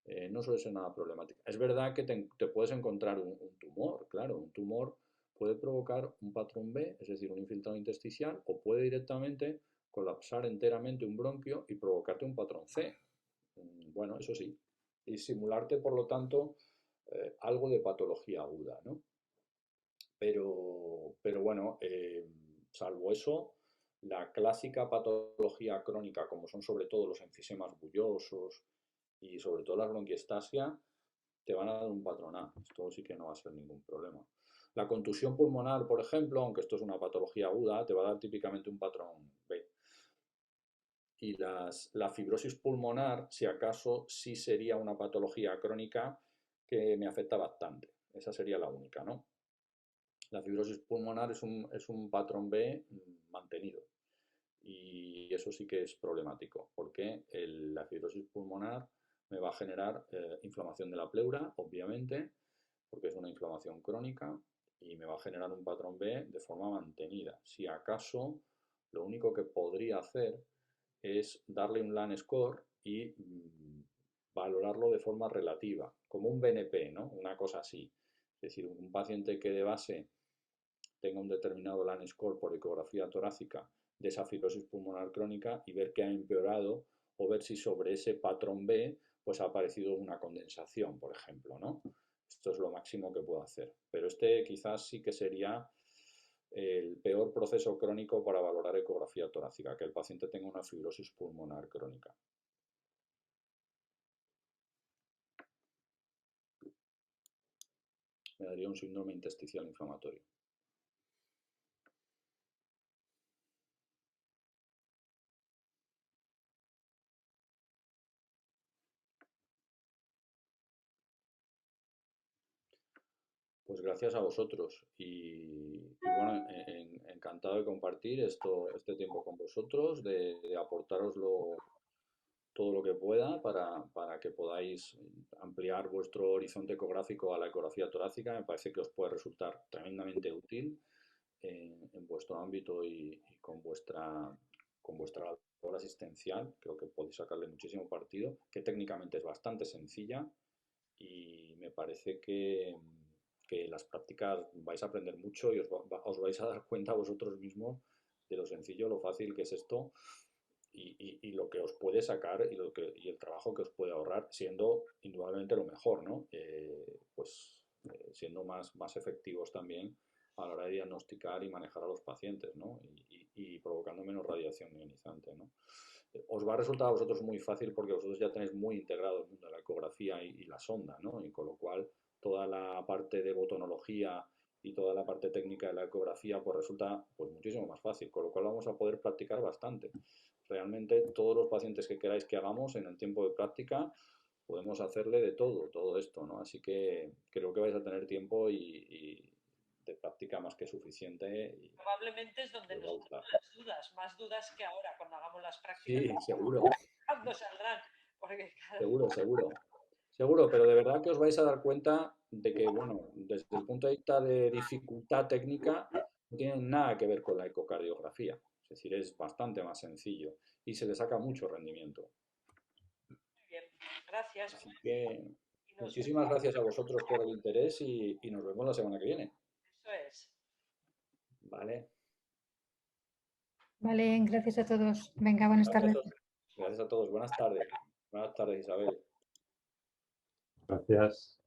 Es verdad que te puedes encontrar un tumor, claro, un tumor puede provocar un patrón B, es decir, un infiltrado intersticial, o puede directamente colapsar enteramente un bronquio y provocarte un patrón C. Bueno, eso sí, y simularte, por lo tanto, algo de patología aguda, ¿no? Pero bueno, salvo eso, la clásica patología crónica, como son sobre todo los enfisemas bullosos y sobre todo la bronquiectasia, te van a dar un patrón A. Esto sí que no va a ser ningún problema. La contusión pulmonar, por ejemplo, aunque esto es una patología aguda, te va a dar típicamente un patrón B. Y la fibrosis pulmonar, si acaso, sí sería una patología crónica que me afecta bastante. Esa sería la única, ¿no? La fibrosis pulmonar es un patrón B mantenido. Y eso sí que es problemático, porque la fibrosis pulmonar me va a generar inflamación de la pleura, obviamente, porque es una inflamación crónica, y me va a generar un patrón B de forma mantenida. Si acaso, lo único que podría hacer es darle un LAN score y valorarlo de forma relativa, como un BNP, ¿no? Una cosa así. Es decir, un paciente que de base tenga un determinado LAN score por ecografía torácica de esa fibrosis pulmonar crónica y ver que ha empeorado o ver si sobre ese patrón B pues ha aparecido una condensación, por ejemplo, ¿no? Esto es lo máximo que puedo hacer. Pero este quizás sí que sería el peor proceso crónico para valorar ecografía torácica, que el paciente tenga una fibrosis pulmonar crónica. Me daría un síndrome intersticial inflamatorio. Pues gracias a vosotros y bueno, encantado de compartir este tiempo con vosotros, de aportaros todo lo que pueda para que podáis ampliar vuestro horizonte ecográfico a la ecografía torácica. Me parece que os puede resultar tremendamente útil en vuestro ámbito y con vuestra labor asistencial. Creo que podéis sacarle muchísimo partido, que técnicamente es bastante sencilla y me parece que las prácticas vais a aprender mucho y os vais a dar cuenta vosotros mismos de lo sencillo, lo fácil que es esto y lo que os puede sacar y el trabajo que os puede ahorrar, siendo indudablemente lo mejor, ¿no? Siendo más efectivos también a la hora de diagnosticar y manejar a los pacientes, ¿no? Y provocando menos radiación ionizante, ¿no? Os va a resultar a vosotros muy fácil porque vosotros ya tenéis muy integrado el mundo de la ecografía y la sonda, ¿no? Y con lo cual toda la parte de botonología y toda la parte técnica de la ecografía pues resulta pues muchísimo más fácil, con lo cual vamos a poder practicar bastante. Realmente todos los pacientes que queráis que hagamos en el tiempo de práctica podemos hacerle de todo esto, ¿no? Así que creo que vais a tener tiempo y de práctica más que suficiente. Y probablemente es donde os va a gustar. más dudas que ahora cuando hagamos las prácticas. Sí, seguro. ¿Cuándo saldrán? Porque, Seguro, pero de verdad que os vais a dar cuenta de que, bueno, desde el punto de vista de dificultad técnica, no tiene nada que ver con la ecocardiografía. Es decir, es bastante más sencillo y se le saca mucho rendimiento. muy bien, gracias. Así que Y nos muchísimas gracias a vosotros por el interés y nos vemos la semana que viene. Eso es. Vale. Vale, gracias a todos. Venga, buenas tardes. Gracias a todos. Buenas tardes. Buenas tardes, Isabel. Gracias.